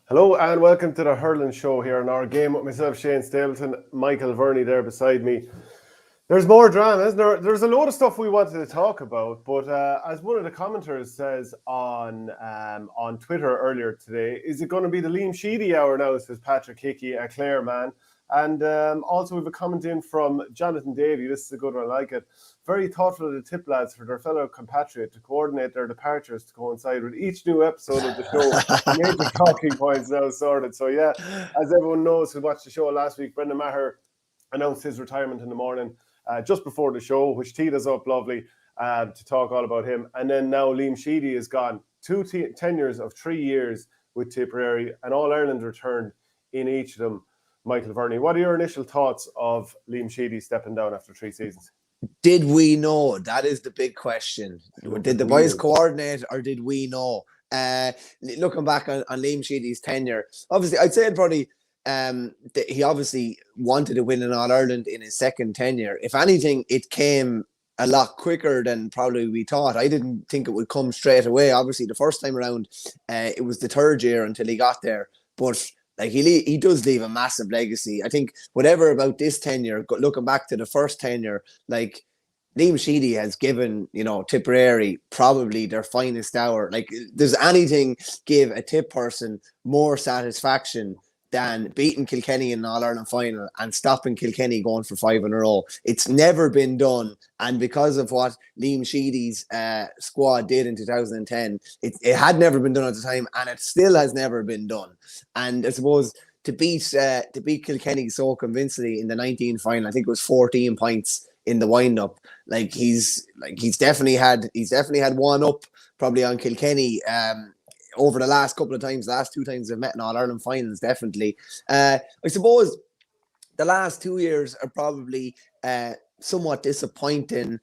Hello and welcome to the Hurling Show here on Our Game with myself, Shane Stapleton, Michael Verney there beside me. There's more drama, isn't there? There's a load of stuff we wanted to talk about, but as one of the commenters says on Twitter earlier today, is it going to be the Liam Sheedy hour now, says Patrick Hickey, a Clare man. And also we have a comment in from Jonathan Davey. This is a good one, I like it. Very thoughtful of the tip lads for their fellow compatriot to coordinate their departures to coincide with each new episode of the show. Major talking points now sorted. So yeah, as everyone knows who watched the show last week, Brendan Maher announced his retirement in the morning just before the show, which teed us up lovely to talk all about him. And then now Liam Sheedy is gone. Two tenures of 3 years with Tipperary, and All-Ireland returned in each of them. Michael Verney, what are your initial thoughts of Liam Sheedy stepping down after 3 seasons? Did we know? That is the big question. Did the boys coordinate, or did we know? Looking back on Liam Sheedy's tenure, obviously, I'd say it probably he obviously wanted to win an All-Ireland in his second tenure. If anything, it came a lot quicker than probably we thought. I didn't think it would come straight away. Obviously, the first time around, it was the third year until he got there. But like he does leave a massive legacy. I think whatever about this tenure, looking back to the first tenure, like Liam Sheedy has given, Tipperary probably their finest hour. Like, does anything give a Tip person more satisfaction than beating Kilkenny in an All-Ireland final and stopping Kilkenny going for 5 in a row? It's never been done. And because of what Liam Sheedy's squad did in 2010, it had never been done at the time, and it still has never been done. And I suppose to beat Kilkenny so convincingly in the 19 final, I think it was 14 points in the wind-up. He's definitely had one up probably on Kilkenny over the last couple of times, last 2 times they've met in All-Ireland finals, definitely. I suppose the last 2 years are probably somewhat disappointing.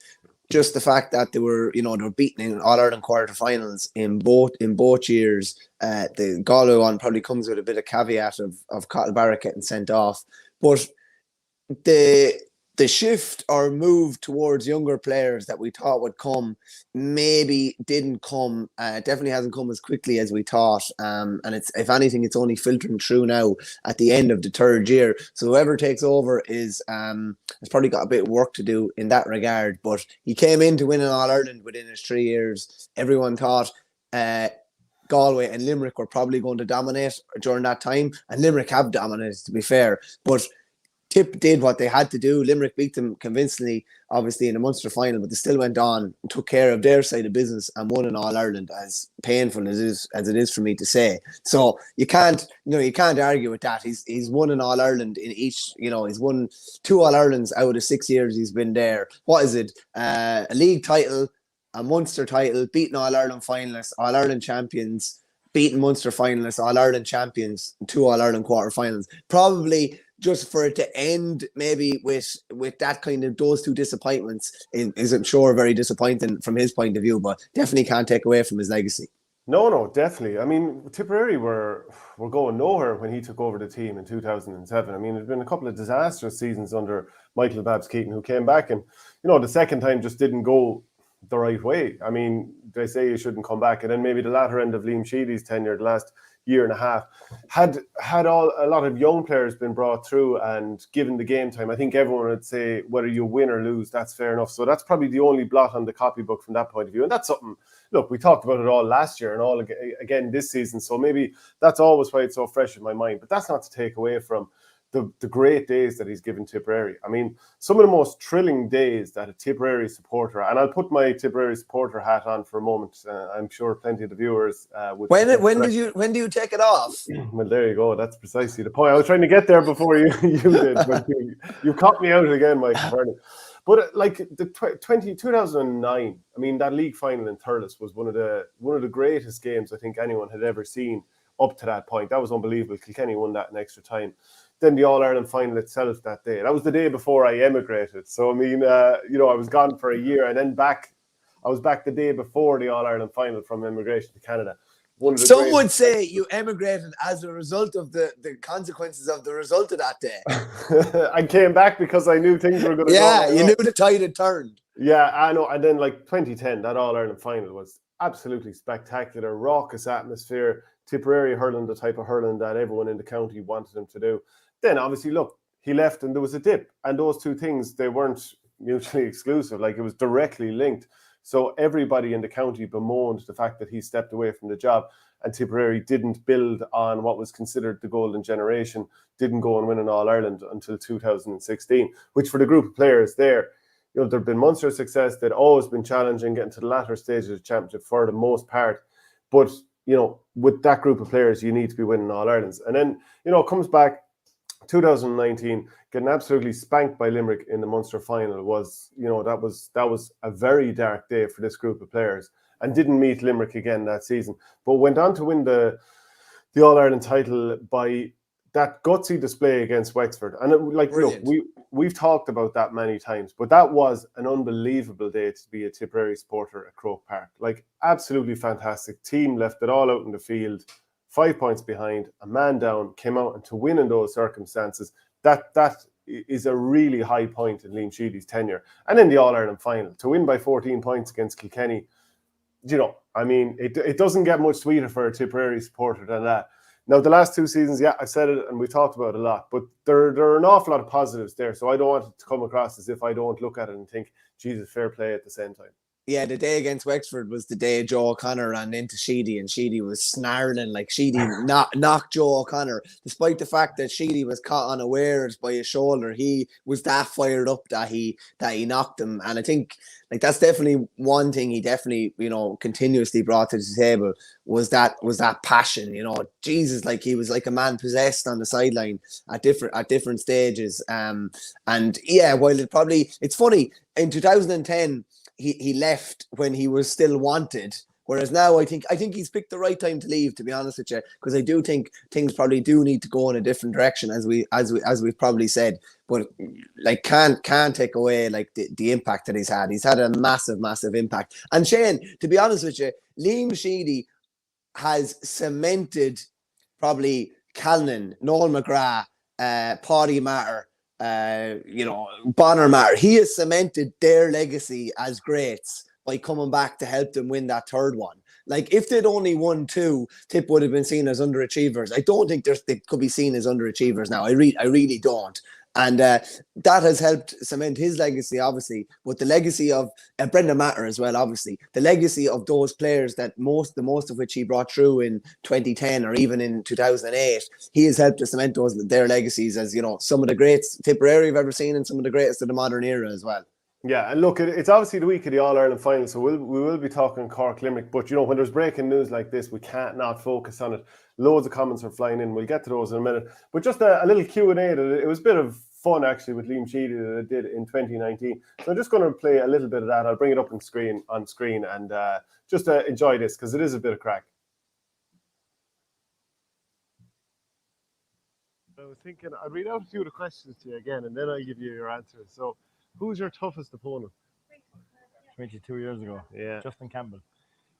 Just the fact that they were beaten in All-Ireland quarterfinals in both years. The Galway one probably comes with a bit of caveat of Cottle Barrett getting sent off. But the shift or move towards younger players that we thought would come maybe didn't come. Definitely hasn't come as quickly as we thought. And it's, if anything, it's only filtering through now at the end of the third year. So whoever takes over has probably got a bit of work to do in that regard. But he came in to win an All-Ireland within his 3 years. Everyone thought Galway and Limerick were probably going to dominate during that time. And Limerick have dominated, to be fair. But Tip did what they had to do. Limerick beat them convincingly, obviously, in the Munster final, but they still went on and took care of their side of business and won an All-Ireland, as painful as it is for me to say. So you can't argue with that. He's won an All-Ireland in each, he's won 2 All-Irelands out of 6 years he's been there. What is it? A league title, a Munster title, beaten All-Ireland finalists, All-Ireland champions, beaten Munster finalists, All-Ireland champions, 2 All-Ireland quarterfinals. Probably just for it to end maybe with that kind of those 2 disappointments is I'm sure very disappointing from his point of view, but definitely can't take away from his legacy. No, definitely. I mean, Tipperary were going nowhere when he took over the team in 2007. I mean, there's been a couple of disastrous seasons under Michael Babs Keaton, who came back and, the second time just didn't go the right way. I mean, they say you shouldn't come back. And then maybe the latter end of Liam Sheedy's tenure, the last year and a half, had a lot of young players been brought through and given the game time, I think everyone would say whether you win or lose, that's fair enough. So that's probably the only blot on the copybook from that point of view. And that's something, look, we talked about it all last year and all again this season. So maybe that's always why it's so fresh in my mind. But that's not to take away from the great days that he's given Tipperary. I mean, some of the most thrilling days that a Tipperary supporter, and I'll put my Tipperary supporter hat on for a moment. I'm sure plenty of the viewers would. When do you take it off? Well, there you go. That's precisely the point. I was trying to get there before you did, but you caught me out again, Michael Verney. But like the 2009, I mean, that league final in Thurles was one of the greatest games I think anyone had ever seen up to that point. That was unbelievable. Kilkenny won that in extra time. Then the All-Ireland final itself that day. That was the day before I emigrated. So, I mean, I was gone for a year and then back. I was back the day before the All-Ireland final from emigration to Canada. Some would say you emigrated as a result of the consequences of the result of that day. I came back because I knew things were going to go. Yeah, you knew the tide had turned. Yeah, I know. And then, like 2010, that All-Ireland final was absolutely spectacular, raucous atmosphere. Tipperary hurling the type of hurling that everyone in the county wanted him to do. Then obviously, look, he left and there was a dip. And those two things, they weren't mutually exclusive. Like, it was directly linked. So everybody in the county bemoaned the fact that he stepped away from the job, and Tipperary didn't build on what was considered the golden generation, didn't go and win an All-Ireland until 2016, which for the group of players there, you know, there'd been monster success. They'd always been challenging, getting to the latter stage of the championship for the most part. But, you know, with that group of players, you need to be winning All-Irelands. And then, you know, it comes back 2019, getting absolutely spanked by Limerick in the Munster final was, you know, that was a very dark day for this group of players, and didn't meet Limerick again that season, but went on to win the All-Ireland title by that gutsy display against Wexford. And it, like, Brilliant. look, we've talked about that many times, but that was an unbelievable day to be a Tipperary supporter at Croke Park. Like, absolutely fantastic. Team left it all out in the field, 5 points behind, a man down, came out, and to win in those circumstances, that is a really high point in Liam Sheedy's tenure. And in the All-Ireland final, to win by 14 points against Kilkenny, you know, I mean, it doesn't get much sweeter for a Tipperary supporter than that. Now, the last two seasons, yeah, I've said it and we've talked about it a lot, but there are an awful lot of positives there. So I don't want it to come across as if I don't look at it and think, Jesus, fair play at the same time. Yeah, the day against Wexford was the day Joe O'Connor ran into Sheedy, and Sheedy was snarling. Like, Sheedy knocked Joe O'Connor, despite the fact that Sheedy was caught unawares by his shoulder. He was that fired up that he knocked him. And I think, like, that's definitely one thing he definitely, you know, continuously brought to the table was that passion. You know, Jesus, like, he was like a man possessed on the sideline at different stages. And yeah, while it's funny, in 2010. He left when he was still wanted, whereas now I think he's picked the right time to leave, to be honest with you, because I do think things probably do need to go in a different direction, as we've probably said. But, like, can't take away, like, the impact that he's had. He's had a massive impact. And Shane, to be honest with you, Liam Sheedy has cemented probably Callan, Noel McGrath, Paddy Matter, you know, Bonner Matter. He has cemented their legacy as greats by coming back to help them win that third one. Like, if they'd only won two, Tip would have been seen as underachievers. I don't think they could be seen as underachievers now. I really don't. And that has helped cement his legacy, obviously, but the legacy of Brendan Matter as well, obviously. The legacy of those players that the most of which he brought through in 2010 or even in 2008, he has helped to cement their legacies as, you know, some of the greats Tipperary have ever seen and some of the greatest of the modern era as well. Yeah, and look, it's obviously the week of the All-Ireland final, so we will be talking Cork-Limerick. But, you know, when there's breaking news like this, we can't not focus on it. Loads of comments are flying in. We'll get to those in a minute. But just a little Q&A. It was a bit of fun, actually, with Liam Sheedy that I did in 2019. So I'm just going to play a little bit of that. I'll bring it up on screen and just enjoy this, because it is a bit of crack. I was thinking I'd read out a few of the questions to you again, and then I'll give you your answers. So, who's your toughest opponent? 22 years ago. Yeah. Justin Campbell.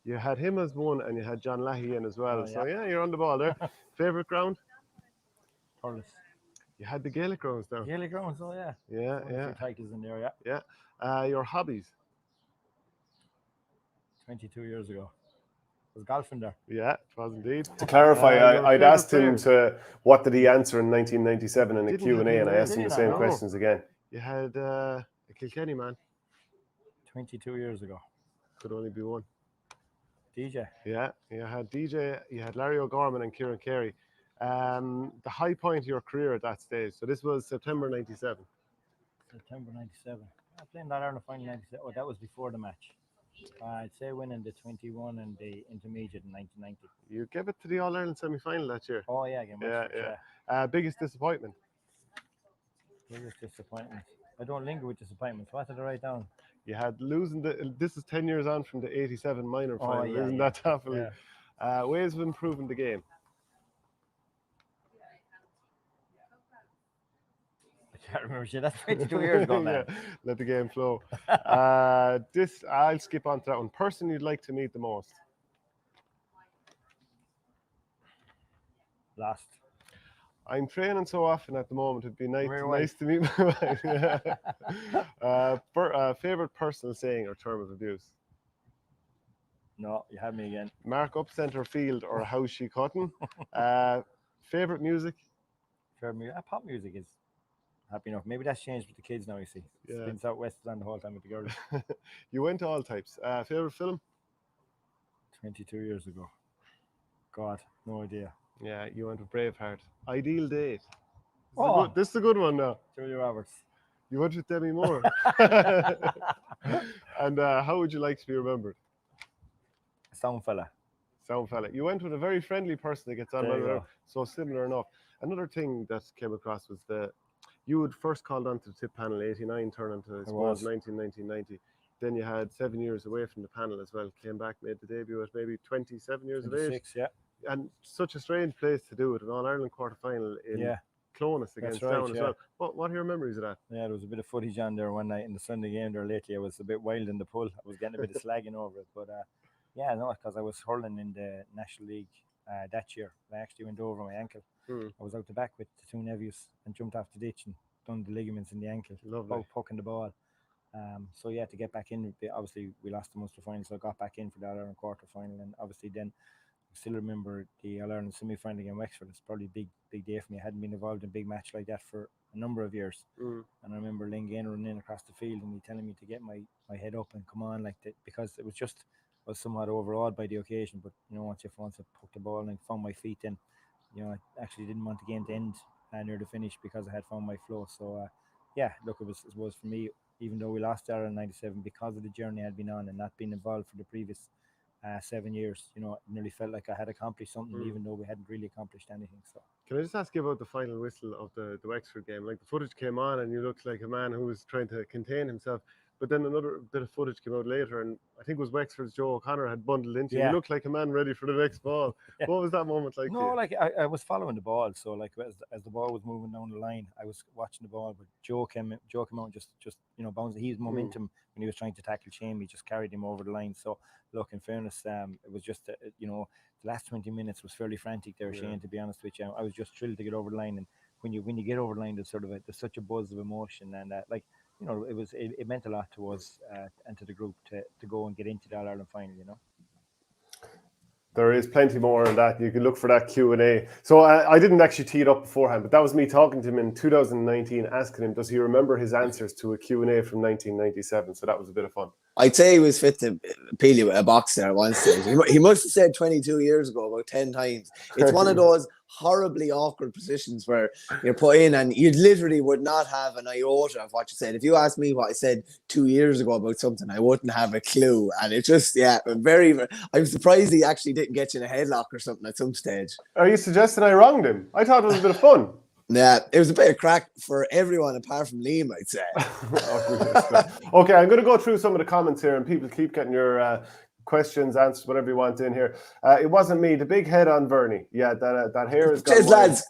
You had him as one, and you had John Lahey in as well. Oh, yeah. So, yeah, you're on the ball there. Favourite ground? Thurles. You had the Gaelic grounds down. Gaelic grounds, oh yeah. Yeah. Titles in there, yeah. Your hobbies? 22 years ago. Was golfing there. Yeah, it was indeed. To clarify, I'd asked him what did he answer in 1997 in a Q&A, and I asked him the same questions again. You had a Kilkenny man. 22 years ago. Could only be one. DJ. Yeah, you had DJ, you had Larry O'Gorman and Kieran Carey. The high point of your career at that stage. So this was September 97. September 97. I played in that Ireland final 97. Oh, that was before the match. I'd say winning the 21 and the intermediate in 1990. You gave it to the All-Ireland semi-final that year. Oh, yeah, again. Yeah. Biggest disappointment? Biggest disappointment. I don't linger with disappointments. What did I write down? You had losing this is 10 years on from the 87 minor final. Isn't that tough? Yeah. Ways of improving the game? I can't remember shit. That's 22 years ago, man. Yeah, let the game flow. I'll skip on to that one. Person you'd like to meet the most? Last. I'm training so often at the moment. It'd be nice to meet my wife. Favorite personal saying or term of abuse? No, you have me again. Mark up centre field or how's she cutting? Favourite music? Pop music is happy enough. Maybe that's changed with the kids now, you see. It's been Southwest Land the whole time with the girls. You went to all types. Favourite film? 22 years ago. God, no idea. Yeah, you went with Braveheart. Ideal date? Oh. This is a good one now. Julia Roberts. You went with Demi Moore. And how would you like to be remembered? Sound fella. Sound fella. You went with a very friendly person that gets on There you well, go. so similar enough. Another thing that came across was you had first called onto the tip panel 89, turned into, I suppose, 1990. Then you had 7 years away from the panel as well. Came back, made the debut at maybe 27 years of age. 26, yeah. And such a strange place to do it, an All-Ireland quarter-final in Clonus against Down as well. What are your memories of that? Yeah, there was a bit of footage on there one night in the Sunday game there lately. I was a bit wild in the pull. I was getting a bit of slagging over it. But because I was hurling in the National League that year. I actually went over my ankle. I was out the back with the two nephews and jumped off the ditch and done the ligaments in the ankle. Lovely. Poking the ball. To get back in, obviously we lost the Munster final, so I got back in for the All-Ireland quarter-final. And obviously then I still remember the All-Ireland semi-final against Wexford. It's probably a big day for me. I hadn't been involved in a big match like that for a number of years. And I remember Lynn Gaynor running in across the field and he telling me to get my head up and come on like that, because it was just, I was somewhat overawed by the occasion. But once I poked the ball and found my feet in, I actually didn't want the game to end near the finish because I had found my flow. So it was for me, even though we lost there in 97, because of the journey I'd been on and not being involved for the previous 7 years, it nearly felt like I had accomplished something, even though we hadn't really accomplished anything. So can I just ask you about the final whistle of the Wexford game? Like, the footage came on and you looked like a man who was trying to contain himself. But then another bit of footage came out later, and I think it was Wexford's Joe O'Connor had bundled into you. You looked like a man ready for the next ball. What was that moment like? No, I was following the ball. So as the ball was moving down the line, I was watching the ball. But Joe came out and just bouncing. His momentum when he was trying to tackle Shane, he just carried him over the line. So look, in fairness, it was just the last 20 minutes was fairly frantic there, Shane. To be honest with you, I was just thrilled to get over the line. And when you get over the line, there's such a buzz of emotion, and it meant a lot to us and to the group to go and get into the All-Ireland final, There is plenty more on that. You can look for that Q&A. So I didn't actually tee it up beforehand, but that was me talking to him in 2019, asking him, does he remember his answers to a Q&A from 1997? So that was a bit of fun. I'd say he was fit to peel you with a box there at one stage. He must have said 22 years ago about 10 times. It's one of those horribly awkward positions where you're put in and you literally would not have an iota of what you said. If you asked me what I said 2 years ago about something, I wouldn't have a clue. And it just, I'm surprised he actually didn't get you in a headlock or something at some stage. Are you suggesting I wronged him? I thought it was a bit of fun. Yeah, it was a bit of crack for everyone apart from Liam, I'd say. Okay, I'm going to go through some of the comments here, and people keep getting your questions, answers, whatever you want in here. It wasn't me. The big head on Verney. Yeah, that hair is gone. Cheers, lads.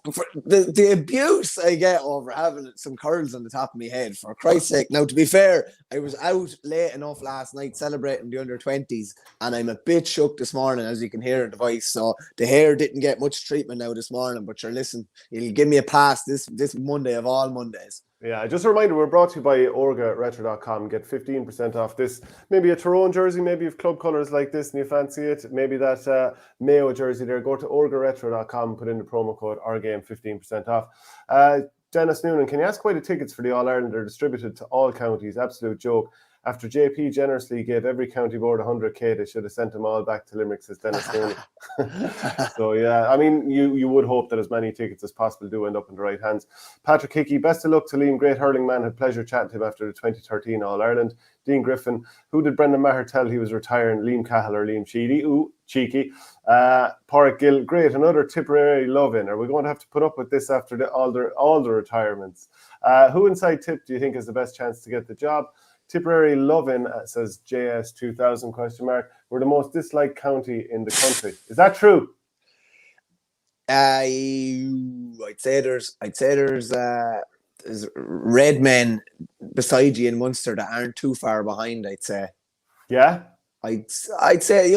The abuse I get over having some curls on the top of my head, for Christ's sake. Now, to be fair, I was out late enough last night celebrating the under-20s, and I'm a bit shook this morning, as you can hear in the voice. So the hair didn't get much treatment now this morning, but sure, listen, you'll give me a pass this Monday of all Mondays. Yeah, just a reminder, we're brought to you by OurGameRetro.com. Get 15% off this. Maybe a Tyrone jersey, maybe you've club colours like this and you fancy it. Maybe that Mayo jersey there. Go to OurGameRetro.com, put in the promo code OurGame, 15% off. Dennis Noonan, can you ask why the tickets for the All-Ireland are distributed to all counties? Absolute joke. After JP generously gave every county board 100k, they should have sent them all back to Limerick, says Dennis Noonan. So, yeah, I mean, you would hope that as many tickets as possible do end up in the right hands. Patrick Hickey, best of luck to Liam, great hurling man. Had pleasure chatting to him after the 2013 All-Ireland. Dean Griffin, who did Brendan Maher tell he was retiring? Liam Cahill or Liam Sheedy? Ooh, cheeky. Porrick Gill, great, another Tipperary love-in. Are we going to have to put up with this after all the retirements? Who inside Tip do you think has the best chance to get the job? Tipperary love-in, says JS2000 ? We're the most disliked county in the country. Is that true? I'd say there's red men beside you in Munster that aren't too far behind, I'd say. Yeah? I'd say,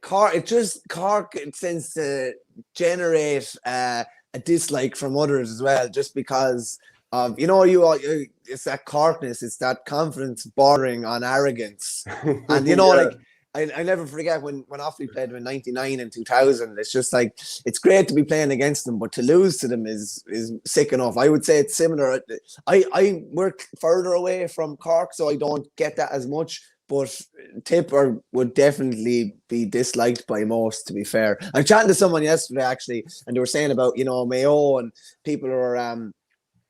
Cork, it tends to generate a dislike from others as well, just because of it's that Corkness, it's that confidence bordering on arrogance, and like I never forget when Offaly played in '99 and 2000. It's just like it's great to be playing against them, but to lose to them is sick enough. I would say it's similar. I work further away from Cork, so I don't get that as much. But would definitely be disliked by most, to be fair. I was chatting to someone yesterday, actually, and they were saying about, Mayo, and people were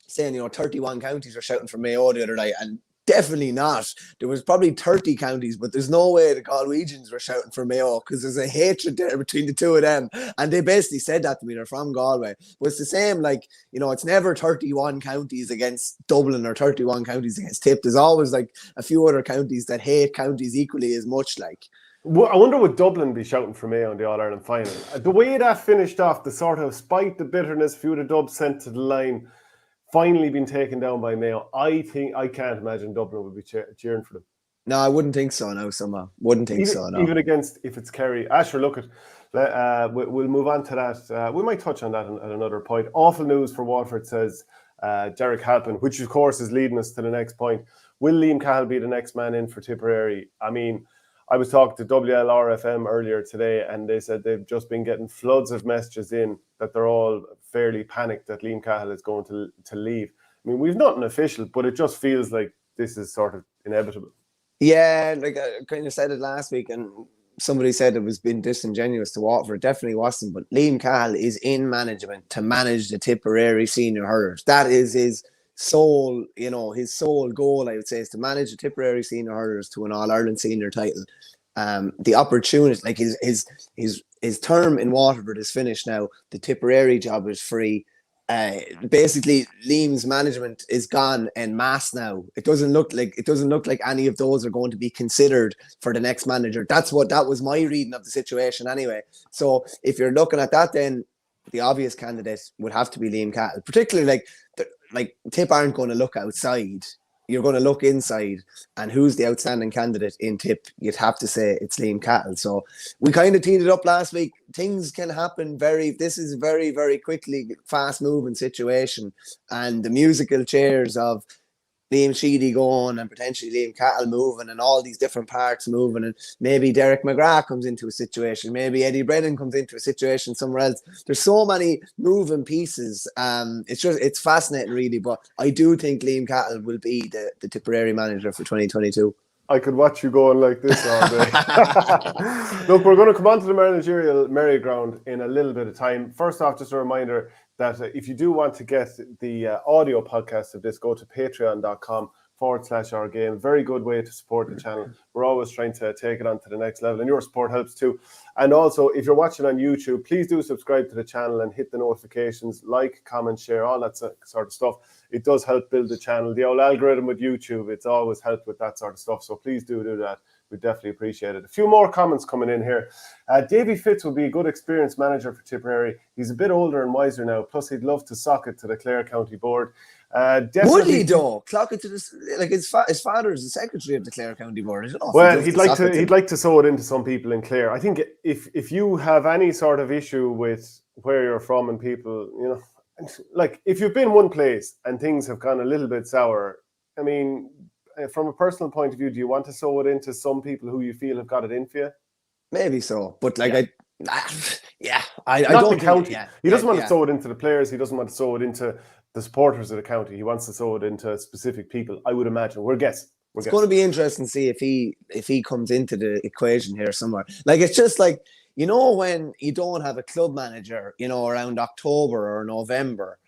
saying, 31 counties were shouting for Mayo the other night, and definitely not. There was probably 30 counties, but there's no way the Galwegians were shouting for Mayo, because there's a hatred there between the two of them. And they basically said that to me. They're from Galway. But it's the same, like, it's never 31 counties against Dublin or 31 counties against Tip. There's always like a few other counties that hate counties equally as much. Like, well, I wonder would Dublin be shouting for Mayo in the All-Ireland final? The way that finished off, the sort of spite, the bitterness, few of the dubs sent to the line, finally been taken down by Mayo. I can't imagine Dublin would be cheering for them. No, I wouldn't think so. No, somehow wouldn't think so. No, even against if it's Kerry. Asher, look at. We'll move on to that. We might touch on that at another point. Awful news for Waterford, says Derek Halpin, which of course is leading us to the next point. Will Liam Cahill be the next man in for Tipperary? I mean, I was talking to WLRFM earlier today, and they said they've just been getting floods of messages in that they're all fairly panicked that Liam Cahill is going to leave. I mean, we've nothing official, but it just feels like this is sort of inevitable. Yeah, like I kind of said it last week, and somebody said it was been disingenuous to Waterford. It definitely wasn't, but Liam Cahill is in management to manage the Tipperary senior hurlers. That is his sole goal, I would say, is to manage the Tipperary senior hurlers to an All-Ireland senior title. The opportunity, like his term in Waterford is finished now. The Tipperary job is free. Basically, Liam's management is gone en masse now. It doesn't look like any of those are going to be considered for the next manager. That was my reading of the situation anyway. So if you're looking at that, then the obvious candidate would have to be Liam Cahill. Particularly like Tip aren't going to look outside. You're going to look inside, and who's the outstanding candidate in Tip? You'd have to say it's Liam Cahill. So we kind of teed it up last week. Things can happen this is very, very quickly, fast moving situation, and the musical chairs of Liam Sheedy going and potentially Liam Cahill moving and all these different parts moving, and maybe Derek McGrath comes into a situation, maybe Eddie Brennan comes into a situation somewhere else. There's so many moving pieces. It's fascinating really, but I do think Liam Cahill will be the Tipperary manager for 2022. I could watch you going like this all day. Look, we're going to come on to the managerial merry-go-round in a little bit of time. First off, just a reminder that if you do want to get the audio podcast of this, go to patreon.com/OurGame. Very good way to support the channel. We're always trying to take it on to the next level, and your support helps too. And also, if you're watching on YouTube, please do subscribe to the channel and hit the notifications, like, comment, share, all that sort of stuff. It does help build the channel. The old algorithm with YouTube, it's always helped with that sort of stuff. So please do that. We definitely appreciate it. A few more comments coming in here. Davy Fitz would be a good experienced manager for Tipperary. He's a bit older and wiser now. Plus, he'd love to sock it to the Clare County Board. Would he though? Clock it to this, like his father is the secretary of the Clare County Board. Is it? Well, he'd like to sow it into some people in Clare. I think if you have any sort of issue with where you're from and people, like if you've been one place and things have gone a little bit sour, I mean, from a personal point of view, do you want to sow it into some people who you feel have got it in for you? Maybe so, but like I don't think he doesn't want to to sow it into the players. He doesn't want to sow it into the supporters of the county. He wants to sow it into specific people. I would imagine. We're guessing. It's going to be interesting to see if he comes into the equation here somewhere. Like it's just like when you don't have a club manager, around October or November.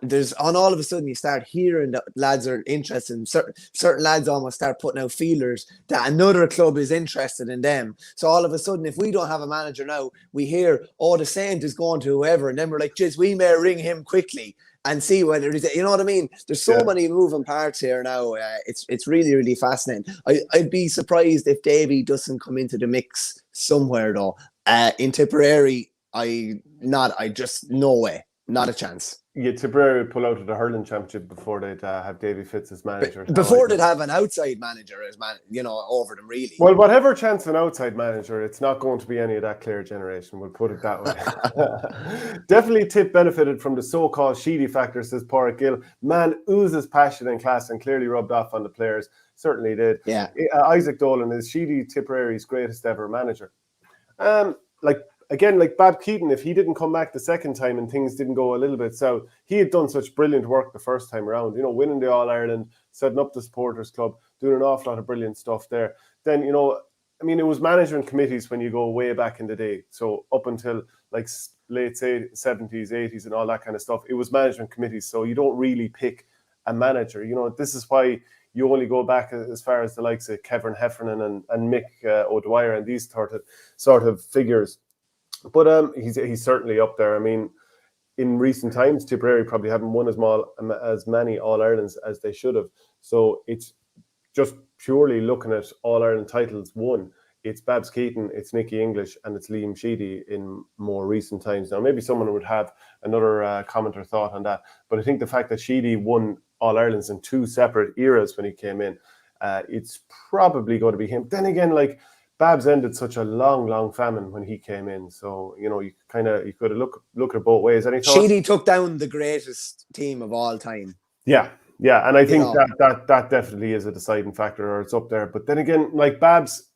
There's all of a sudden you start hearing that lads are interested in certain lads almost start putting out feelers that another club is interested in them. So all of a sudden, if we don't have a manager now, we hear, the Saint is going to whoever, and then we're like, geez, we may ring him quickly and see whether he's, you know what I mean? There's so many moving parts here now. It's really, really fascinating. I'd be surprised if Davy doesn't come into the mix somewhere though. In Tipperary, no way, not a chance. Yeah, Tipperary would pull out of the hurling championship before they'd have Davy Fitz as manager. Before they'd have an outside manager as over them, really. Well, whatever chance of an outside manager, it's not going to be any of that Clare generation. We'll put it that way. Definitely, Tip benefited from the so-called Sheedy factor, says Porrick Gill. Man oozes passion and class and clearly rubbed off on the players. Certainly did. Yeah. Isaac Dolan is Sheedy Tipperary's greatest ever manager. Like Bob Keaton, if he didn't come back the second time and things didn't go a little bit south, he had done such brilliant work the first time around, winning the All-Ireland, setting up the supporters club, doing an awful lot of brilliant stuff there. Then, it was management committees when you go way back in the day. So up until like late 70s, 80s and all that kind of stuff, it was management committees. So you don't really pick a manager. This is why you only go back as far as the likes of Kevin Heffernan and Mick O'Dwyer and these sort of figures. But he's certainly up there. I mean, in recent times, Tipperary probably haven't won as many All-Irelands as they should have. So it's just purely looking at All-Ireland titles won. It's Babs Keaton, it's Nicky English, and it's Liam Sheedy in more recent times. Now, maybe someone would have another comment or thought on that. But I think the fact that Sheedy won All-Irelands in two separate eras when he came in, it's probably going to be him. Then again, Babs ended such a long famine when he came in. So, you could have look at it both ways. Any thoughts? Sheedy took down the greatest team of all time. Yeah. And I think that definitely is a deciding factor, or it's up there. But then again, Babs,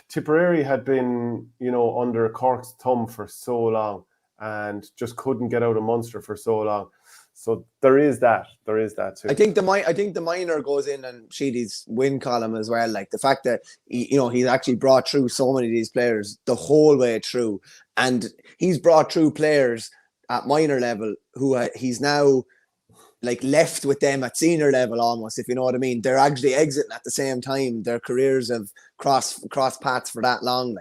Tipperary had been, under Cork's thumb for so long and just couldn't get out of Munster for so long. So there is that too. I think the minor goes in and Sheedy's win column as well. Like the fact that he's actually brought through so many of these players the whole way through, and he's brought through players at minor level who he's now left with them at senior level almost, if you know what I mean. They're actually exiting at the same time. Their careers have crossed paths for that long.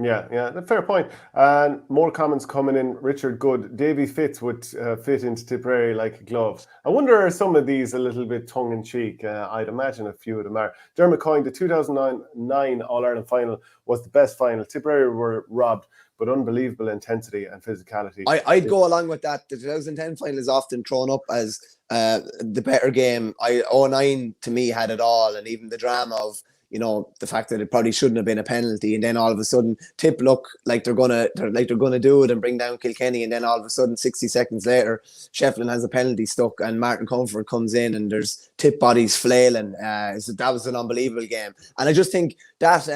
Yeah, fair point. And more comments coming in. Richard Good, Davy Fitz would fit into Tipperary like a glove. I wonder, are some of these a little bit tongue-in-cheek? I'd imagine a few of them are. Dermot Coyne, the 2009 All-Ireland final was the best final. Tipperary were robbed, but unbelievable intensity and physicality. I'd go along with that. The 2010 final is often thrown up as the better game. 2009 to me had it all, and even the drama of the fact that it probably shouldn't have been a penalty, and then all of a sudden Tip look like they're gonna do it and bring down Kilkenny, and then all of a sudden 60 seconds later Shefflin has a penalty stuck and Martin Comfort comes in and there's Tip bodies flailing. That was an unbelievable game, and I just think that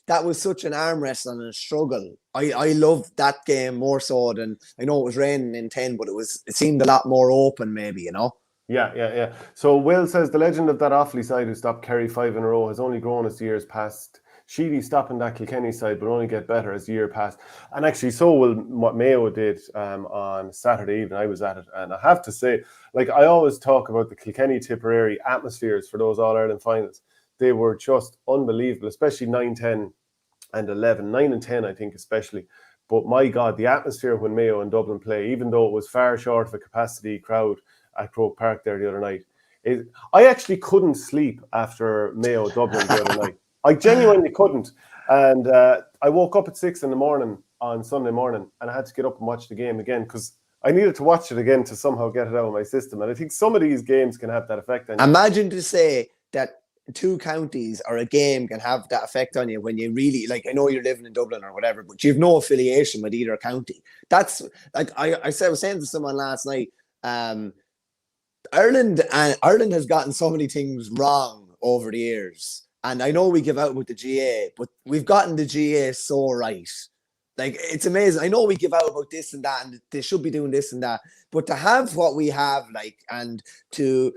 that was such an arm wrestle and a struggle. I loved that game more so than, I know it was raining in 10, but it seemed a lot more open maybe, Yeah. So Will says the legend of that Offaly side who stopped Kerry 5 in a row has only grown as the years passed. Sheedy stopping that Kilkenny side will only get better as the year passed. And actually, so will what Mayo did on Saturday evening. I was at it, and I have to say, I always talk about the Kilkenny Tipperary atmospheres for those All-Ireland finals. They were just unbelievable, especially 9, 10 and 11. 9 and 10, I think, especially. But my God, the atmosphere when Mayo and Dublin play, even though it was far short of a capacity crowd at Croke Park there the other night, I actually couldn't sleep after Mayo Dublin the other night. I genuinely couldn't. And I woke up at 6 in the morning on Sunday morning, and I had to get up and watch the game again because I needed to watch it again to somehow get it out of my system. And I think some of these games can have that effect on you. Imagine to say that two counties or a game can have that effect on you when you really, I know you're living in Dublin or whatever, but you have no affiliation with either county. That's I was saying to someone last night, Ireland has gotten so many things wrong over the years, and I know we give out with the GA, but we've gotten the GA so right. It's amazing. I know we give out about this and that, and they should be doing this and that, but to have what we have, and to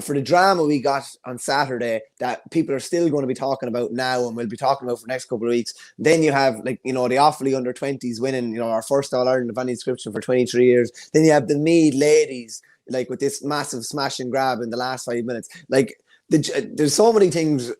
for the drama we got on Saturday that people are still going to be talking about now and we'll be talking about for the next couple of weeks. Then you have the Offaly Under-20s winning, our first All-Ireland of any description for 23 years. Then you have the Meath ladies, with this massive smash and grab in the last 5 minutes. There's so many things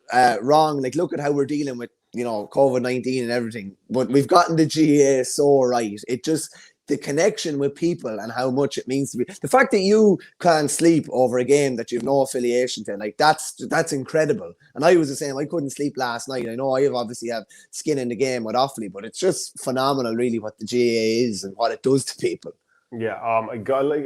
wrong. Look at how we're dealing with, COVID-19 and everything. But we've gotten the GA so right. It just, the connection with people and how much it means to be. The fact that you can't sleep over a game that you have no affiliation to, that's incredible. And I was the same. I couldn't sleep last night. I know I obviously have skin in the game with Offaly, but it's just phenomenal, really, what the GA is and what it does to people. Yeah,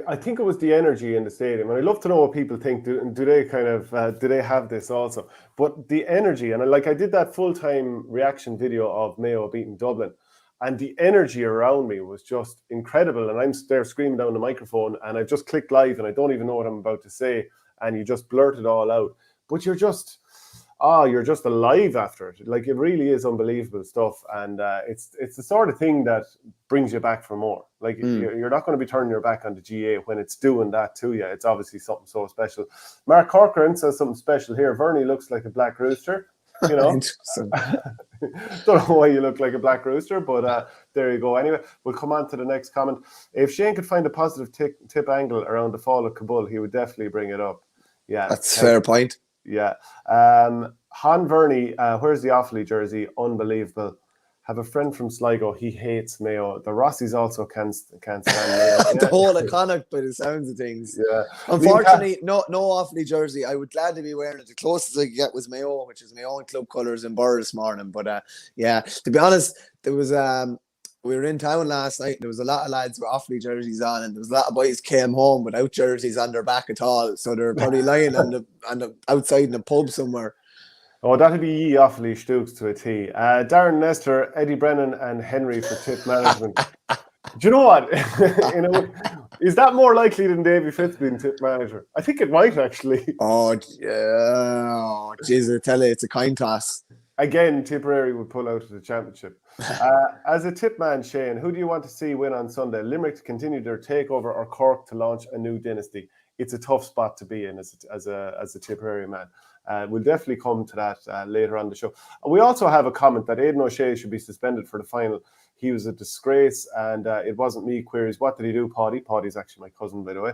I think it was the energy in the stadium, and I'd love to know what people think. Do they kind of do they have this also? But the energy, and I did that full-time reaction video of Mayo beating Dublin, and the energy around me was just incredible. And I'm there screaming down the microphone, and I just clicked live, and I don't even know what I'm about to say, and you just blurt it all out. But you're just alive after it. Like, it really is unbelievable stuff, and it's the sort of thing that brings you back for more. Like, you're not going to be turning your back on the GA when it's doing that to you. It's obviously something so special. Mark Corcoran says something special here. Verney looks like a black rooster. You know, don't know why you look like a black rooster, but there you go. Anyway, we'll come on to the next comment. If Shane could find a positive tip angle around the fall of Kabul, he would definitely bring it up. Yeah, that's a fair point. Yeah. Han Verney, where's the Offaly jersey? Unbelievable. Have a friend from Sligo. He hates Mayo. The Rossies also can't stand Mayo. The whole of Connacht, by the sounds of things. Yeah. Unfortunately, no Offaly jersey. I would gladly be wearing it. The closest I could get was Mayo, which is my own club colours in Burr this morning. But yeah, to be honest, there was we were in town last night. There was a lot of lads with Offaly jerseys on, and there was a lot of boys came home without jerseys on their back at all. So they're probably lying on the outside in a pub somewhere. Oh, that'd be ye Offaly Stooks to a T. Darren Nestor, Eddie Brennan, and Henry for tip management. Do you know what? Is that more likely than Davy Fitz being tip manager? I think it might actually. Oh, jeez, I tell you, it's a coin toss. Again, Tipperary would pull out of the championship. As a tip man, Shane, who do you want to see win on Sunday? Limerick to continue their takeover, or Cork to launch a new dynasty? It's a tough spot to be in as a Tipperary man. We'll definitely come to that later on the show. We also have a comment that Aidan O'Shea should be suspended for the final. He was a disgrace, and it wasn't me. Queries, what did he do, Paddy? Paddy's actually my cousin, by the way.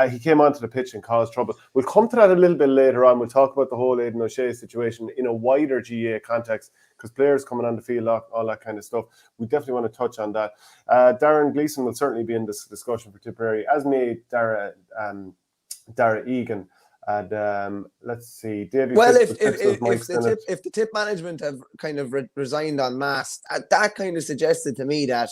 He came onto the pitch and caused trouble. We'll come to that a little bit later on. We'll talk about the whole Aidan O'Shea situation in a wider GA context, because players coming on the field, all that kind of stuff. We definitely want to touch on that. Darren Gleeson will certainly be in this discussion for Tipperary, as may Dara Egan. And let's see, David. Well, if the tip management have kind of resigned en masse, that kind of suggested to me that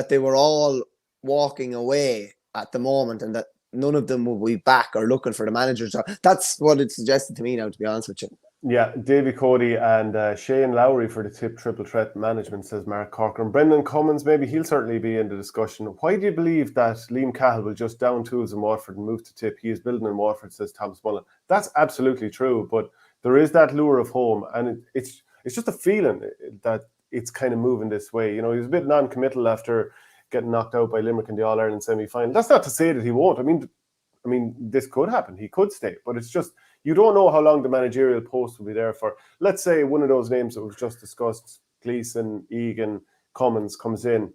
they were all walking away at the moment, and that none of them will be back or looking for the manager. So that's what it suggested to me now, to be honest with you. Yeah, Davy Cody and Shane Lowry for the tip triple threat management, says Mark Corcoran. Brendan Cummins, maybe he'll certainly be in the discussion. Why do you believe that Liam Cahill will just down tools in Waterford and move to tip? He is building in Waterford, says Thomas Mullen. That's absolutely true, but there is that lure of home, and it's just a feeling that it's kind of moving this way. You know, he was a bit non-committal after getting knocked out by Limerick in the All-Ireland semi-final. That's not to say that he won't. I mean, this could happen. He could stay, but it's just, you don't know how long the managerial post will be there for. Let's say one of those names that was just discussed, Gleeson, Egan, Cummins, comes in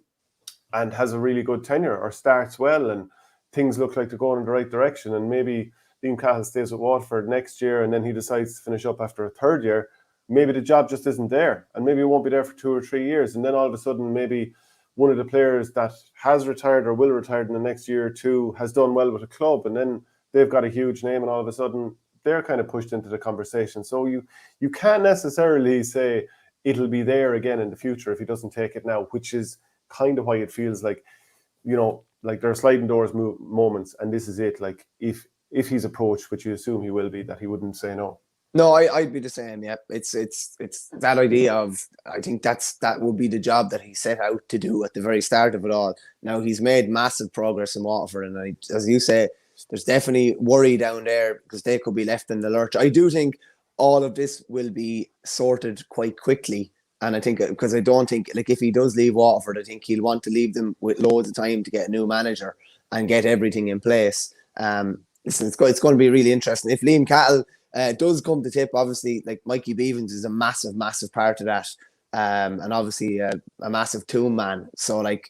and has a really good tenure or starts well, and things look like they're going in the right direction, and maybe Liam Cahill stays with Waterford next year and then he decides to finish up after a third year. Maybe the job just isn't there, and maybe it won't be there for 2 or 3 years, and then all of a sudden maybe one of the players that has retired or will retire in the next year or two has done well with a club, and then they've got a huge name, and all of a sudden they're kind of pushed into the conversation. So you can't necessarily say it'll be there again in the future if he doesn't take it now, which is kind of why it feels like, you know, like there are sliding doors moments, and this is it. Like if he's approached, which you assume he will be, that he wouldn't say no. No, I'd be the same. Yeah, it's that idea of, I think that would be the job that he set out to do at the very start of it all. Now he's made massive progress in Waterford, and as you say, there's definitely worry down there because they could be left in the lurch. I do think all of this will be sorted quite quickly, and I think because I don't think, like, if he does leave Waterford, I think he'll want to leave them with loads of time to get a new manager and get everything in place. Listen, it's going to be really interesting if Liam Cahill does come to tip. Obviously, like, Mikey Beavens is a massive part of that, and obviously a massive tomb man. So, like,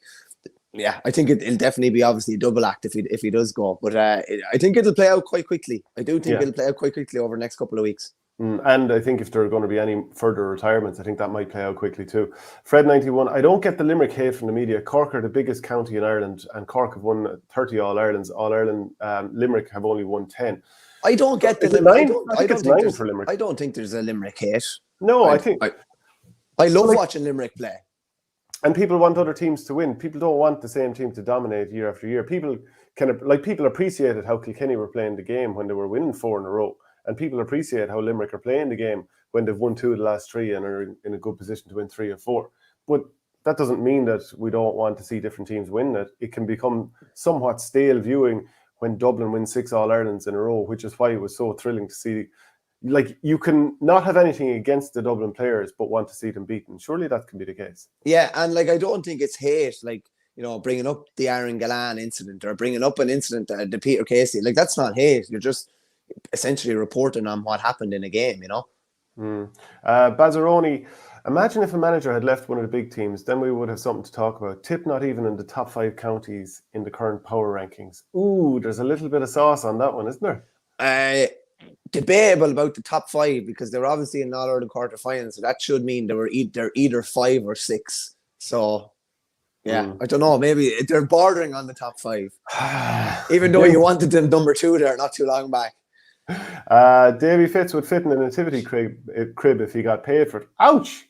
yeah, I think it'll definitely be obviously a double act if he does go. But I think it'll play out quite quickly. I do think it'll play out quite quickly over the next couple of weeks. And I think if there are going to be any further retirements, I think that might play out quickly too. Fred91, I don't get the Limerick hate from the media. Cork are the biggest county in Ireland, and Cork have won 30 All-Irelands. All-Ireland, Limerick have only won 10. I don't get the Limerick. I don't think there's a Limerick hate. No, I think I love watching Limerick play. And people want other teams to win. People don't want the same team to dominate year after year. People appreciated how Kilkenny were playing the game when they were winning 4 in a row. And people appreciate how Limerick are playing the game when they've won 2 of the last 3 and are in a good position to win 3 or 4. But that doesn't mean that we don't want to see different teams win it. It can become somewhat stale viewing when Dublin wins 6 All-Irelands in a row, which is why it was so thrilling to see. Like, you can not have anything against the Dublin players, but want to see them beaten. Surely that can be the case. Yeah, and like, I don't think it's hate, like, you know, bringing up the Aaron Gallan incident or bringing up an incident, the Peter Casey. Like, that's not hate. You're just essentially reporting on what happened in a game, you know? Bazzaroni, imagine if a manager had left one of the big teams, then we would have something to talk about. Tip not even in the top 5 counties in the current power rankings. Ooh, there's a little bit of sauce on that one, isn't there? Debatable about the top 5 because they were obviously in All-Ireland quarterfinals, so that should mean they're either 5 or 6. So, yeah, I don't know. Maybe they're bordering on the top 5, even though you wanted them number 2 there not too long back. Davy Fitz would fit in a nativity crib if he got paid for it. Ouch!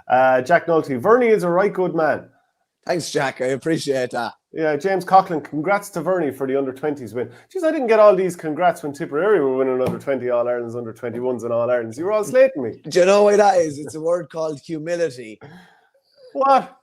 Jack Nolte, Verney is a right good man. Thanks, Jack. I appreciate that. Yeah, James Coughlin, congrats to Verney for the under-20s win. Jeez, I didn't get all these congrats when Tipperary were winning under-20 All-Irelands, under-21s and All-Irelands. You were all slating me. Do you know what that is? It's a word called humility. What?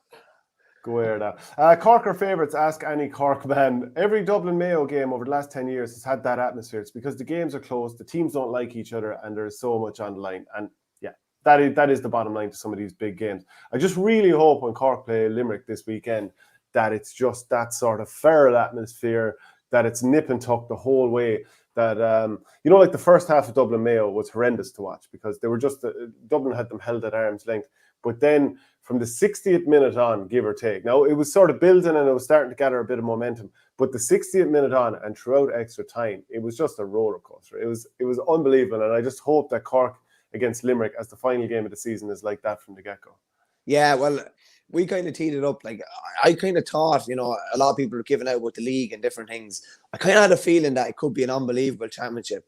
Go air that. Cork are favourites, ask any Cork man. Every Dublin Mayo game over the last 10 years has had that atmosphere. It's because the games are close, the teams don't like each other, and there's so much on the line. And yeah, that is the bottom line to some of these big games. I just really hope when Cork play Limerick this weekend that it's just that sort of feral atmosphere, that it's nip and tuck the whole way. That, like the first half of Dublin Mayo was horrendous to watch because they were just, Dublin had them held at arm's length. But then from the 60th minute on, give or take, now it was sort of building and it was starting to gather a bit of momentum. But the 60th minute on and throughout extra time, it was just a roller coaster. It was unbelievable. And I just hope that Cork against Limerick as the final game of the season is like that from the get-go. Yeah, well, we kind of teed it up. Like, I kind of thought, a lot of people were giving out about the league and different things. I kind of had a feeling that it could be an unbelievable championship.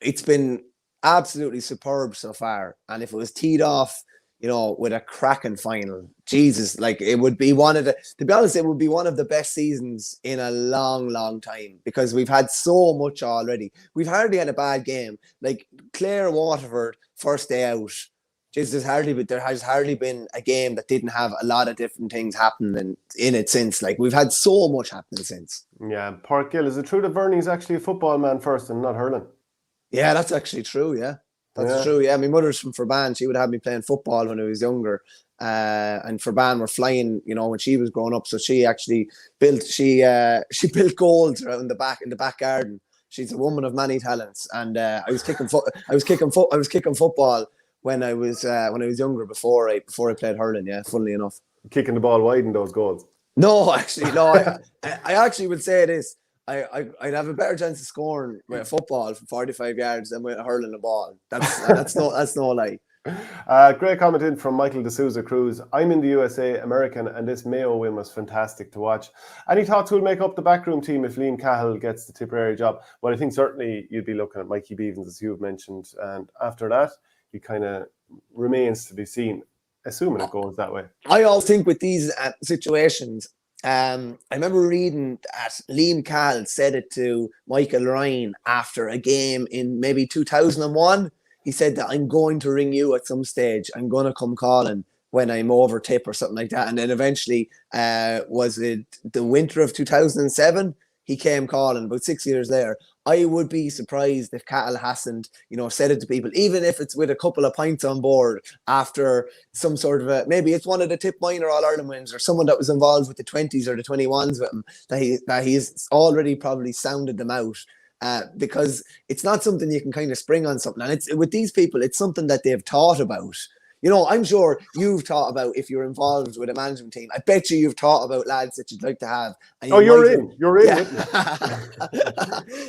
It's been absolutely superb so far. And if it was teed off, with a cracking final, Jesus, like it would be to be honest, it would be one of the best seasons in a long, long time because we've had so much already. We've hardly had a bad game. Like Clare Waterford, first day out, there has hardly been a game that didn't have a lot of different things happening in it since. Like we've had so much happening since. Yeah, Park Gill, is it true that Verney's actually a football man first and not hurling? Yeah, that's actually true, yeah. That's true, yeah. My mother's from Forban. She would have me playing football when I was younger. And Forban were flying, when she was growing up. So she actually built goals around the back garden. She's a woman of many talents. And I was kicking football when I was younger before I played hurling, yeah, funnily enough. Kicking the ball wide in those goals. No, actually, no. I actually would say this. I'd have a better chance of scoring with a football from 45 yards than with hurling the ball. That's no lie. Great comment in from Michael D'Souza Cruz. I'm in the USA, American, and this Mayo win was fantastic to watch. Any thoughts who'll make up the backroom team if Liam Cahill gets the Tipperary job? Well, I think certainly you'd be looking at Mikey Beavens, as you've mentioned, and after that, he kind of remains to be seen, assuming it goes that way. I always think with these situations, I remember reading that Liam Cahill said it to Michael Ryan after a game in maybe 2001. He said that I'm going to ring you at some stage. I'm going to come calling when I'm over Tip or something like that. And then eventually, was it the winter of 2007? He came calling about 6 years later. I would be surprised if Cahill hasn't, said it to people, even if it's with a couple of pints on board after some sort of maybe it's one of the Tip minor All-Ireland wins or someone that was involved with the 20s or the 21s with him, that he's already probably sounded them out. Because it's not something you can kind of spring on something. And it's with these people, it's something that they've thought about. I'm sure you've thought about if you're involved with a management team. I bet you've thought about lads that you'd like to have. And you're in. Yeah.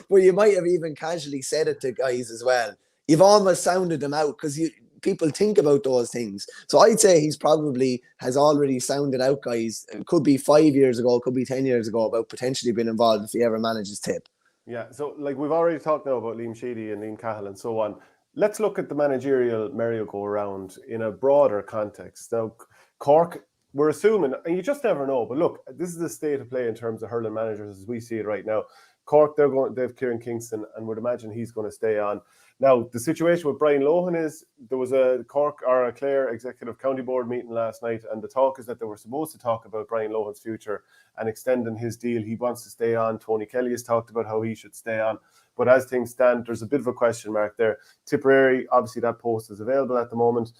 But you might have even casually said it to guys as well. You've almost sounded them out because people think about those things. So I'd say he's probably has already sounded out guys. It could be 5 years ago, it could be 10 years ago about potentially being involved if he ever manages Tip. Yeah, so like we've already talked now about Liam Sheedy and Liam Cahill and so on. Let's look at the managerial merry-go-round in a broader context. Now, Cork we're assuming, and you just never know. But look, this is the state of play in terms of hurling managers as we see it right now. Cork, they've Kieran Kingston, and would imagine he's going to stay on. Now, the situation with Brian Lohan is there was a Cork or a Clare Executive County Board meeting last night, and the talk is that they were supposed to talk about Brian Lohan's future and extending his deal. He wants to stay on. Tony Kelly has talked about how he should stay on. But as things stand, there's a bit of a question mark there. Tipperary, obviously that post is available at the moment.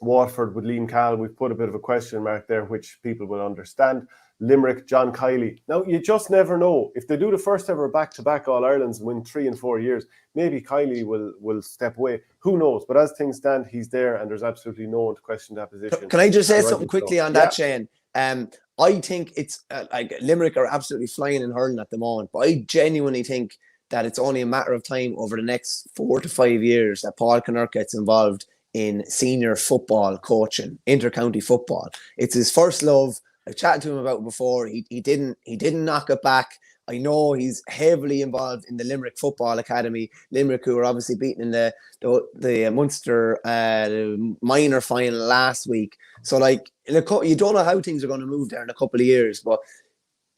Waterford with Liam Cahill, we've put a bit of a question mark there, which people will understand. Limerick, John Kiley. Now, you just never know. If they do the first ever back-to-back All-Irelands and win 3 and 4 years, maybe Kiley will step away. Who knows? But as things stand, he's there, and there's absolutely no one to question that position. Can I just say something quickly on that, Shane? I think it's like Limerick are absolutely flying in hurling at the moment, but I genuinely think that it's only a matter of time over the next 4 to 5 years that Paul Kinnerk gets involved in senior football coaching, inter-county football. It's his first love. I've chatted to him about it before. He didn't knock it back. I know he's heavily involved in the Limerick Football Academy. Limerick, who were obviously beaten in the Munster minor final last week. So, like, you don't know how things are going to move there in a couple of years. But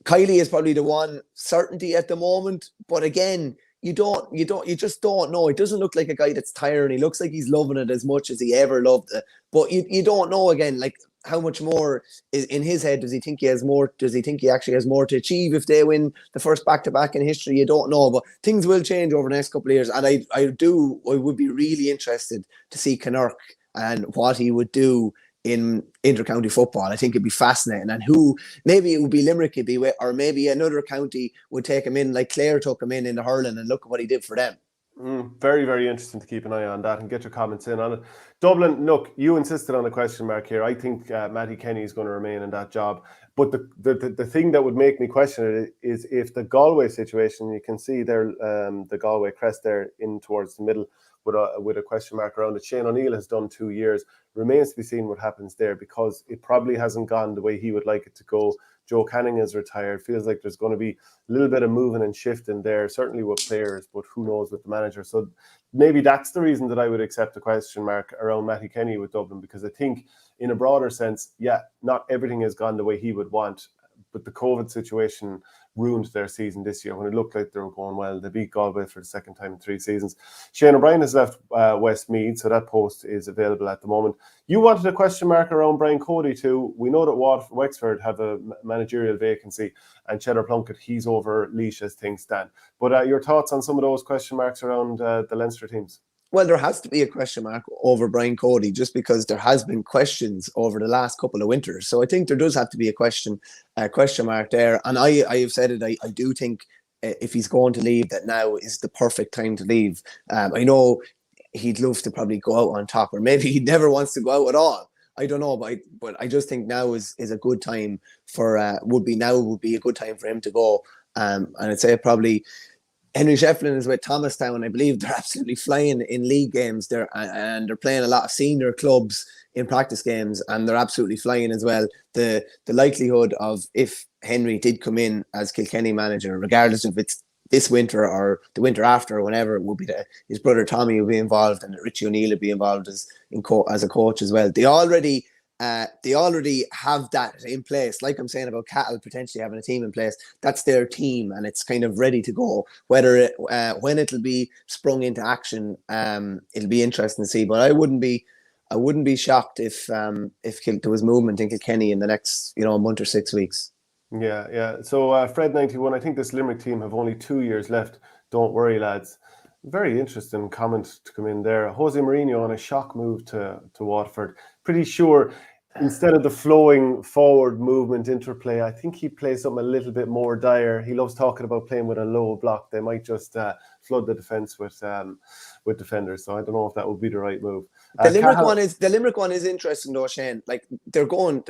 Kiley is probably the one certainty at the moment. But again, you just don't know. It doesn't look like a guy that's tired. He looks like he's loving it as much as he ever loved it. But you don't know, again, like, how much more is in his head? Does he think he has more? Does he think he actually has more to achieve if they win the first back-to-back in history? You don't know, but things will change over the next couple of years. And I would be really interested to see Kinnerk and what he would do in inter-county football. I think it'd be fascinating. And who, maybe it would be Limerick, or maybe another county would take him in, like Clare took him in the hurling, and look at what he did for them. Very, very interesting to keep an eye on that and get your comments in on it. Dublin, look, you insisted on a question mark here. I think Matty Kenny is going to remain in that job. But the thing that would make me question it is if the Galway situation, you can see there the Galway crest there in towards the middle with a question mark around it. Shane O'Neill has done 2 years. Remains to be seen what happens there, because it probably hasn't gone the way he would like it to go. Joe Canning is retired. Feels like there's going to be a little bit of moving and shifting there, certainly with players, but who knows with the manager. So maybe that's the reason that I would accept a question mark around Matty Kenny with Dublin, because I think in a broader sense, not everything has gone the way he would want, but the COVID situation ruined their season this year when it looked like they were going well. They beat Galway for the second time in 3 seasons. Shane O'Brien has left Westmeath, so that post is available at the moment. You wanted a question mark around Brian Cody too. We know that Wexford have a managerial vacancy, and Cheddar Plunkett, he's over Laois as things stand. But your thoughts on some of those question marks around the Leinster teams? Well, there has to be a question mark over Brian Cody, just because there has been questions over the last couple of winters. So I think there does have to be a question mark there. And I have said it, I do think if he's going to leave, that now is the perfect time to leave. I know he'd love to probably go out on top, or maybe he never wants to go out at all. I don't know, but I just think now is a good time for would be a good time for him to go. And I'd say probably Henry Shefflin is with Thomastown. I believe they're absolutely flying in league games there, and they're playing a lot of senior clubs in practice games, and they're absolutely flying as well. The likelihood of, if Henry did come in as Kilkenny manager, regardless if it's this winter or the winter after or whenever, it would be that his brother Tommy will be involved, and Richie O'Neill will be involved as a coach as well. They already have that in place. Like I'm saying about Cattle potentially having a team in place, that's their team, and it's kind of ready to go. Whether when it'll be sprung into action, it'll be interesting to see. But I wouldn't be shocked if there was movement in Kilkenny in the next month or 6 weeks. Yeah. So Fred91, I think this Limerick team have only 2 years left. Don't worry, lads. Very interesting comment to come in there. Jose Mourinho on a shock move to Waterford. Pretty sure instead of the flowing forward movement interplay, I think he plays something a little bit more dire. He loves talking about playing with a low block. They might just flood the defence with defenders. So I don't know if that would be the right move. The Limerick one is interesting though, Shane. Like they're going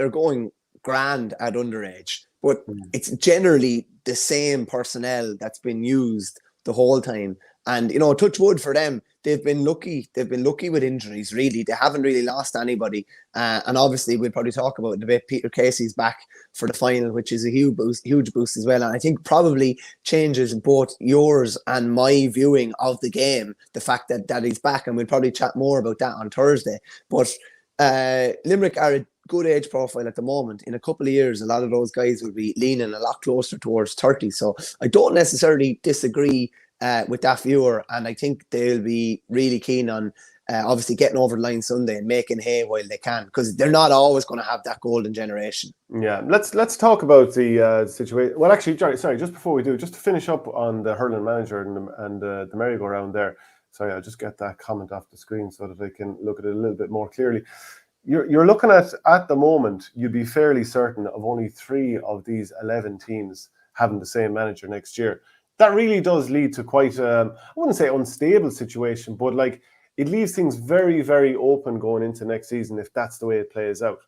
grand at underage, but it's generally the same personnel that's been used the whole time. And, touch wood for them, they've been lucky. They've been lucky with injuries, really. They haven't really lost anybody. And obviously, we'll probably talk about it a bit. Peter Casey's back for the final, which is a huge boost as well. And I think probably changes both yours and my viewing of the game, the fact that he's back. And we'll probably chat more about that on Thursday. But Limerick are good age profile at the moment. In a couple of years, a lot of those guys will be leaning a lot closer towards 30. So I don't necessarily disagree with that viewer, and I think they'll be really keen on obviously getting over the line Sunday and making hay while they can, because they're not always going to have that golden generation. Yeah, let's talk about the situation. Well, actually, sorry, just before we do, just to finish up on the hurling manager and the merry-go-round there. Sorry, I'll just get that comment off the screen so that I can look at it a little bit more clearly. You're looking at the moment, you'd be fairly certain of only 3 of these 11 teams having the same manager next year. That really does lead to quite I wouldn't say unstable situation, but like it leaves things very, very open going into next season if that's the way it plays out.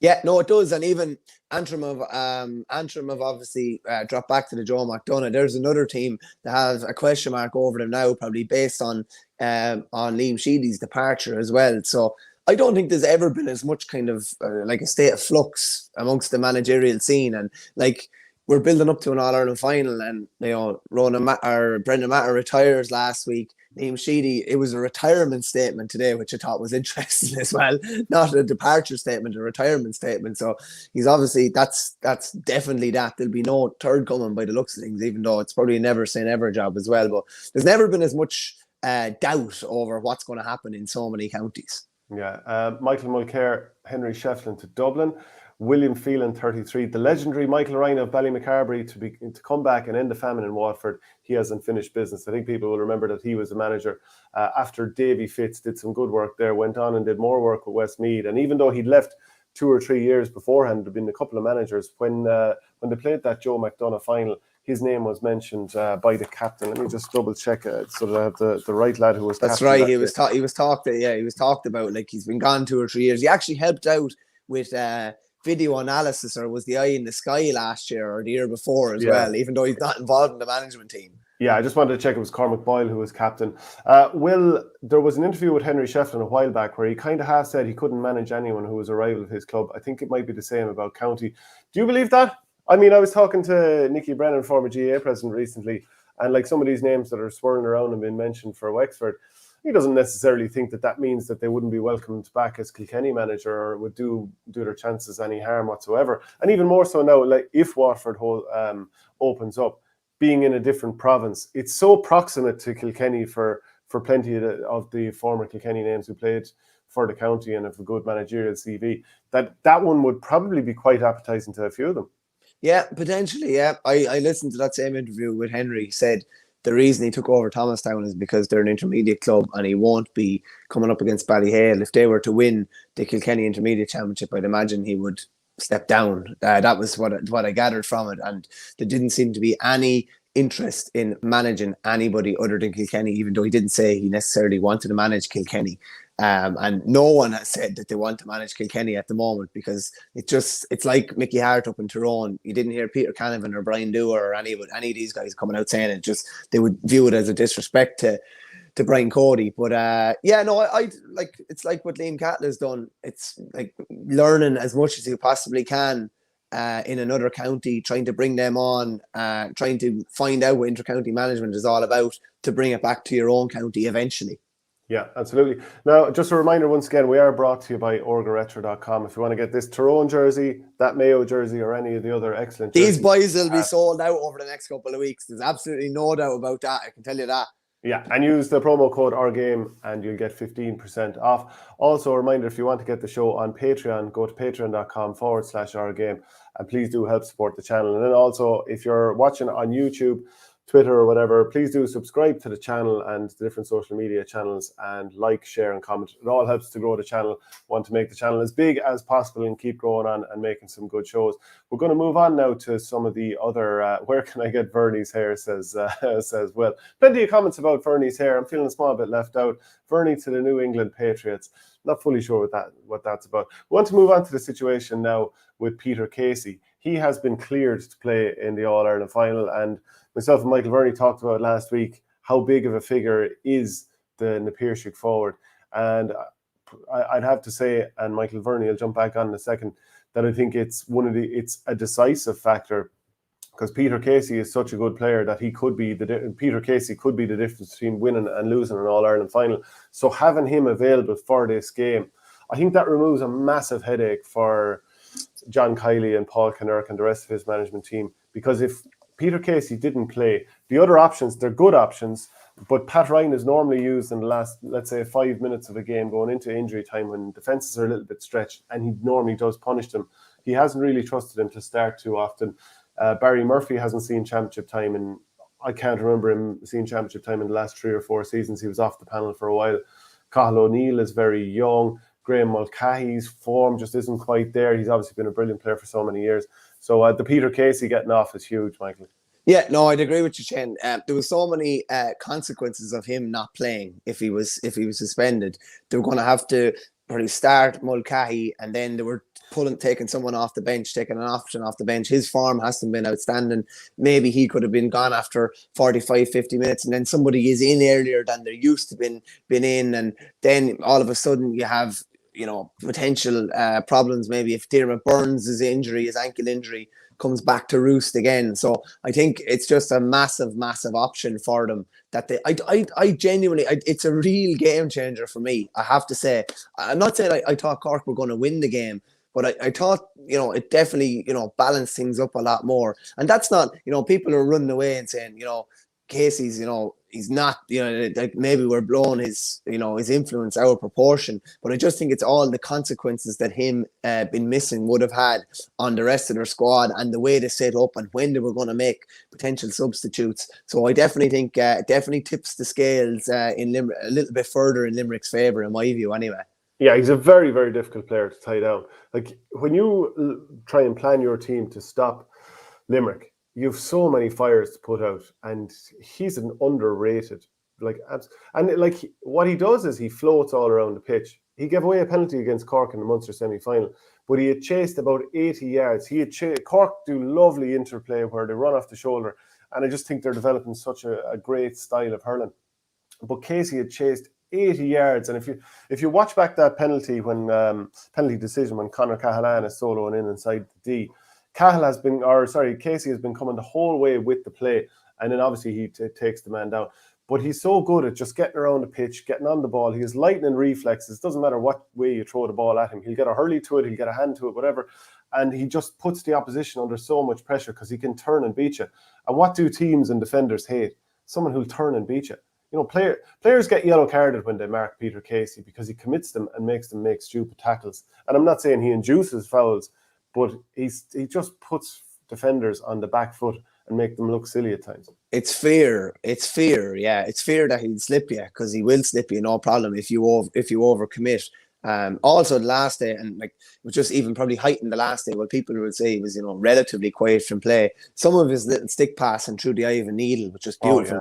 Yeah, no, it does. And even Antrim have obviously dropped back to the Joe McDonough. There's another team that has a question mark over them now, probably based on Liam Sheedy's departure as well. So I don't think there's ever been as much kind of like a state of flux amongst the managerial scene. And like, we're building up to an All-Ireland final, and Brendan Matter retires last week. Liam Sheedy, it was a retirement statement today, which I thought was interesting as well. Not a departure statement, a retirement statement. So he's obviously, that's definitely that. There'll be no third coming by the looks of things, even though it's probably a never say never job as well. But there's never been as much doubt over what's going to happen in so many counties. Yeah, Michael Mulcair, Henry Shefflin to Dublin. William Phelan, 33. The legendary Michael Ryan of Ballymacarbery to come back and end the famine in Waterford. He has unfinished business. I think people will remember that he was a manager after Davy Fitz did some good work there, went on and did more work with Westmeath. And even though he'd left 2 or 3 years beforehand, there'd been a couple of managers. When they played that Joe McDonough final, his name was mentioned by the captain. Let me just double check so that I have the right lad who was. That's right. He was talked about. Like, he's been gone 2 or 3 years. He actually helped out with video analysis, or was the eye in the sky last year or the year before as well, even though he's not involved in the management team. Yeah, I just wanted to check it was Cormac Boyle who was captain. There was an interview with Henry Shefflin a while back where he kind of half said he couldn't manage anyone who was a rival of his club. I think it might be the same about County. Do you believe that? I mean, I was talking to Nicky Brennan, former GA president, recently, and like some of these names that are swirling around and being mentioned for Wexford, he doesn't necessarily think that means that they wouldn't be welcomed back as Kilkenny manager or would do their chances any harm whatsoever. And even more so now, like if Waterford opens up, being in a different province, it's so proximate to Kilkenny for plenty of the former Kilkenny names who played for the county and have a good managerial CV, that one would probably be quite appetizing to a few of them. Yeah, potentially, yeah. I listened to that same interview with Henry. He said the reason he took over Thomastown is because they're an intermediate club and he won't be coming up against Ballyhale. If they were to win the Kilkenny Intermediate Championship, I'd imagine he would step down. That was what I gathered from it. And there didn't seem to be any interest in managing anybody other than Kilkenny, even though he didn't say he necessarily wanted to manage Kilkenny. And no one has said that they want to manage Kilkenny at the moment, because it's like Mickey Hart up in Tyrone. You didn't hear Peter Canavan or Brian Dewar or any of these guys coming out saying it. Just they would view it as a disrespect to Brian Cody. But I like, it's like what Liam Cattler's done. It's like learning as much as you possibly can in another county, trying to bring them on, trying to find out what inter-county management is all about to bring it back to your own county eventually. Yeah, absolutely. Now, just a reminder once again, we are brought to you by orgaretro.com. If you want to get this Tyrone jersey, that Mayo jersey, or any of the other excellent jerseys. These boys will be sold out over the next couple of weeks. There's absolutely no doubt about that. I can tell you that. Yeah, and use the promo code OurGame and you'll get 15% off. Also, a reminder, if you want to get the show on Patreon, go to patreon.com/OurGame, and please do help support the channel. And then also, if you're watching on YouTube, Twitter or whatever, please do subscribe to the channel and the different social media channels, and like, share and comment. It all helps to grow the channel. Want to make the channel as big as possible and keep growing on and making some good shows. We're going to move on now to some of the other where can I get Verney's hair, says Will. Plenty of comments about Verney's hair. I'm feeling a small bit left out. Verney to the New England Patriots. Not fully sure what that's about. We want to move on to the situation now with Peter Casey. He has been cleared to play in the All-Ireland final, and myself and Michael Verney talked about last week how big of a figure is the Napier forward. And I'd have to say, and Michael Verney will jump back on in a second, that I think it's a decisive factor, because Peter Casey is such a good player that Peter Casey could be the difference between winning and losing an All-Ireland final. So having him available for this game, I think that removes a massive headache for John Kiley and Paul Kinnerk and the rest of his management team, because if Peter Casey didn't play, the other options, they're good options, but Pat Ryan is normally used in the last, let's say, 5 minutes of a game going into injury time when defences are a little bit stretched, and he normally does punish them. He hasn't really trusted him to start too often. Barry Murphy hasn't seen championship time, and I can't remember him seeing championship time in the last 3 or 4 seasons. He was off the panel for a while. Cathal O'Neill is very young. Graham Mulcahy's form just isn't quite there. He's obviously been a brilliant player for so many years. So the Peter Casey getting off is huge, Michael. Yeah, no, I'd agree with you, Shane. There was so many consequences of him not playing if he was suspended. They were going to have to probably start Mulcahy, and then they were taking someone off the bench, taking an option off the bench. His form hasn't been outstanding. Maybe he could have been gone after 45, 50 minutes, and then somebody is in earlier than they're used to been in, and then all of a sudden you have, you know, potential problems. Maybe if Diarmaid Burns' injury, his ankle injury, comes back to roost again. So I think it's just a massive option for them that I genuinely, it's a real game changer for me, I have to say. I'm not saying I thought Cork were going to win the game, but I thought, you know, it definitely, you know, balanced things up a lot more. And that's not, you know, people are running away and saying, you know, Casey's, you know, he's not, you know, like maybe we're blowing his, you know, his influence out of proportion. But I just think it's all the consequences that him been missing would have had on the rest of their squad, and the way they set up and when they were going to make potential substitutes. So I definitely think it definitely tips the scales in a little bit further in Limerick's favour, in my view, anyway. Yeah, he's a very, very difficult player to tie down. Like, when you try and plan your team to stop Limerick, you have so many fires to put out, and he's an underrated, what he does is he floats all around the pitch. He gave away a penalty against Cork in the Munster semi-final, but he had chased about 80 yards. Cork do lovely interplay where they run off the shoulder, and I just think they're developing such a great style of hurling. But Casey had chased 80 yards, and if you watch back that penalty decision when Conor Cahalane is soloing in inside the D, Casey has been coming the whole way with the play, and then obviously he takes the man down. But he's so good at just getting around the pitch, getting on the ball. He has lightning reflexes. Doesn't matter what way you throw the ball at him. He'll get a hurley to it, he'll get a hand to it, whatever. And he just puts the opposition under so much pressure because he can turn and beat you. And what do teams and defenders hate? Someone who'll turn and beat you. You know, players get yellow carded when they mark Peter Casey because he commits them and makes them make stupid tackles. And I'm not saying he induces fouls, but he just puts defenders on the back foot and make them look silly at times. It's fear. Yeah, it's fear that he'll slip you, because he will slip you, no problem, if you overcommit. Also the last day, and like it was just even probably heightened the last day, what people would say he was, you know, relatively quiet from play. Some of his little stick passing through the eye of a needle, which was beautiful.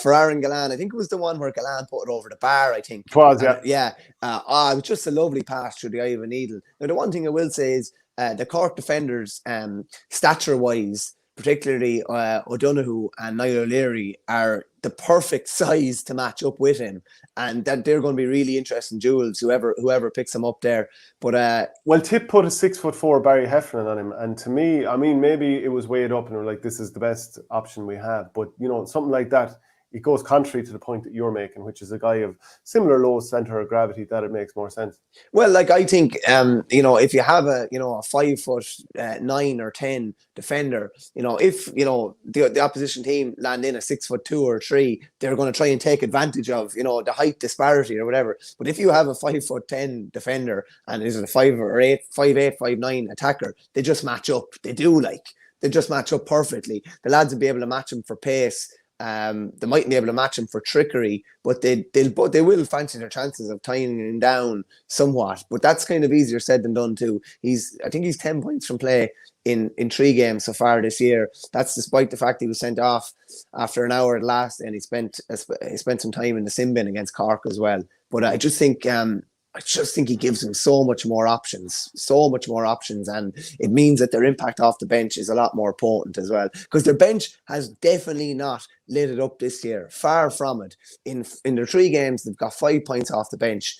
For Aaron Gillane, I think it was the one where Gillane put it over the bar, I think. It was, yeah. It was just a lovely pass through the eye of a needle. Now, the one thing I will say is the Cork defenders, stature-wise, particularly O'Donoghue and Niall O'Leary, are the perfect size to match up with him, and that they're going to be really interesting duels, whoever picks him up there. But Tip put a 6'4" Barry Heffernan on him, and to me, I mean, maybe it was weighed up and we're like, this is the best option we have, but you know, something like that, it goes contrary to the point that you're making, which is a guy of similar low centre of gravity, that it makes more sense. Well, like, I think, you know, if you have a 5'9" or 10" defender, you know, if, you know, the opposition team land in a 6'2" or 3, they're going to try and take advantage of, you know, the height disparity or whatever. But if you have a 5'10" defender and is it a 5'8", 5'9" attacker, they just match up. They just match up perfectly. The lads will be able to match them for pace. They mightn't be able to match him for trickery, but they will fancy their chances of tying him down somewhat. But that's kind of easier said than done too. I think he's 10 points from play in 3 games so far this year. That's despite the fact he was sent off after an hour at last, and he spent some time in the sin bin against Cork as well. But I just think he gives them so much more options, and it means that their impact off the bench is a lot more potent as well, because their bench has definitely not lit it up this year. Far from it. In their 3 games, they've got 5 points off the bench,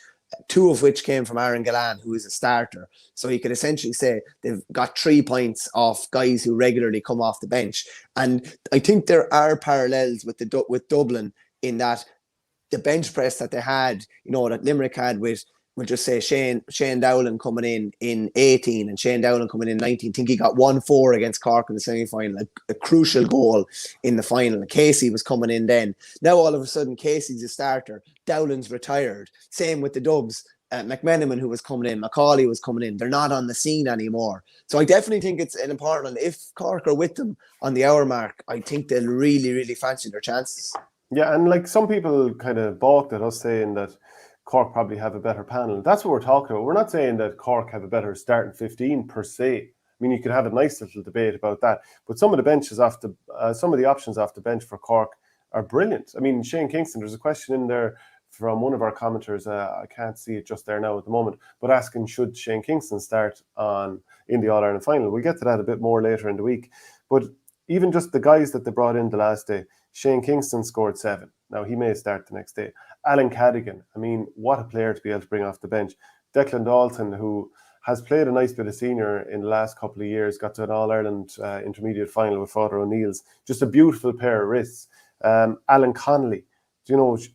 2 of which came from Aaron Gillane, who is a starter. So you could essentially say they've got 3 points off guys who regularly come off the bench. And I think there are parallels with Dublin in that the bench press that they had, you know, that Limerick had with we'll just say Shane Dowling coming in 18 and Shane Dowling coming in 19. I think he got 1-4 against Cork in the semi-final, a crucial goal in the final. Casey was coming in then. Now all of a sudden Casey's a starter. Dowling's retired. Same with the Dubs. McMenamin, who was coming in, Macaulay was coming in. They're not on the scene anymore. So I definitely think it's an important. If Cork are with them on the hour mark, I think they'll really, really fancy their chances. Yeah, and like some people kind of balked at us saying that Cork probably have a better panel. That's what we're talking about. We're not saying that Cork have a better starting 15 per se. I mean, you could have a nice little debate about that. But some of the benches some of the options off the bench for Cork are brilliant. I mean, Shane Kingston, there's a question in there from one of our commenters. I can't see it just there now at the moment, but asking should Shane Kingston start in the All-Ireland final. We'll get to that a bit more later in the week. But even just the guys that they brought in the last day, Shane Kingston scored 7. Now, he may start the next day. Alan Cadigan, I mean, what a player to be able to bring off the bench. Declan Dalton, who has played a nice bit of senior in the last couple of years, got to an All-Ireland intermediate final with Father O'Neill's. Just a beautiful pair of wrists. Alan Connolly,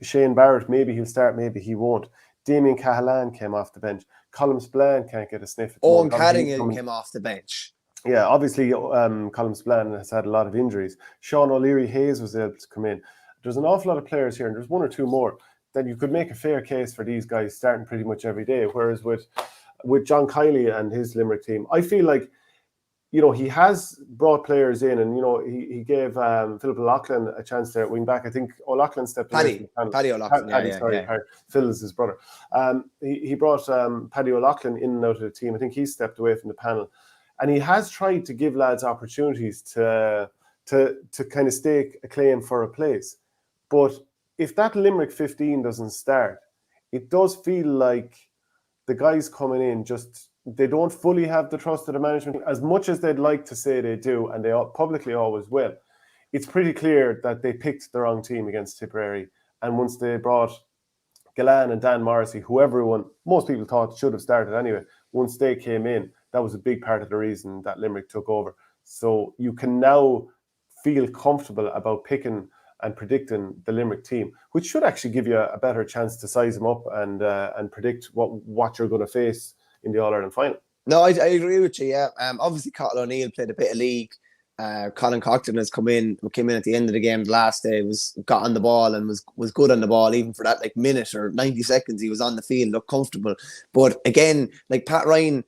Shane Barrett, maybe he'll start, maybe he won't. Damien Cahalane came off the bench. Colm Spillane can't get a sniff. Owen Cadigan came off the bench. Yeah, obviously, Colm Spillane has had a lot of injuries. Sean O'Leary-Hayes was able to come in. There's an awful lot of players here, and there's one or two more that you could make a fair case for these guys starting pretty much every day. Whereas with John Kiley and his Limerick team, I feel like, he has brought players in, and, he gave Philip O'Loughlin a chance there at wing back. I think O'Loughlin stepped away. Paddy O'Loughlin. Paddy, Phil is his brother. He brought Paddy O'Loughlin in and out of the team. I think he stepped away from the panel. And he has tried to give lads opportunities to kind of stake a claim for a place. But if that Limerick 15 doesn't start, it does feel like the guys coming in they don't fully have the trust of the management as much as they'd like to say they do, and they publicly always will. It's pretty clear that they picked the wrong team against Tipperary. And once they brought Gillan and Dan Morrissey, who most people thought should have started anyway, once they came in, that was a big part of the reason that Limerick took over. So you can now feel comfortable about picking and predicting the Limerick team, which should actually give you a better chance to size them up and predict what you're going to face in the All-Ireland final. No, I agree with you, yeah. Obviously, Cathal O'Neill played a bit of league. Colin Cockton came in at the end of the game the last day, got on the ball and was good on the ball, even for that minute or 90 seconds he was on the field, looked comfortable. But again, like Pat Ryan,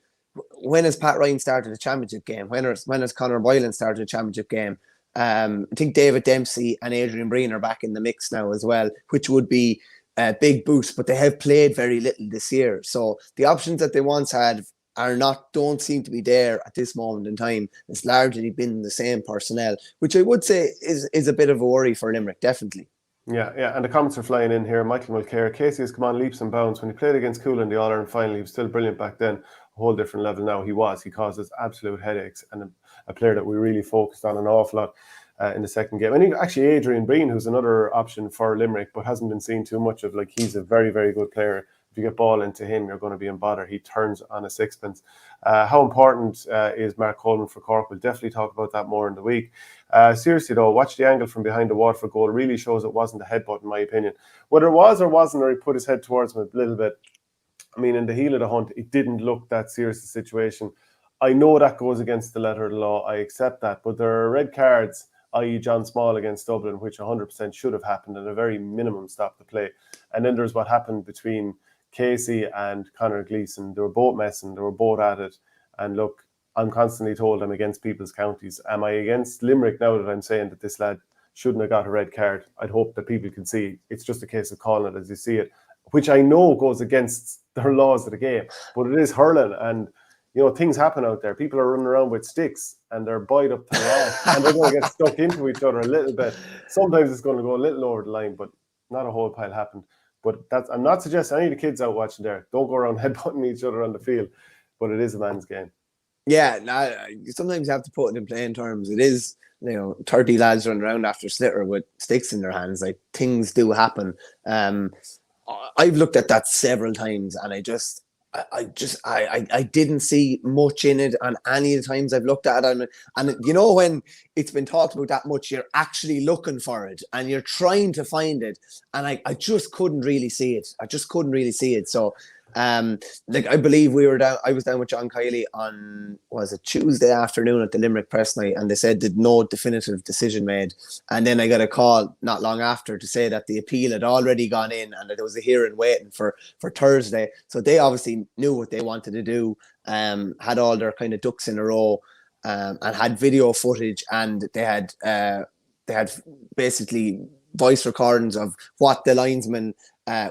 when has Pat Ryan started a championship game? When has Conor Boylan started a championship game? I think David Dempsey and Adrian Breen are back in the mix now as well, which would be a big boost, but they have played very little this year. So the options that they once had don't seem to be there at this moment in time. It's largely been the same personnel, which I would say is a bit of a worry for Limerick, definitely. Yeah, and the comments are flying in here. Michael Mulcair, Casey has come on leaps and bounds. When he played against Cool in the All-Ireland final, he was still brilliant back then. A whole different level now. He causes absolute headaches, and a player that we really focused on an awful lot in the second game. And actually Adrian Breen, who's another option for Limerick, but hasn't been seen too much of. He's a very, very good player. If you get ball into him, you're going to be in bother. He turns on a sixpence. How important is Mark Coleman for Cork? We'll definitely talk about that more in the week. Seriously though, watch the angle from behind the Waterford goal. Really shows it wasn't a headbutt in my opinion. Whether it was or wasn't, or he put his head towards him a little bit, I mean, in the heel of the hunt, it didn't look that serious a situation. I know that goes against the letter of the law. I accept that. But there are red cards, i.e. John Small against Dublin, which 100% should have happened and a very minimum stop the play. And then there's what happened between Casey and Conor Gleeson. They were both messing. They were both at it. And look, I'm constantly told I'm against people's counties. Am I against Limerick now that I'm saying that this lad shouldn't have got a red card? I'd hope that people can see it's just a case of calling it as you see it, which I know goes against the laws of the game, but it is hurling, and things happen out there. People are running around with sticks and they're buoyed up to the wall and they're going to get stuck into each other a little bit. Sometimes it's going to go a little over the line, but not a whole pile happened. But I'm not suggesting any of the kids out watching there, don't go around headbutting each other on the field, but it is a man's game. Yeah, sometimes you have to put it in plain terms. It is, 30 lads running around after Slitter with sticks in their hands. Things do happen. I've looked at that several times, and I didn't see much in it on any of the times I've looked at it. And when it's been talked about that much, you're actually looking for it and you're trying to find it. And I just couldn't really see it. So Like I believe I was down with John Kiley on, was it Tuesday afternoon at the Limerick press night, and they said there'd no definitive decision made. And then I got a call not long after to say that the appeal had already gone in and that there was a hearing waiting for Thursday. So they obviously knew what they wanted to do, had all their kind of ducks in a row, and had video footage, and they had basically voice recordings of what the linesman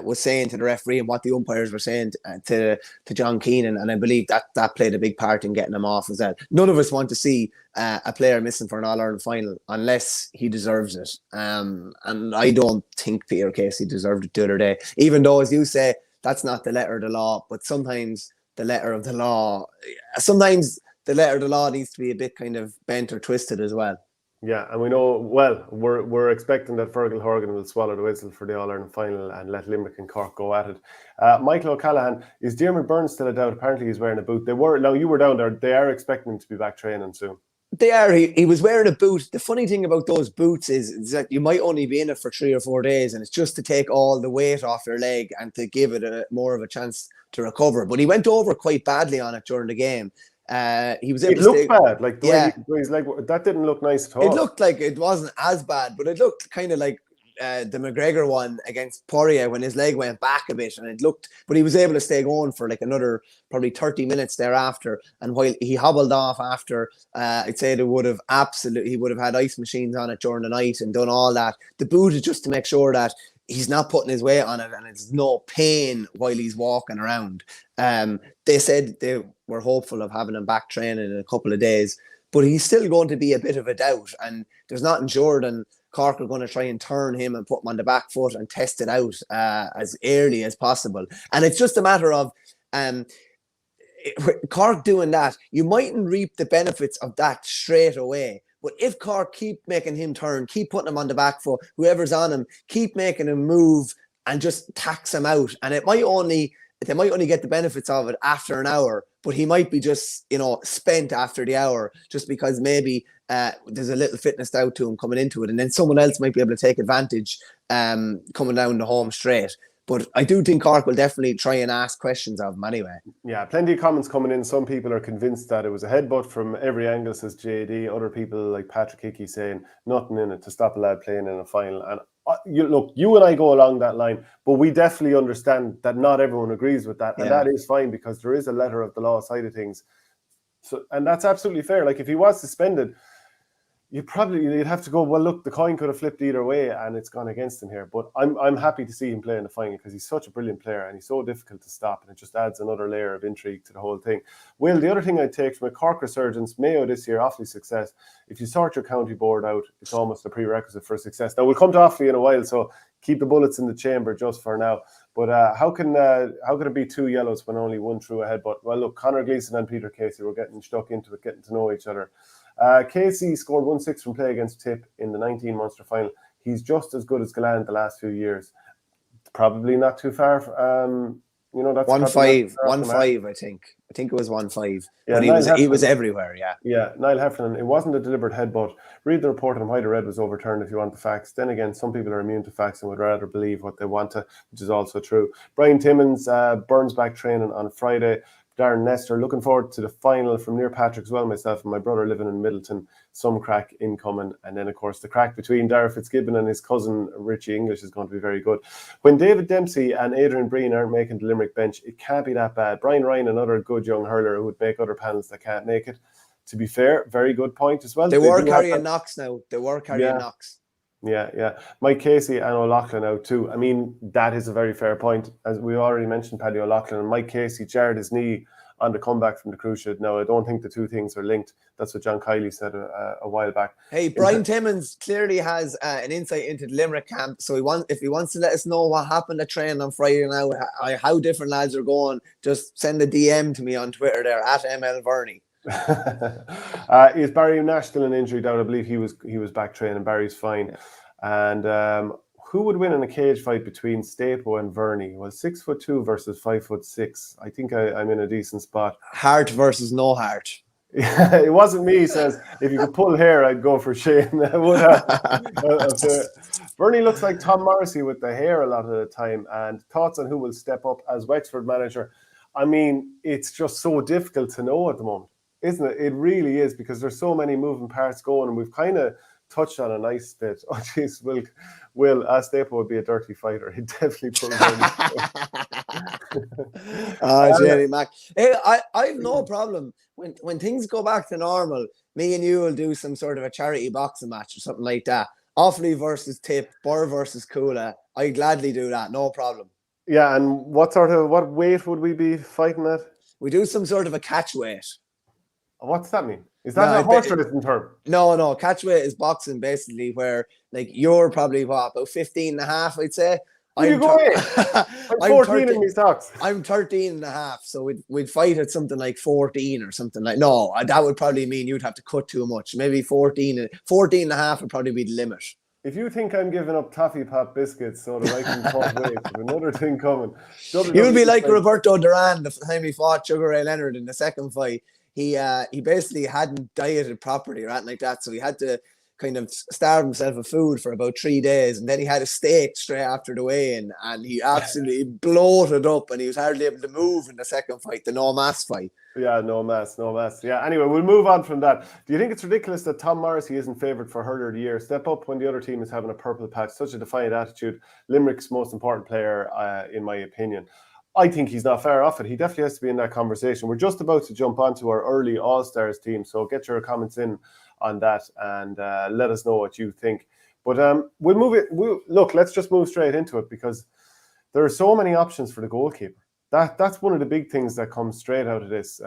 was saying to the referee and what the umpires were saying to John Keenan, and I believe that played a big part in getting him off as well. None of us want to see a player missing for an All-Ireland final unless he deserves it, and I don't think Peter Casey deserved it the other day, even though, as you say, that's not the letter of the law. But sometimes the letter of the law needs to be a bit kind of bent or twisted as well. Yeah, and we know, well, we're expecting that Fergal Horgan will swallow the whistle for the All-Ireland final and let Limerick and Cork go at it. Michael O'Callaghan, is Diarmuid Byrne still a doubt? Apparently he's wearing a boot. Now you were down there, they are expecting him to be back training soon. They are. He was wearing a boot. The funny thing about those boots is that you might only be in it for 3 or 4 days, and it's just to take all the weight off your leg and to give it more of a chance to recover. But he went over quite badly on it during the game. He was able to looked bad, like the way his leg, that didn't look nice at all. It looked like it wasn't as bad, but it looked kind of like the McGregor one against Poirier when his leg went back a bit, and but he was able to stay going for like another probably 30 minutes thereafter. And while he hobbled off after, I'd say he would have had ice machines on it during the night and done all that. The boot is just to make sure that he's not putting his weight on it and it's no pain while he's walking around. They said they were hopeful of having him back training in a couple of days, but he's still going to be a bit of a doubt, and there's not insured, and Cork are going to try and turn him and put him on the back foot and test it out as early as possible. And it's just a matter of Cork doing that. You mightn't reap the benefits of that straight away, but if Cork keep making him turn, keep putting him on the back foot, whoever's on him, keep making him move and just tax him out, and they might only get the benefits of it after an hour, but he might be just, spent after the hour just because maybe there's a little fitness doubt to him coming into it, and then someone else might be able to take advantage coming down the home straight. But I do think Cork will definitely try and ask questions of him anyway. Yeah, plenty of comments coming in. Some people are convinced that it was a headbutt from every angle, says JD. Other people like Patrick Hickey saying nothing in it to stop a lad playing in a final. And you and I go along that line, but we definitely understand that not everyone agrees with that. And that is fine, because there is a letter of the law side of things. So, and that's absolutely fair. Like if he was suspended, you'd have to go, well, look, the coin could have flipped either way and it's gone against him here. But I'm happy to see him play in the final because he's such a brilliant player and he's so difficult to stop, and it just adds another layer of intrigue to the whole thing. Well, the other thing I'd take from a Cork resurgence, Mayo this year, Offaly success. If you sort your county board out, it's almost a prerequisite for success. Now, we'll come to Offaly in a while, so keep the bullets in the chamber just for now. But how can it be 2 yellows when only one threw a headbutt? Well, look, Conor Gleeson and Peter Casey were getting stuck into it, getting to know each other. Casey scored 1-6 from play against Tip in the 19 Munster final. He's just as good as Gallant the last few years. Probably not too far. That's 1-5. I think it was 1-5. Yeah, but he was everywhere. Yeah. Yeah, Niall Heffernan. It wasn't a deliberate headbutt. Read the report on why the red was overturned if you want the facts. Then again, some people are immune to facts and would rather believe what they want to, which is also true. Brian Timmins, Burns back training on Friday. Darren Nestor, looking forward to the final from near Patrick as well, myself and my brother living in Middleton. Some crack incoming. And then, of course, the crack between Dara Fitzgibbon and his cousin Richie English is going to be very good. When David Dempsey and Adrian Breen aren't making the Limerick bench, it can't be that bad. Brian Ryan, another good young hurler who would make other panels that can't make it. To be fair, very good point as well. They were carrying knocks now. They were carrying knocks. Yeah. Mike Casey and O'Loughlin out too. I mean, that is a very fair point. As we already mentioned, Paddy O'Loughlin and Mike Casey jarred his knee on the comeback from the Cruciate. Now, I don't think the two things are linked. That's what John Kiley said a while back. Hey, Brian Timmins clearly has an insight into the Limerick camp. So if he wants to let us know what happened at training on Friday now, how different lads are going, just send a DM to me on Twitter there, at ML Verney. Is Barry Nash still an injury down? I believe he was back training. Barry's fine. Yeah. And who would win in a cage fight between Stapo and Verney? Well, 6'2" versus 5'6". I think I'm in a decent spot. Heart versus no heart. It wasn't me. He says if you could pull hair, I'd go for Shane. I would have. Verney looks like Tom Morrissey with the hair a lot of the time. And thoughts on who will step up as Wexford manager? I mean, it's just so difficult to know at the moment, isn't it? It really is, because there's so many moving parts going, and we've kind of touched on a nice bit. Oh, jeez, Will Staple would be a dirty fighter. He'd definitely put Jerry Mac. Hey, I've no problem when things go back to normal. Me and you will do some sort of a charity boxing match or something like that. Offaly versus Tip, Burr versus Coola. I'd gladly do that, no problem. Yeah, and what weight would we be fighting at? We do some sort of a catch weight. What's that mean? Is that a horse racing term? No. Catch weight is boxing, basically, where like you're probably about 15 and a half, I'd say. I'm 14 in these socks. I'm 13 and a half, so we'd fight at something like 14 or something like. No, that would probably mean you'd have to cut too much. Maybe 14 and a half would probably be the limit. If you think I'm giving up toffee pop biscuits so that I can cut weight, another thing coming. You'll be like Roberto Duran the time he fought Sugar Ray Leonard in the second fight. He basically hadn't dieted properly or anything like that, so he had to kind of starve himself of food for about 3 days, and then he had a steak straight after the weigh-in, and he absolutely bloated up, and he was hardly able to move in the second fight, the no mass fight. Yeah, no mass. Yeah, anyway, we'll move on from that. Do you think it's ridiculous that Tom Morrissey isn't favoured for Hurler of the Year? Step up when the other team is having a purple patch. Such a defiant attitude. Limerick's most important player, in my opinion. I think he's not far off it. He definitely has to be in that conversation. We're just about to jump onto our early All-Stars team, so get your comments in on that and let us know what you think. But we'll move it. Look, let's just move straight into it, because there are so many options for the goalkeeper. That's one of the big things that comes straight out of this.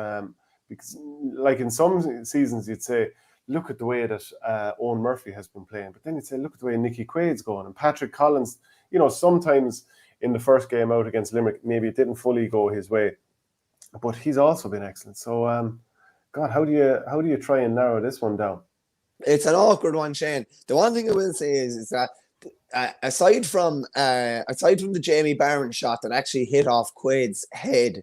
Because, like in some seasons, you'd say, look at the way that Owen Murphy has been playing. But then you'd say, look at the way Nicky Quaid's going. And Patrick Collins, sometimes in the first game out against Limerick, maybe it didn't fully go his way. But he's also been excellent. So, God, how do you try and narrow this one down? It's an awkward one, Shane. The one thing I will say is that aside from the Jamie Barron shot that actually hit off Quaid's head,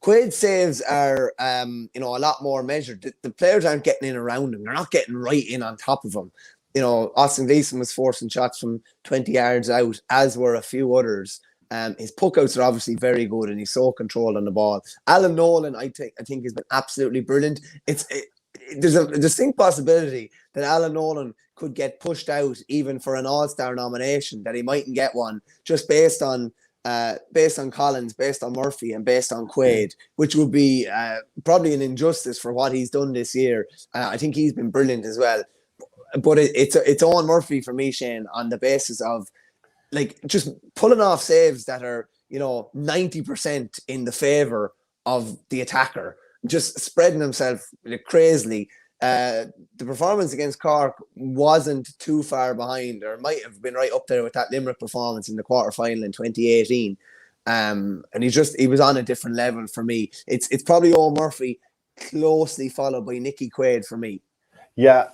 Quaid's saves are a lot more measured. The players aren't getting in around him. They're not getting right in on top of him. Austin Gleeson was forcing shots from 20 yards out, as were a few others. His puckouts are obviously very good, and he's so controlled on the ball. Alan Nolan, I think has been absolutely brilliant. There's a distinct possibility that Alan Nolan could get pushed out even for an All-Star nomination, that he mightn't get one, just based on Collins, based on Murphy, and based on Quaid, which would be probably an injustice for what he's done this year. I think he's been brilliant as well. But it's Owen Murphy for me, Shane, on the basis of just pulling off saves that are 90% in the favour of the attacker, just spreading himself crazily. The performance against Cork wasn't too far behind, or might have been right up there with that Limerick performance in the quarter-final in 2018. And he was on a different level for me. It's probably Owen Murphy, closely followed by Nicky Quaid for me. Yeah,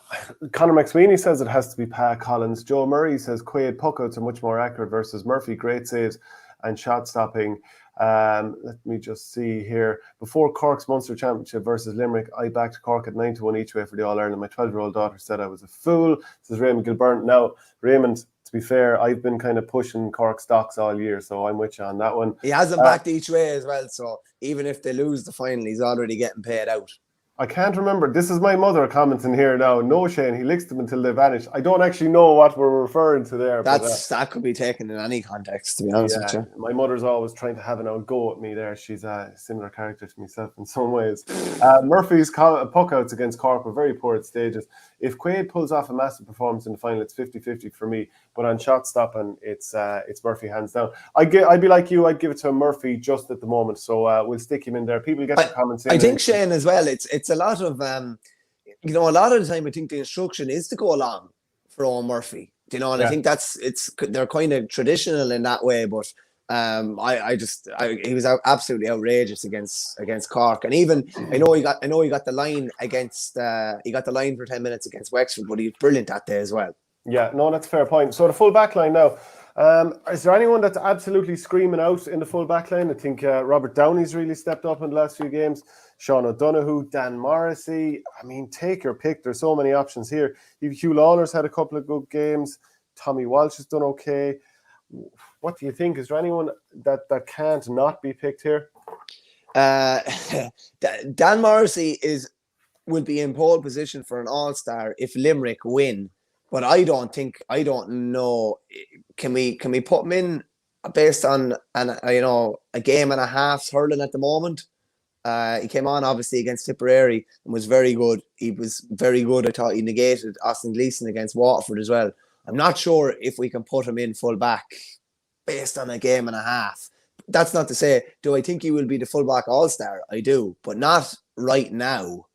Conor McSweeney says it has to be Pat Collins. Joe Murray says Quaid puckouts are much more accurate versus Murphy. Great saves and shot stopping. Let me just see here. Before Cork's Munster Championship versus Limerick, I backed Cork at 9-1 each way for the All-Ireland. My 12-year-old daughter said I was a fool. This is Raymond Gilbert. Now, Raymond, to be fair, I've been kind of pushing Cork stocks all year, so I'm with you on that one. He hasn't backed each way as well, so even if they lose the final, he's already getting paid out. I can't remember. This is my mother commenting here now. No, Shane, he licks them until they vanish. I don't actually know what we're referring to there. That could be taken in any context, to be honest with you. My mother's always trying to have an old go at me there. She's a similar character to myself in some ways. Murphy's puckouts against Cork were very poor at stages. If Quaid pulls off a massive performance in the final, it's 50-50 for me. But on shot stopping, it's Murphy hands down. I'd be like you. I'd give it to Murphy just at the moment. So we'll stick him in there. People get their comments in. I think, Shane, as well, it's a lot of a lot of the time I think the instruction is to go along for Owen Murphy. And I think they're kind of traditional in that way, but he was absolutely outrageous against Cork. And even I know he got the line for 10 minutes against Wexford, but he was brilliant that day as well. Yeah, no, that's a fair point. So the full back line now. Is there anyone that's absolutely screaming out in the full back line? I think Robert Downey's really stepped up in the last few games. Sean O'Donoghue, Dan Morrissey. I mean, take your pick. There's so many options here. Hugh Lawler's had a couple of good games. Tommy Walsh has done okay. What do you think? Is there anyone that can't not be picked here? Dan Morrissey will be in pole position for an All-Star if Limerick win, but I don't know. Can we put him in based on a game and a half's hurling at the moment? He came on obviously against Tipperary and was very good. He was very good. I thought he negated Austin Gleeson against Waterford as well. I'm not sure if we can put him in full back based on a game and a half. That's not to say, do I think he will be the fullback all-star? I do, but not right now.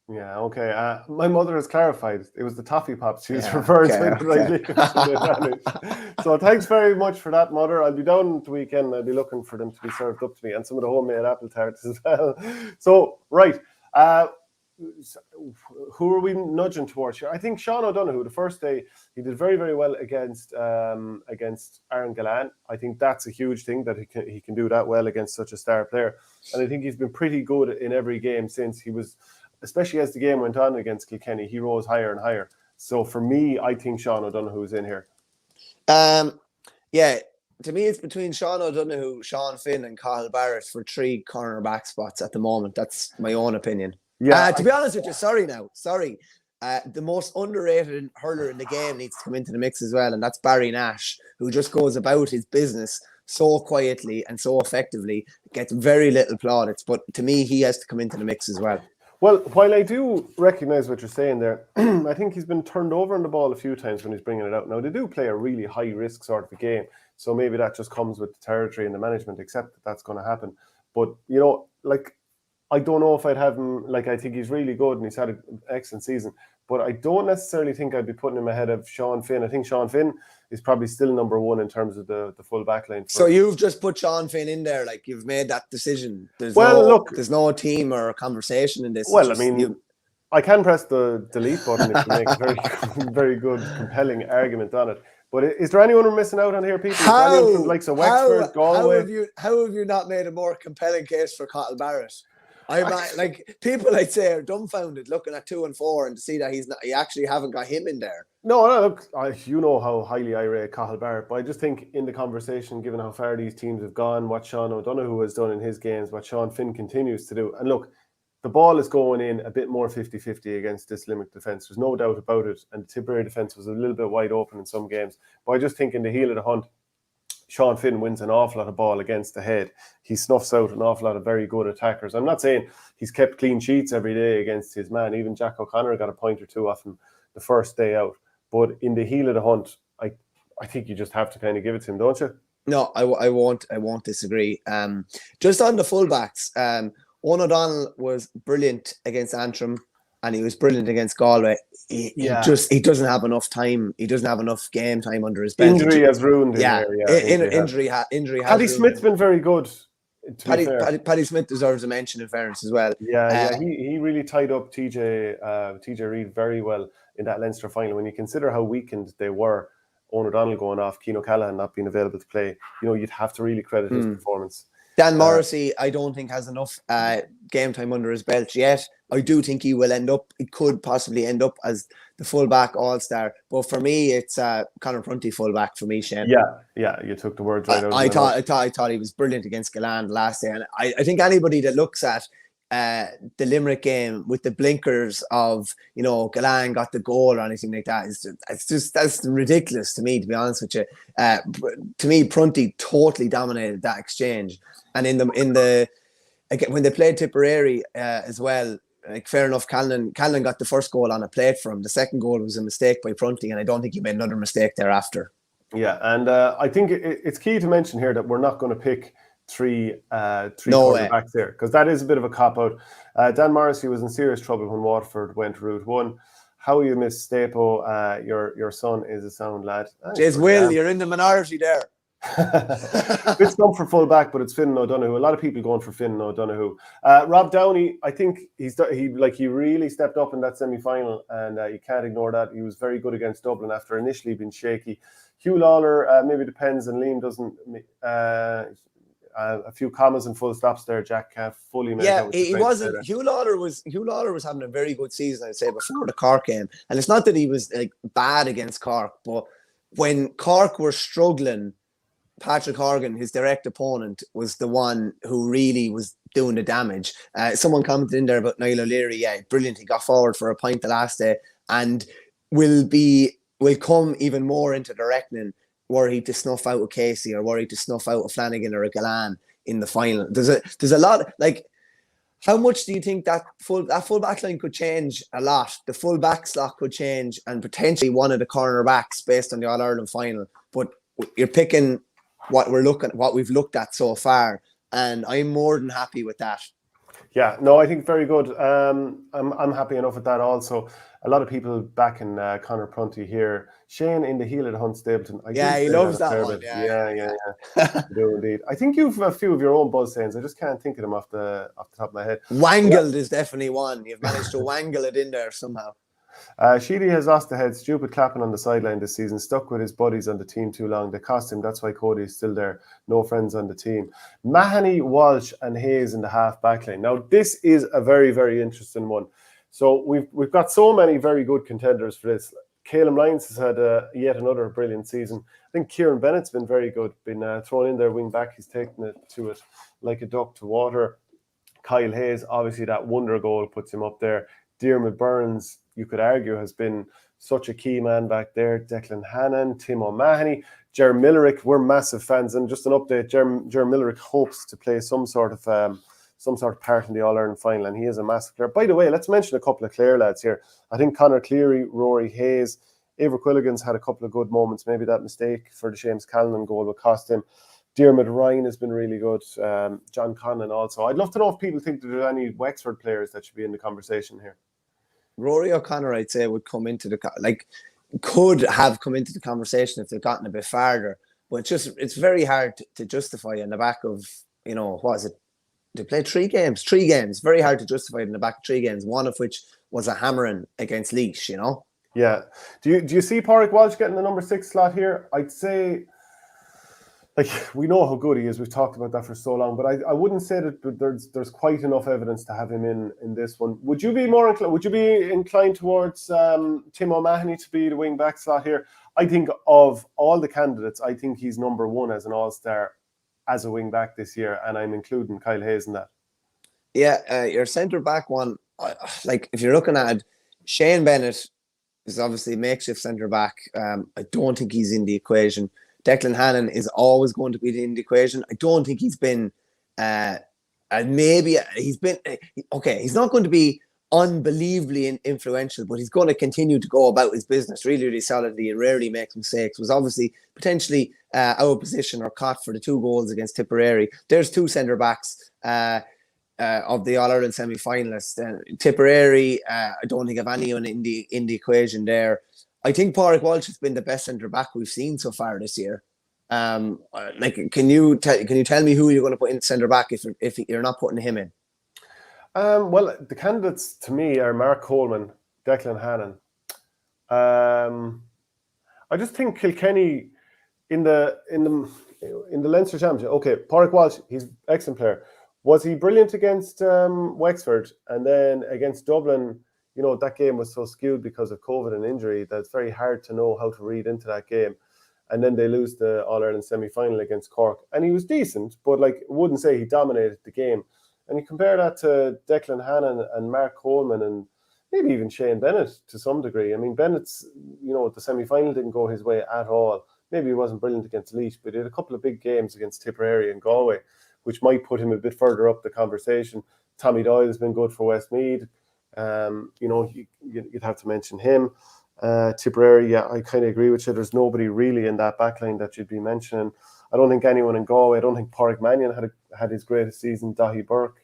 Yeah, okay. My mother has clarified. It was the toffee pops she was referring to. So thanks very much for that, Mother. I'll be down the weekend. I'll be looking for them to be served up to me and some of the homemade apple tarts as well. So, right. Who are we nudging towards here? I think Sean O'Donoghue, the first day, he did very, very well against Aaron Gallan. I think that's a huge thing that he can do that well against such a star player. And I think he's been pretty good in every game since he was, especially as the game went on against Kilkenny, he rose higher and higher. So for me, I think Sean O'Donoghue is in here. Yeah, to me, it's between Sean O'Donoghue, Sean Finn, and Cathal Barrett for 3 cornerback spots at the moment. That's my own opinion. Yeah. To be honest with you, sorry. The most underrated hurler in the game needs to come into the mix as well, and that's Barry Nash, who just goes about his business so quietly and so effectively, gets very little plaudits. But to me, he has to come into the mix as well. Well, while I do recognise what you're saying there, I think he's been turned over on the ball a few times when he's bringing it out. Now, they do play a really high-risk sort of a game, so maybe that just comes with the territory and the management, accept that that's going to happen. But, I don't know if I'd have him, I think he's really good and he's had an excellent season, but I don't necessarily think I'd be putting him ahead of Sean Finn. I think Sean Finn is probably still number one in terms of the full back line. So you've just put Sean Finn in there, you've made that decision. There's no team or conversation in this. Well, I can press the delete button if you make a very, very good, compelling argument on it. But is there anyone we're missing out on here, people? Anyone from Wexford, Galway? How have you not made a more compelling case for Cathal Barrett? People I'd say are dumbfounded looking at 2 and 4 and to see that he actually haven't got him in there. No, look, you know how highly I rate Cathal Barrett, but I just think in the conversation, given how far these teams have gone, what Sean O'Donoghue has done in his games, what Sean Finn continues to do, and look, the ball is going in a bit more 50-50 against this Limerick defence. There's no doubt about it, and the Tipperary defence was a little bit wide open in some games, but I just think in the heel of the hunt, Sean Finn wins an awful lot of ball against the head. He snuffs out an awful lot of very good attackers. I'm not saying he's kept clean sheets every day against his man. Even Jack O'Connor got a point or two off him the first day out. But in the heel of the hunt, I think you just have to kind of give it to him, don't you? No, I won't disagree. Just on the fullbacks, Owen O'Donnell was brilliant against Antrim and he was brilliant against Galway. He doesn't have enough time. He doesn't have enough game time under his belt. Injury has ruined him. Injury has. Paddy Smith's been very good. Paddy Smith deserves a mention in fairness as well. He really tied up TJ Reid very well in that Leinster final. When you consider how weakened they were, Owen O'Donnell going off, Cian O'Callaghan not being available to play, you'd have to really credit his performance. Dan Morrissey, I don't think has enough game time under his belt yet. I do think he could possibly end up as the fullback all-star. But for me, it's Conor Prunty fullback for me, Shane. Yeah, you took the words right out of my mouth. I thought he was brilliant against Galland last day. And I think anybody that looks at the Limerick game with the blinkers of, Galland got the goal or anything like that, that's ridiculous to me, to be honest with you. To me, Prunty totally dominated that exchange. And when they played Tipperary as well, fair enough, Callan got the first goal on a plate for him. The second goal was a mistake by Prunty, and I don't think he made another mistake thereafter. Yeah, and I think it's key to mention here that we're not going to pick three quarterbacks there, because that is a bit of a cop-out. Dan Morrissey was in serious trouble when Waterford went Route 1. How you miss Stapo? Your son is a sound lad. Jeez, Will, you're in the minority there. It's gone for full back, but it's Finn O'Donoghue. A lot of people going for Finn O'Donoghue. Rob Downey, I think he really stepped up in that semi-final, and you can't ignore that. He was very good against Dublin after initially being shaky. Hugh Lawler maybe depends, and Liam doesn't. A few commas and full stops there. Jack can't fully make out. Yeah, he wasn't. Hugh Lawler was having a very good season, I'd say, before the Cork game. And it's not that he was bad against Cork, but when Cork were struggling, Patrick Horgan, his direct opponent, was the one who really was doing the damage. Someone commented in there about Niall O'Leary. Yeah, brilliant. He got forward for a point the last day, and will come even more into the reckoning were he to snuff out a Casey or were he to snuff out a Flanagan or a Gallan in the final. There's a lot, like, how much do you think that full back line could change? A lot. The full back slot could change, and potentially one of the cornerbacks based on the All Ireland final. But you're picking what we've looked at so far, and I'm more than happy with that. Yeah, no, I think very good. I'm happy enough with that also. A lot of people back in Conor Prunty here. Shane in the heel of the Hunt Stapleton. He loves that one. Yeah. I do indeed. I think you've a few of your own buzz sayings. I just can't think of them off the top of my head. Wangled is definitely one. You've managed to wangle it in there somehow. Sheedy has lost the head. Stupid clapping on the sideline this season. Stuck with his buddies on the team too long. They cost him. That's why Cody is still there. No friends on the team. Mahoney, Walsh and Hayes in the half back line. Now, this is a very, very interesting one. So we've got so many very good contenders for this. Caleb Lyons has had yet another brilliant season. I think Kieran Bennett's been very good. Been thrown in there wing back. He's taken it like a duck to water. Kyle Hayes, obviously that wonder goal puts him up there. Diarmaid Burns, you could argue, has been such a key man back there. Declan Hannon, Tim O'Mahony, Ger Millerick. We're massive fans, and just an update: Ger Millerick hopes to play some sort of part in the All Ireland final, and he is a massive player. By the way, let's mention a couple of Clare lads here. I think Conor Cleary, Rory Hayes, Eibhear Quilligan's had a couple of good moments. Maybe that mistake for the Seamus Callanan goal will cost him. Diarmaid Ryan has been really good. John Conlon also. I'd love to know if people think that there's any Wexford players that should be in the conversation here. Rory O'Connor, I'd say, could have come into the conversation if they'd gotten a bit farther. But it's very hard to justify in the back of, what is it? They played 3 games. 3 games. Very hard to justify in the back of 3 games, one of which was a hammering against Laois, Yeah. Do you see Pádraig Walsh getting the number 6 slot here? I'd say, we know how good he is. We've talked about that for so long, but I wouldn't say that there's quite enough evidence to have him in this one. Would you be inclined towards Tim O'Mahony to be the wing back slot here? I think of all the candidates, I think he's number 1 as an all-star as a wing back this year, and I'm including Kyle Hayes in that. Yeah, your centre back one, if you're looking at it, Shane Bennett is obviously a makeshift centre back. I don't think he's in the equation. Declan Hannon is always going to be in the equation. I don't think he's been, he's not going to be unbelievably influential, but he's going to continue to go about his business really, really solidly and rarely makes mistakes. Was obviously potentially out of position or caught for the 2 goals against Tipperary. There's 2 centre backs of the All Ireland semi-finalists. Tipperary, I don't think of anyone in the equation there. I think Pádraig Walsh has been the best centre back we've seen so far this year. Can you tell me who you're going to put in centre back if you're not putting him in? Well, the candidates to me are Mark Coleman, Declan Hannon. I just think Kilkenny in the Leinster Championship. Okay, Pádraig Walsh, he's an excellent player. Was he brilliant against Wexford, and then against Dublin? That game was so skewed because of COVID and injury that it's very hard to know how to read into that game. And then they lose the All-Ireland semi-final against Cork. And he was decent, but wouldn't say he dominated the game. And you compare that to Declan Hannon and Mark Coleman and maybe even Shane Bennett to some degree. I mean, Bennett's, the semi-final didn't go his way at all. Maybe he wasn't brilliant against Laois, but he had a couple of big games against Tipperary and Galway, which might put him a bit further up the conversation. Tommy Doyle's been good for Westmeath. You'd have to mention him. Tipperary, yeah, I kind of agree with you. There's nobody really in that backline that you'd be mentioning. I don't think anyone in Galway. I don't think Pádraig Mannion had his greatest season. Dahi Burke,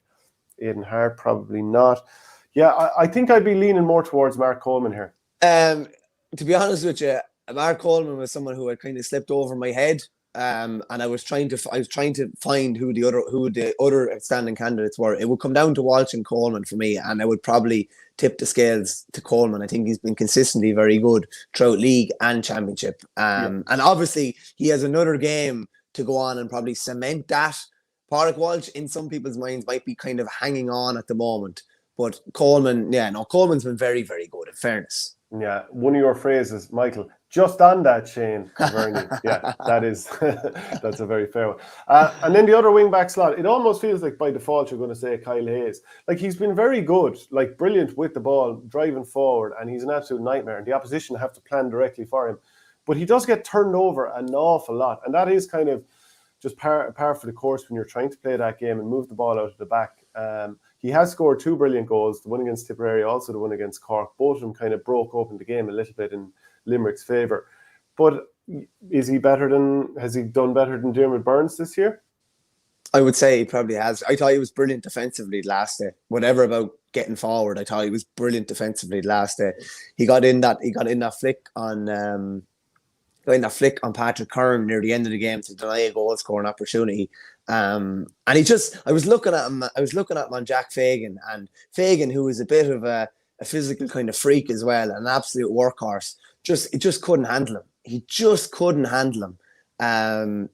Aidan Hart, probably not. Yeah, I think I'd be leaning more towards Mark Coleman here. To be honest with you, Mark Coleman was someone who had kind of slipped over my head. And I was trying to find who the other outstanding candidates were. It would come down to Walsh and Coleman for me, and I would probably tip the scales to Coleman. I think he's been consistently very good throughout league and championship. And obviously he has another game to go on and probably cement that. Pádraig Walsh, in some people's minds, might be kind of hanging on at the moment, but Coleman's been very, very good. In fairness. Yeah, one of your phrases, Michael, Just on that, Shane Verney. Yeah, that's a very fair one. And then the other wing back slot, it almost feels like by default you're going to say Kyle Hayes. Like, he's been very good, like brilliant with the ball, driving forward, and he's an absolute nightmare. And the opposition have to plan directly for him. But he does get turned over an awful lot. And that is kind of just par for the course when you're trying to play that game and move the ball out of the back. He has scored 2 brilliant goals, the one against Tipperary, also the one against Cork. Both of them kind of broke open the game a little bit in Limerick's favour. But has he done better than Dermot Burns this year? I would say he probably has. I thought he was brilliant defensively last day. Whatever about getting forward, I thought he was brilliant defensively last day. He got in that flick on Patrick Curran near the end of the game to deny a goal scoring opportunity. And I was looking at him on Jack Fagan, and Fagan, who is a bit of a physical kind of freak as well, an absolute workhorse, just couldn't handle him. He just couldn't handle him. And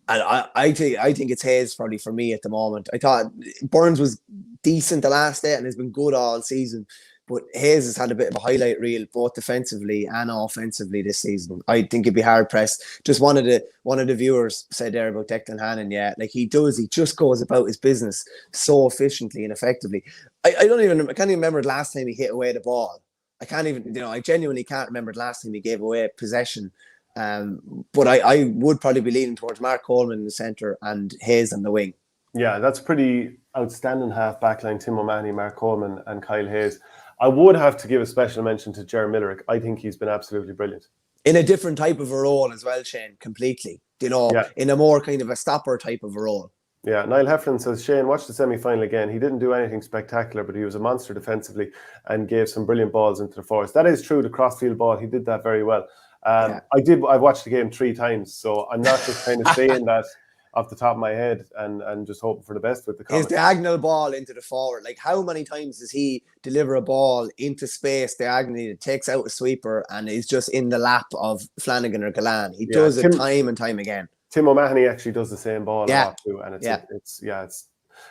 I think it's Hayes probably for me at the moment. I thought Burns was decent the last day and has been good all season, but Hayes has had a bit of a highlight reel both defensively and offensively this season. I think it'd be hard pressed. Just one of the viewers said there about Declan Hannon, yeah, like he just goes about his business so efficiently and effectively. I can't even remember the last time he hit away the ball. I genuinely can't remember the last time he gave away possession. But I would probably be leaning towards Mark Coleman in the centre and Hayes on the wing. Yeah, that's pretty outstanding half backline. Tim O'Mahony, Mark Coleman and Kyle Hayes. I would have to give a special mention to Ger Millerick. I think he's been absolutely brilliant. In a different type of a role as well, Shane, completely. In a more kind of a stopper type of a role. Yeah, Niall Heflin says, Shane, watch the semi-final again. He didn't do anything spectacular, but he was a monster defensively and gave some brilliant balls into the forest. That is true, the crossfield ball. He did that very well. I watched the game 3 times, so I'm not just kind of saying that off the top of my head and just hoping for the best with the comments. His diagonal ball into the forward, like how many times does he deliver a ball into space diagonally that takes out a sweeper and is just in the lap of Flanagan or Gallan? He does it time and time again. Tim O'Mahony actually does the same ball a lot too, and it's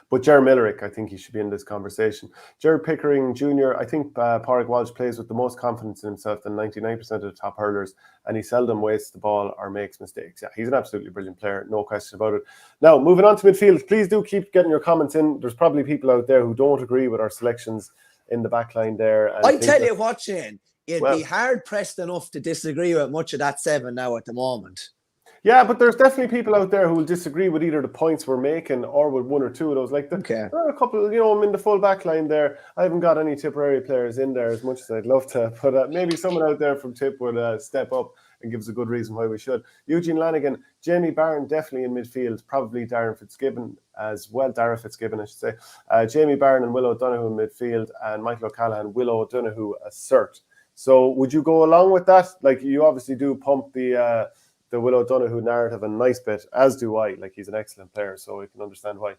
but Ger Millerick, I think he should be in this conversation. Ger Pickering Jr., I think Pádraig Walsh plays with the most confidence in himself than 99% of the top hurlers, and he seldom wastes the ball or makes mistakes. Yeah, he's an absolutely brilliant player, no question about it. Now, moving on to midfield, please do keep getting your comments in. There's probably people out there who don't agree with our selections in the back line there. I tell you what, Shane, it'd be hard-pressed enough to disagree with much of that 7 now at the moment. Yeah, but there's definitely people out there who will disagree with either the points we're making or with 1 or 2 of those. Like there are a couple, I'm in the full back line there. I haven't got any Tipperary players in there as much as I'd love to, but maybe someone out there from Tip would step up and give us a good reason why we should. Eugene Lanigan, Jamie Barron definitely in midfield, probably Darren Fitzgibbon as well. Dara Fitzgibbon, I should say. Jamie Barron and Will O'Donoghue in midfield, and Michael O'Callaghan, Will O'Donoghue assert. So would you go along with that? Like, you obviously do pump the Will O'Donoghue narrative a nice bit, as do I. Like, he's an excellent player, so I can understand why.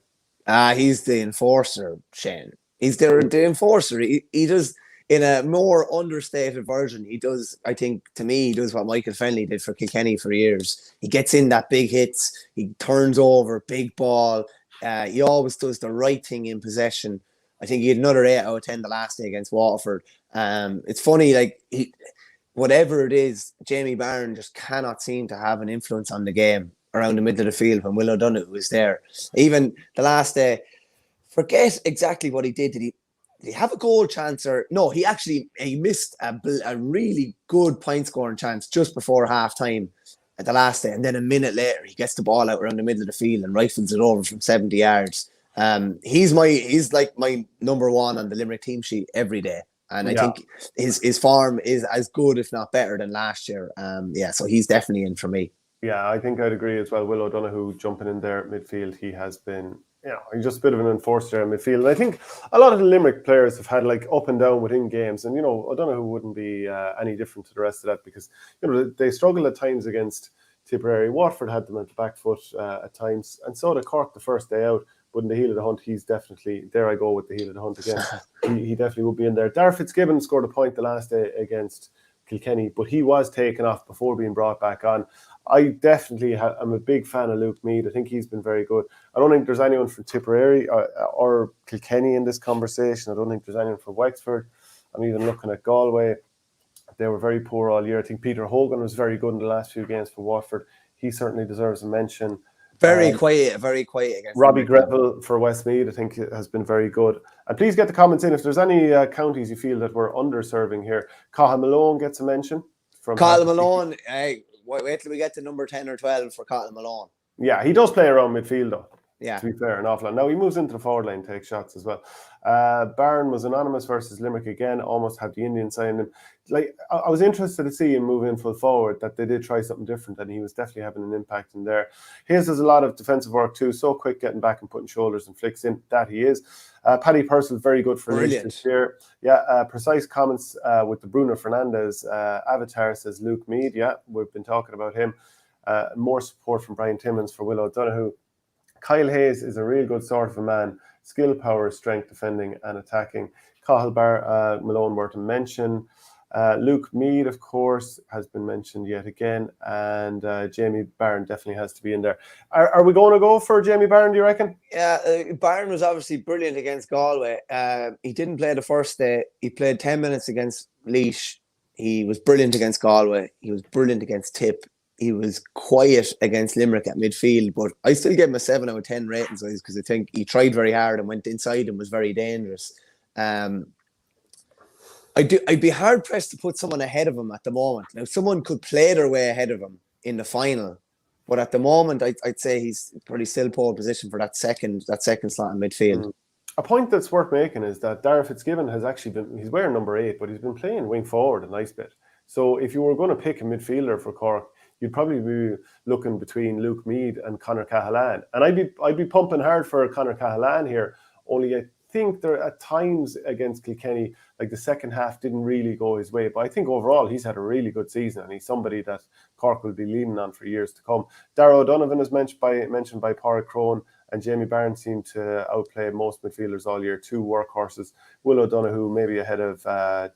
He's the enforcer, Shane. He's the enforcer. He does, in a more understated version, he does, I think, to me, he does what Michael Fennelly did for Kilkenny for years. He gets in that big hits, he turns over, big ball. He always does the right thing in possession. I think he had another 8 out of 10 the last day against Waterford. It's funny, like, whatever it is, Jamie Barron just cannot seem to have an influence on the game around the middle of the field when Will O'Donoghue was there. Even the last day, forget exactly what he did. Did he have a goal chance or no? He missed a really good point scoring chance just before half time at the last day, and then a minute later he gets the ball out around the middle of the field and rifles it over from 70 yards. He's like my number 1 on the Limerick team sheet every day. And I think his form is as good, if not better, than last year. So he's definitely in for me. Yeah, I think I'd agree as well. Will O'Donoghue jumping in there at midfield, he has been, he's just a bit of an enforcer in midfield. And I think a lot of the Limerick players have had like up and down within games. And, O'Donoghue wouldn't be any different to the rest of that because, they struggled at times against Tipperary. Waterford had them at the back foot at times. And so did Cork the first day out. But in the heel of the hunt, he's definitely, there I go with the heel of the hunt again. he definitely would be in there. Darragh Fitzgibbon scored a point the last day against Kilkenny, but he was taken off before being brought back on. I definitely am a big fan of Luke Meade. I think he's been very good. I don't think there's anyone from Tipperary or Kilkenny in this conversation. I don't think there's anyone from Wexford. I'm even looking at Galway. They were very poor all year. I think Peter Hogan was very good in the last few games for Watford. He certainly deserves a mention. Very quiet against Robbie Limerick. Greville for Westmeath, I think, has been very good. And please get the comments in if there's any counties you feel that we're underserving here. Cathal Malone gets a mention. From Cathal Malone, wait till we get to number 10 or 12 for Cathal Malone. Yeah, he does play around midfield, though. Yeah. To be fair, an awful lot. Now he moves into the forward line, takes shots as well. Barron was anonymous versus Limerick again, almost had the Indian sign him. Like, I was interested to see him move in full forward, that they did try something different, and he was definitely having an impact in there. His does a lot of defensive work too, so quick getting back and putting shoulders and flicks in, that he is. Paddy Purcell, very good for Leeds this year. Yeah, precise comments with the Bruno Fernandes. Avatar says Luke Meade, yeah, we've been talking about him. More support from Brian Timmins for Will O'Donoghue. Kyle Hayes is a real good sort of a man. Skill, power, strength, defending and attacking. Cathal Malone were to mention. Luke Meade, of course, has been mentioned yet again. And Jamie Barron definitely has to be in there. Are we going to go for Jamie Barron, do you reckon? Yeah, Barron was obviously brilliant against Galway. He didn't play the first day. He played 10 minutes against Laois. He was brilliant against Galway. He was brilliant against Tip. He was quiet against Limerick at midfield, but I still give him a 7 out of 10 rating size because I think he tried very hard and went inside and was very dangerous. I'd be hard pressed to put someone ahead of him at the moment. Now, someone could play their way ahead of him in the final, but at the moment, I'd say he's probably still pole position for that second slot in midfield. A point that's worth making is that Darragh Fitzgibbon has actually he's wearing number 8, but he's been playing wing forward a nice bit. So if you were going to pick a midfielder for Cork, you'd probably be looking between Luke Meade and Conor Cahalane. And I'd be pumping hard for Conor Cahalane here, only I think there at times against Kilkenny, like the second half didn't really go his way. But I think overall he's had a really good season and he's somebody that Cork will be leaning on for years to come. Darragh O'Donovan is mentioned by Pádraig Crone, and Jamie Barron seemed to outplay most midfielders all year. 2 workhorses. Will O'Donoghue maybe ahead of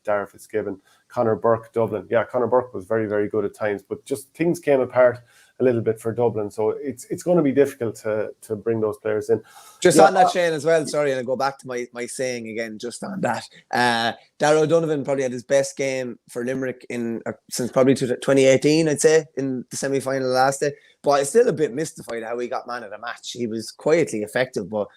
Darragh Fitzgibbon. Conor Burke, Dublin. Yeah, Conor Burke was very, very good at times, but just things came apart a little bit for Dublin. So it's going to be difficult to bring those players in. Just on that, Shane, as well, sorry, and I'll go back to my saying again, just on that. Darragh O'Donovan probably had his best game for Limerick since probably 2018, I'd say, in the semi-final last day. But I'm still a bit mystified how he got man of the match. He was quietly effective, but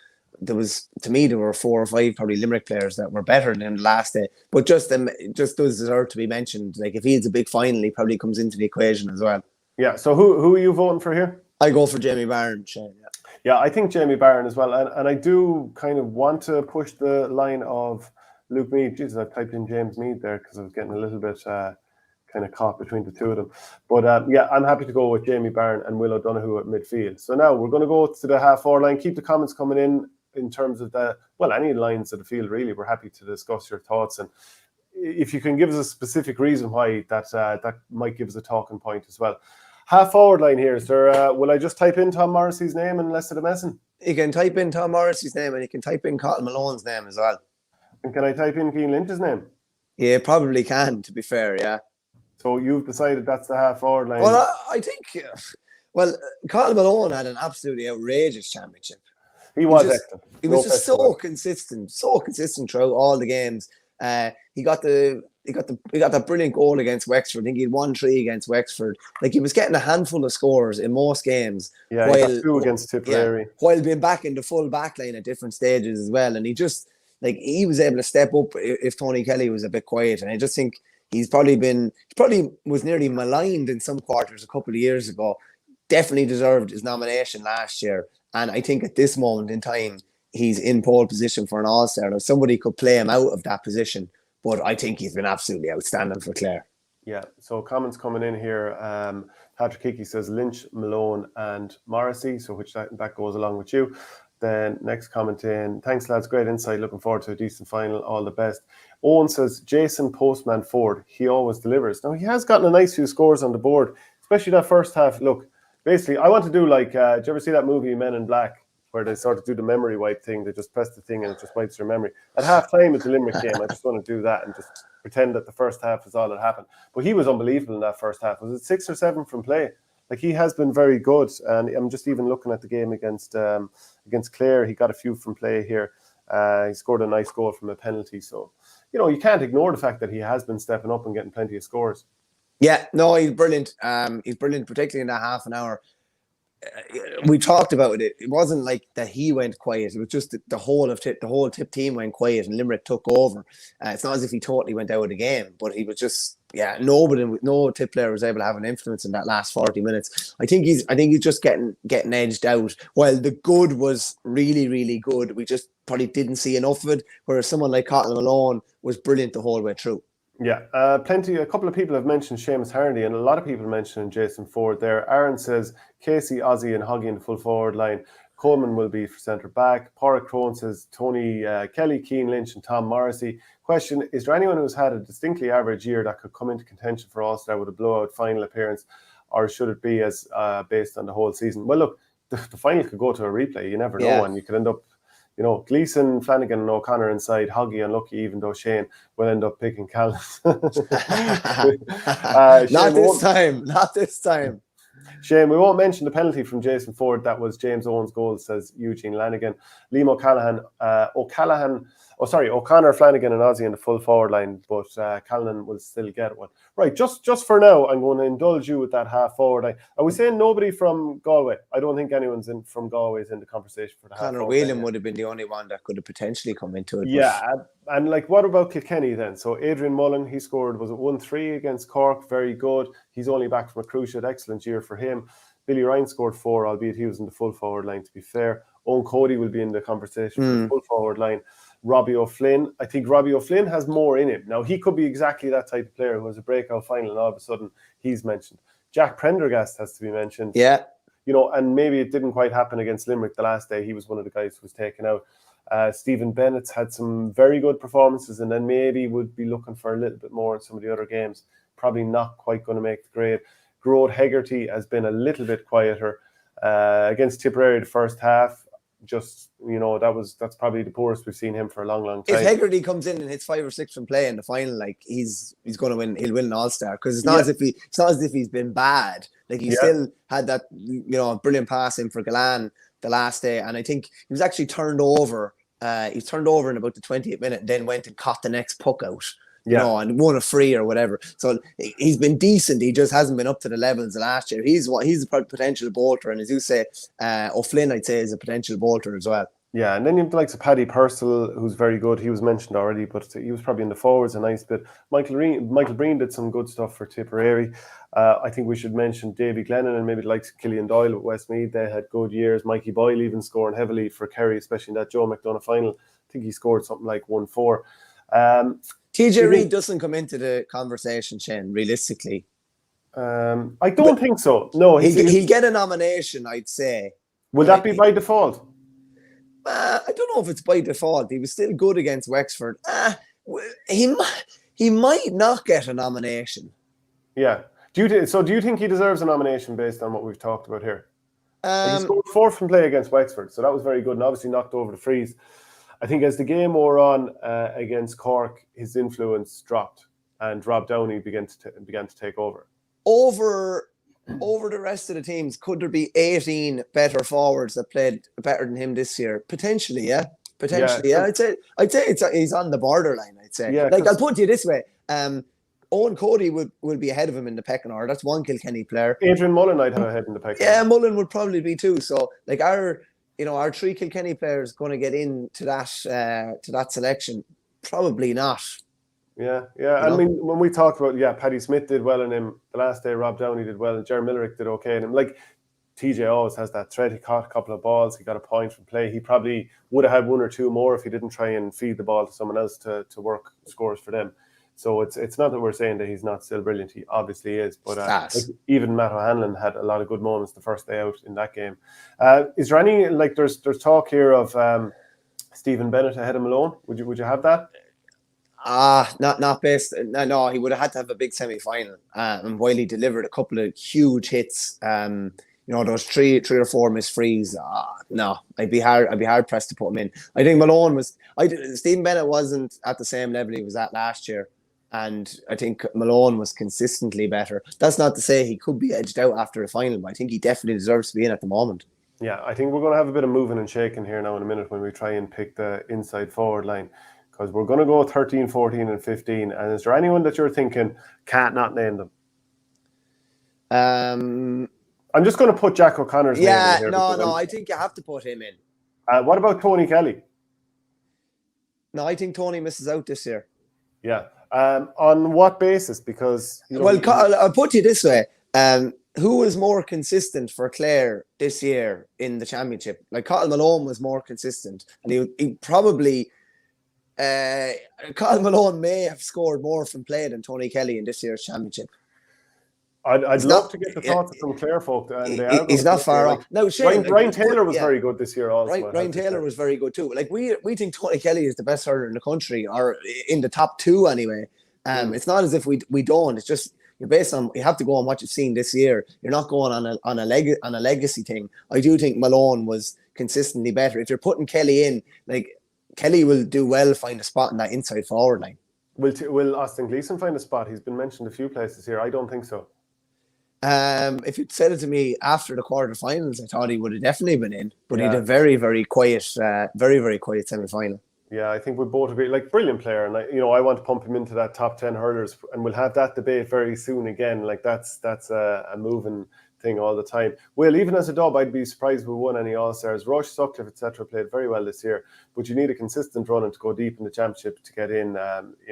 there were 4 or 5 probably Limerick players that were better than him last day. But just does deserve to be mentioned. Like, if he's a big final, he probably comes into the equation as well. Yeah, so who are you voting for here? I go for Jamie Barron, Shane. Yeah, I think Jamie Barron as well. And I do kind of want to push the line of Luke Meade. Jesus, I typed in James Meade there because I was getting a little bit kind of caught between the two of them. But yeah, I'm happy to go with Jamie Barron and Will O'Donoghue at midfield. So now we're going to go to the half-forward line. Keep the comments coming in terms of any lines of the field, really. We're happy to discuss your thoughts. And if you can give us a specific reason why that might give us a talking point as well. Half-forward line here. Is there? Will I just type in Tom Morrissey's name and less of the messing? You can type in Tom Morrissey's name and you can type in Cathal Malone's name as well. And can I type in Cian Lynch's name? Yeah, probably can, to be fair, yeah. So you've decided that's the half-forward line? Well, I think... Cathal Malone had an absolutely outrageous championship. He was excellent. He was just so consistent throughout all the games. He got that brilliant goal against Wexford. I think he had 1-3 against Wexford. Like, he was getting a handful of scores in most games. Yeah, he got 2 against Tipperary. Yeah, while being back in the full back line at different stages as well. And he just, he was able to step up if Tony Kelly was a bit quiet. And I just think he probably was nearly maligned in some quarters a couple of years ago. Definitely deserved his nomination last year. And I think at this moment in time, he's in pole position for an All-Star. Now, somebody could play him out of that position, but I think he's been absolutely outstanding for Clare. Yeah, so comments coming in here. Patrick Hickey says Lynch, Malone and Morrissey, so which that goes along with you. Then next comment in, thanks lads, great insight, looking forward to a decent final, all the best. Owen says Jason Postman Ford, he always delivers. Now, he has gotten a nice few scores on the board, especially that first half. Look, basically, I want to do like, do you ever see that movie Men in Black, where they sort of do the memory wipe thing? They just press the thing and it just wipes your memory. At half-time at the Limerick game, I just want to do that and just pretend that the first half is all that happened. But he was unbelievable in that first half. Was it 6 or 7 from play? Like, he has been very good. And I'm just even looking at the game against Clare. He got a few from play here. He scored a nice goal from a penalty. So, you can't ignore the fact that he has been stepping up and getting plenty of scores. Yeah, no, he's brilliant. He's brilliant, particularly in that half an hour. We talked about it. It wasn't like that he went quiet. It was just the whole Tip team went quiet and Limerick took over. It's not as if he totally went out of the game, but he was just no Tip player was able to have an influence in that last 40 minutes. I think he's just getting edged out. While the good was really, really good, we just probably didn't see enough of it. Whereas someone like Cotton Malone was brilliant the whole way through. Yeah, a couple of people have mentioned Seamus Harnedy, and a lot of people mentioned Jason Ford there. Aaron says Casey, Ozzy and Hoggy in the full forward line. Coleman will be for centre back. Porrick Crone says Tony Kelly, Keane Lynch and Tom Morrissey. Question, is there anyone who's had a distinctly average year that could come into contention for Ulster with a blowout final appearance, or should it be as based on the whole season? Well, look, the final could go to a replay. You never know, and you could end up, Gleeson, Flanagan and O'Connor inside, Hoggy unlucky, even though Shane will end up picking Callan. Not this time. Shane, we won't mention the penalty from Jason Ford. That was James Owen's goal, says Eugene Lanigan. Liam O'Connor, Flanagan and Ozzy in the full forward line, but Callan will still get one. Right, just for now, I'm going to indulge you with that half forward line. Are we saying nobody from Galway? I don't think anyone's from Galway is in the conversation for the half forward. Conor Whelan would have been the only one that could have potentially come into it. Yeah, and what about Kilkenny then? So Adrian Mullen, he scored, was it 1-3 against Cork? Very good. He's only back from a cruciate. Excellent year for him. Billy Ryan scored 4, albeit he was in the full forward line, to be fair. Owen Cody will be in the conversation for the full forward line. Robbie O'Flynn. I think Robbie O'Flynn has more in him. Now, he could be exactly that type of player who has a breakout final and all of a sudden he's mentioned. Jack Prendergast has to be mentioned. Yeah. And maybe it didn't quite happen against Limerick the last day. He was one of the guys who was taken out. Stephen Bennett's had some very good performances and then maybe would be looking for a little bit more in some of the other games. Probably not quite going to make the grade. Grode Hegarty has been a little bit quieter. Against Tipperary the first half, that's probably the poorest we've seen him for a long, long time. If Hegarty comes in and hits 5 or 6 from play in the final, like he's going to win. He'll win an All-Star because it's not as if he's been bad. Like he still had that brilliant pass in for Galan the last day, and I think he was actually turned over. He's turned over in about the 20th minute, then went and caught the next puck out. And won a free or whatever. So he's been decent. He just hasn't been up to the levels of last year. He's a potential bolter, and as you say, O'Flynn, I'd say, is a potential bolter as well. Yeah, and then you have the likes of Paddy Purcell, who's very good. He was mentioned already, but he was probably in the forwards a nice bit. Michael Breen did some good stuff for Tipperary. I think we should mention Davy Glennon and maybe the likes of Killian Doyle at Westmeath. They had good years. Mikey Boyle even scoring heavily for Kerry, especially in that Joe McDonough final. I think he scored something like 1-4. TJ Reid doesn't come into the conversation, Shane, realistically. I don't think so. No, he'll get a nomination, I'd say. Will that be by default? I don't know if it's by default. He was still good against Wexford. He might not get a nomination. Yeah. Do you think he deserves a nomination based on what we've talked about here? He scored 4 from play against Wexford, so that was very good and obviously knocked over the freeze. I think as the game wore on against Cork, his influence dropped and Rob Downey began to take over. Over the rest of the teams, could there be 18 better forwards that played better than him this year? Potentially, yeah. I'd say he's on the borderline. I'd say. Yeah, I'll put it to you this way: Owen Cody would be ahead of him in the pecking order. That's one Kilkenny player. Adrian Mullen I'd have ahead in the pecking order. Yeah, Mullen would probably be too. So our 3 Kilkenny players going to get into that selection? Probably not. Yeah. I mean, when we talked about, Paddy Smith did well in him the last day, Rob Downey did well, and Jerry Millerick did okay in him. Like, TJ always has that threat. He caught a couple of balls. He got a point from play. He probably would have had 1 or 2 more if he didn't try and feed the ball to someone else to work scores for them. So it's not that we're saying that he's not still brilliant. He obviously is. But even Matt O'Hanlon had a lot of good moments the first day out in that game. Is there any, there's talk here of Stephen Bennett ahead of Malone? Would you have that? Not based. No, he would have had to have a big semi-final. And while he delivered a couple of huge hits, those three or 4 missed frees. No, I'd be hard pressed to put him in. I think Malone was. Stephen Bennett wasn't at the same level he was at last year, and I think Malone was consistently better. That's not to say he could be edged out after the final, but I think he definitely deserves to be in at the moment. Yeah, I think we're going to have a bit of moving and shaking here now in a minute when we try and pick the inside forward line. because we're going to go 13, 14 and 15. And is there anyone that you're thinking can't not name them? I'm just going to put Jack O'Connor's name in here. No, I think you have to put him in. What about Tony Kelly? No, I think Tony misses out this year. Yeah. On what basis? Because I'll put you this way: who was more consistent for Clare this year in the championship? Like Cathal Malone was more consistent, and he probably Cathal Malone may have scored more from play than Tony Kelly in this year's championship. I'd love to get the thoughts of some Clare folk. And he's not far off. No, Shane, Ryan Taylor was very good this year also. Ryan Taylor was very good too. Like we think Tony Kelly is the best hurler in the country, or in the top two anyway. It's not as if we don't. It's just you're based on, you have to go on what you've seen this year. You're not going on a legacy thing. I do think Malone was consistently better. If you're putting Kelly in, like Kelly will do well find a spot in that inside forward line. Will Austin Gleeson find a spot? He's been mentioned a few places here. I don't think so. If you'd said it to me after the quarterfinals, I thought he would have definitely been in, but he had a very, very quiet semi-final. Yeah, I think we both agree. Like, brilliant player, and I want to pump him into that top 10 hurlers, and we'll have that debate very soon again. Like that's a moving thing all the time. Well, even as a dub, I'd be surprised if we won any All-Stars. Rush, Sutcliffe, etc. played very well this year, but you need a consistent run and to go deep in the championship to get in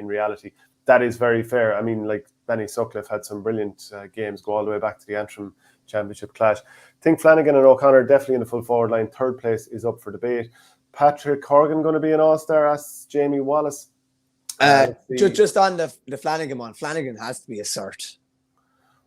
reality. That is very fair. I mean, like, Benny Sutcliffe had some brilliant games go all the way back to the Antrim Championship clash. I think Flanagan and O'Connor definitely in the full forward line. Third place is up for debate. Patrick Horgan going to be an All-Star, asks Jamie Wallace. Just on the Flanagan one, Flanagan has to be a cert.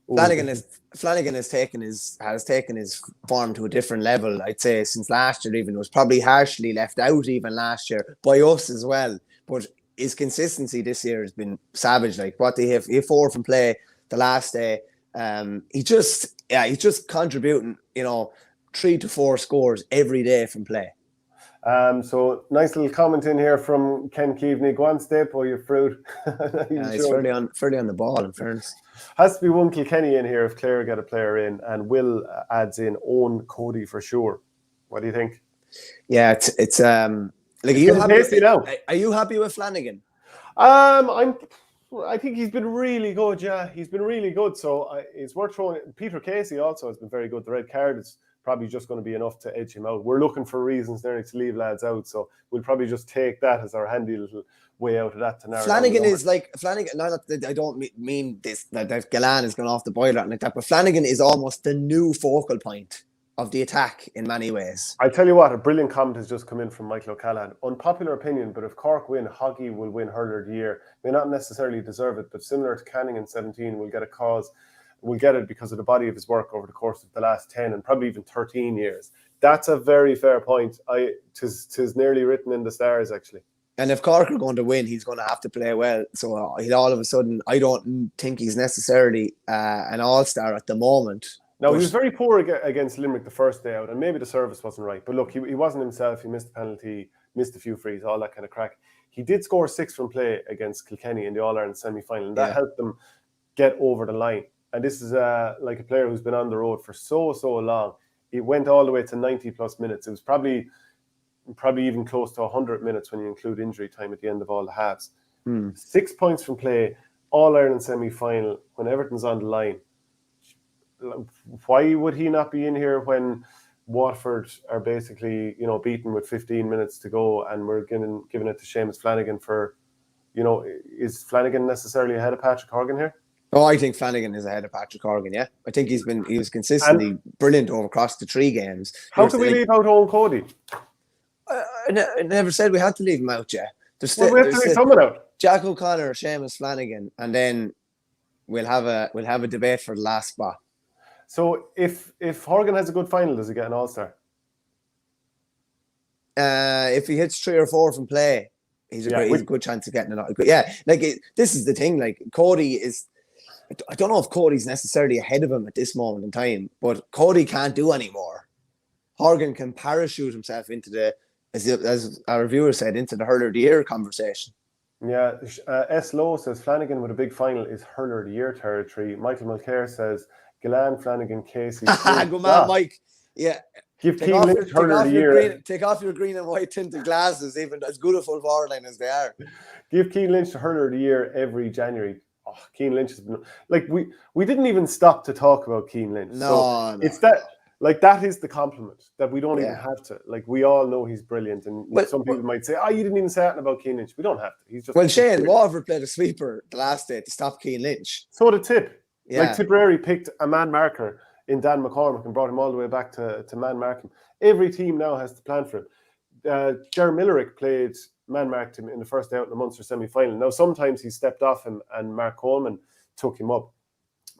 Flanagan has taken his form to a different level, I'd say, since last year even. It was probably harshly left out even last year by us as well. But his consistency this year has been savage. Like what they have, 4 from play the last day. He's just contributing, 3 to 4 scores every day from play. So nice little comment in here from Ken Keaveney. Go on, Stapo, you fruit. He's fairly on the ball, in fairness. Has to be one Kilkenny in here if Clare get a player in, and Will adds in Owen Cody for sure. What do you think? Yeah, it's like, are you happy with Flanagan? I think he's been really good. Yeah, he's been really good. So it's worth throwing. Peter Casey also has been very good. The red card is probably just going to be enough to edge him out. We're looking for reasons there to leave lads out, so we'll probably just take that as our handy little way out of that. Flanagan is like Flanagan. No, I don't mean this that Gillan is going off the boiler like that, but Flanagan is almost the new focal point of the attack in many ways. I tell you what, a brilliant comment has just come in from Michael O'Callaghan. Unpopular opinion, but if Cork win, Hoggy will win Hurler of the Year. May not necessarily deserve it, but similar to Canning in 17, will get a cause. We'll get it because of the body of his work over the course of the last 10 and probably even 13 years. That's a very fair point. Tis nearly written in the stars, actually. And if Cork are going to win, he's going to have to play well. So he'll all of a sudden, I don't think he's necessarily an all-star at the moment. Now, he was very poor against Limerick the first day out, and maybe the service wasn't right. But look, he wasn't himself. He missed a penalty, missed a few frees, all that kind of crack. He did score 6 from play against Kilkenny in the All-Ireland semi-final, and that helped them get over the line. And this is like a player who's been on the road for so long. It went all the way to 90-plus minutes. It was probably even close to 100 minutes when you include injury time at the end of all the halves. 6 points from play, All-Ireland semi-final, when everything's on the line. Why would he not be in here when Waterford are basically, beaten with 15 minutes to go, and we're giving it to Seamus Flanagan for, is Flanagan necessarily ahead of Patrick Horgan here? Oh, I think Flanagan is ahead of Patrick Horgan, yeah. I think he was consistently brilliant across the 3 games. How can we leave out Owen Cody? I never said we had to leave him out, yeah. We have to leave someone out. Jack O'Connor, Seamus Flanagan, and then we'll have a debate for the last spot. So if Horgan has a good final, does he get an All-Star? If he hits 3 or 4 from play, he's a good chance of getting an All-Star. Yeah, this is the thing. Like, Cody is. I don't know if Cody's necessarily ahead of him at this moment in time, but Cody can't do any more. Horgan can parachute himself into the, as our viewer said, into the Hurler of the Year conversation. Yeah, S. Lowe says Flanagan with a big final is Hurler of the Year territory. Michael Mulcair says Gillan, Flanagan, Casey. Good man, Mike. Yeah. Give Keane Lynch hurler of the year. Take off your green and white tinted glasses, even as good a full forward line as they are. Give Keane Lynch the hurler of the year every January. Oh, Keane Lynch has been like we didn't even stop to talk about Keane Lynch. That is the compliment that we don't even have to. Like, we all know he's brilliant, and some people might say, "Oh, you didn't even say anything about Keane Lynch." We don't have to. He's just Shane Waterford played a sweeper the last day to stop Keane Lynch. So did Tip. Yeah. Like, Tipperary picked a man marker in Dan McCormick and brought him all the way back to man mark him. Every team now has to plan for him. Ger Millerick played man marked him in the first day out in the Munster semi-final. Now, sometimes he stepped off him and Mark Coleman took him up,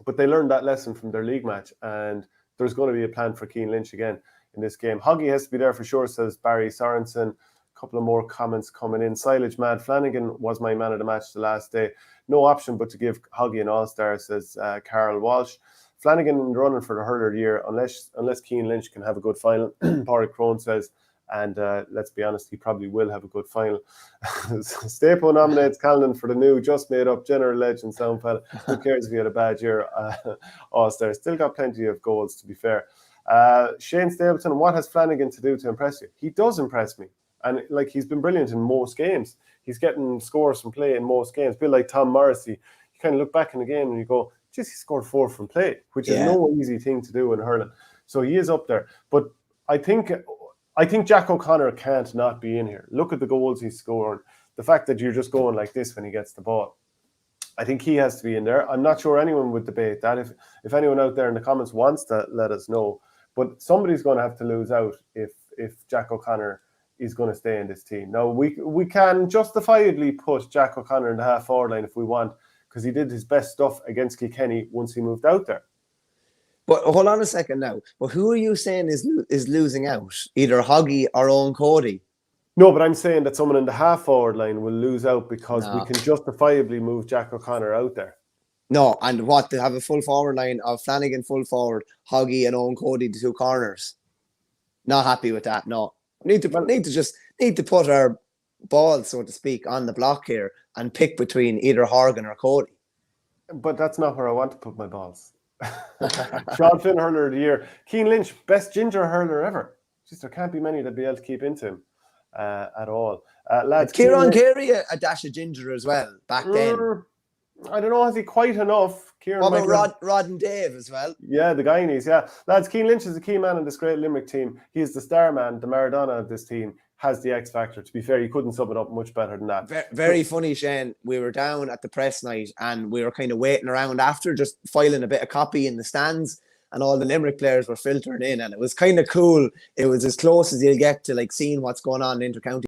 but they learned that lesson from their league match, and there's going to be a plan for Keane Lynch again in this game. Hoggy has to be there for sure, says Barry Sorensen. A couple of more comments coming in. Silage Mad Flanagan was my man of the match the last day. No option but to give Hoggy an all-star, says Carl Walsh. Flanagan in the running for the hurler of the year, unless Keane Lynch can have a good final, Pádraig Crone says. And let's be honest, he probably will have a good final. Stapo nominates Callan for the new, just made up general legend sound fella. Who cares if he had a bad year? All-star. Still got plenty of goals, to be fair. Shane Stapleton, what has Flanagan to do to impress you? He does impress me. And like, he's been brilliant in most games. He's getting scores from play in most games. A bit like Tom Morrissey. You kind of look back in the game and you go, geez, he scored 4 from play, which is no easy thing to do in hurling. So he is up there. But I think Jack O'Connor can't not be in here. Look at the goals he's scored. The fact that you're just going like this when he gets the ball. I think he has to be in there. I'm not sure anyone would debate that. If anyone out there in the comments wants to, let us know. But somebody's going to have to lose out if Jack O'Connor is going to stay in this team. Now, we can justifiably put Jack O'Connor in the half-forward line if we want, because he did his best stuff against Kilkenny once he moved out there. But hold on a second now. But who are you saying is losing out? Either Hoggy or Owen Cody? No, but I'm saying that someone in the half-forward line will lose out because we can justifiably move Jack O'Connor out there. No, and what? They have a full forward line of Flanagan full forward, Hoggy and Owen Cody, the 2 corners. Not happy with that, no. Need to put our ball, so to speak, on the block here and pick between either Horgan or Cody. But that's not where I want to put my balls. Sean Finn, hurler of the year. Keane Lynch, best ginger hurler ever. Just there can't be many that'd be able to keep into him at all. Lads, Kieran Carey a dash of ginger as well back then. I don't know, has he quite enough? Kieran, what about Rod and Dave as well? Yeah, the Guineas, yeah. Lads, Keane Lynch is a key man in this great Limerick team. He is the star man, the Maradona of this team. Has the X factor. To be fair, you couldn't sum it up much better than that. Very funny, Shane. We were down at the press night and we were kind of waiting around after, just filing a bit of copy in the stands, and all the Limerick players were filtering in, and it was kind of cool. It was as close as you'll get to like seeing what's going on in intercounty.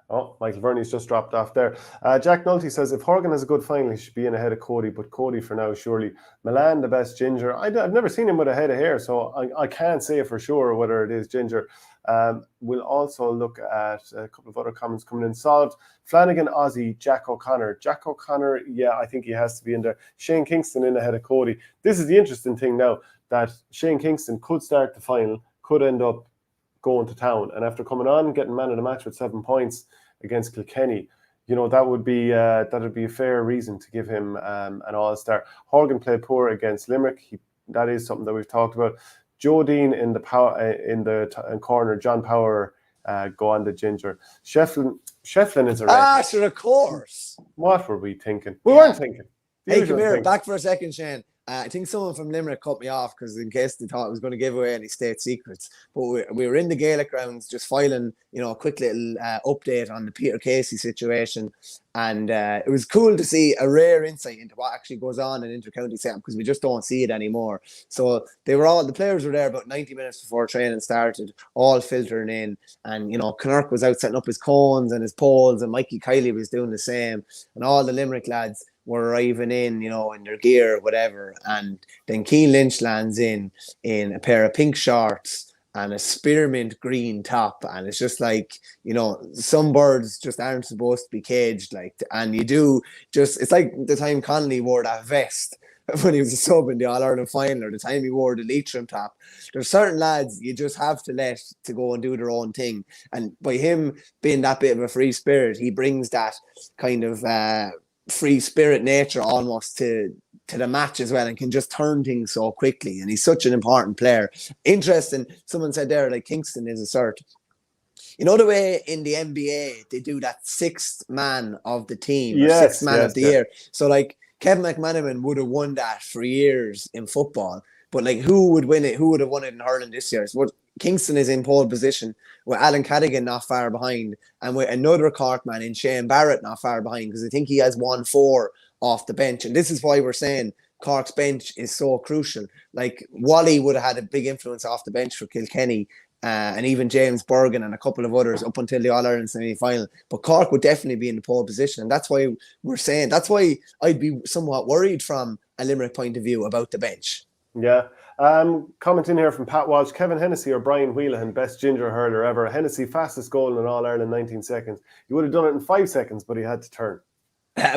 Oh, Michael Verney's just dropped off there. Jack Nulty says, if Horgan has a good final, he should be in ahead of Cody, but Cody for now, surely. Milan, the best ginger. I've never seen him with a head of hair, so I can't say for sure whether it is ginger. We'll also look at a couple of other comments coming in. Solved. Flanagan, Ozzy, Jack O'Connor. Jack O'Connor, yeah, I think he has to be in there. Shane Kingston in ahead of Cody. This is the interesting thing now, that Shane Kingston could start the final, could end up going to town, and after coming on, getting man of the match with 7 points against Kilkenny, you know, that would be a fair reason to give him an all-star. Horgan played poor against Limerick. That is something that we've talked about. Joe Dean in the corner. John Power go on the ginger. Shefflin is a red. Sure, of course. What were we thinking? We weren't thinking. Hey, come here. Back for a second, Shane. I think someone from Limerick cut me off because in case they thought I was going to give away any state secrets. But we were in the Gaelic grounds just filing, a quick little update on the Peter Casey situation. And it was cool to see a rare insight into what actually goes on in inter-county setup, because we just don't see it anymore. So the players were there about 90 minutes before training started, all filtering in. And, Connacht was out setting up his cones and his poles, and Mikey Kiley was doing the same. And all the Limerick lads were arriving in their gear, whatever. And then Keane Lynch lands in a pair of pink shorts and a spearmint green top. And it's just like, some birds just aren't supposed to be caged. And it's like the time Connolly wore that vest when he was a sub in the All-Ireland final, or the time he wore the Leitrim top. There's certain lads you just have to let to go and do their own thing. And by him being that bit of a free spirit, he brings that kind of free spirit nature almost to to the match as well and can just turn things so quickly. And he's such an important player. Interesting. Someone said there, like, Kingston is a cert. You know the way in the NBA they do that sixth man of the team, or sixth man of the year. So like Kevin McManaman would have won that for years in football, but like who would win it? Who would have won it in hurling this year? So Kingston is in pole position with Alan Cadigan not far behind, and with another Cork man in Shane Barrett not far behind, because I think he has 1-4 off the bench. And this is why we're saying Cork's bench is so crucial. Like Wally would have had a big influence off the bench for Kilkenny, and even James Bergen and a couple of others up until the All-Ireland semi-final. But Cork would definitely be in the pole position. And that's why we're saying, that's why I'd be somewhat worried from a Limerick point of view about the bench. Yeah. Comment in here from Pat Walsh: Kevin Hennessy or Brian Wheelahan, best ginger hurler ever. Hennessy, fastest goal in an All-Ireland, 19 seconds. He would have done it in 5 seconds, but he had to turn.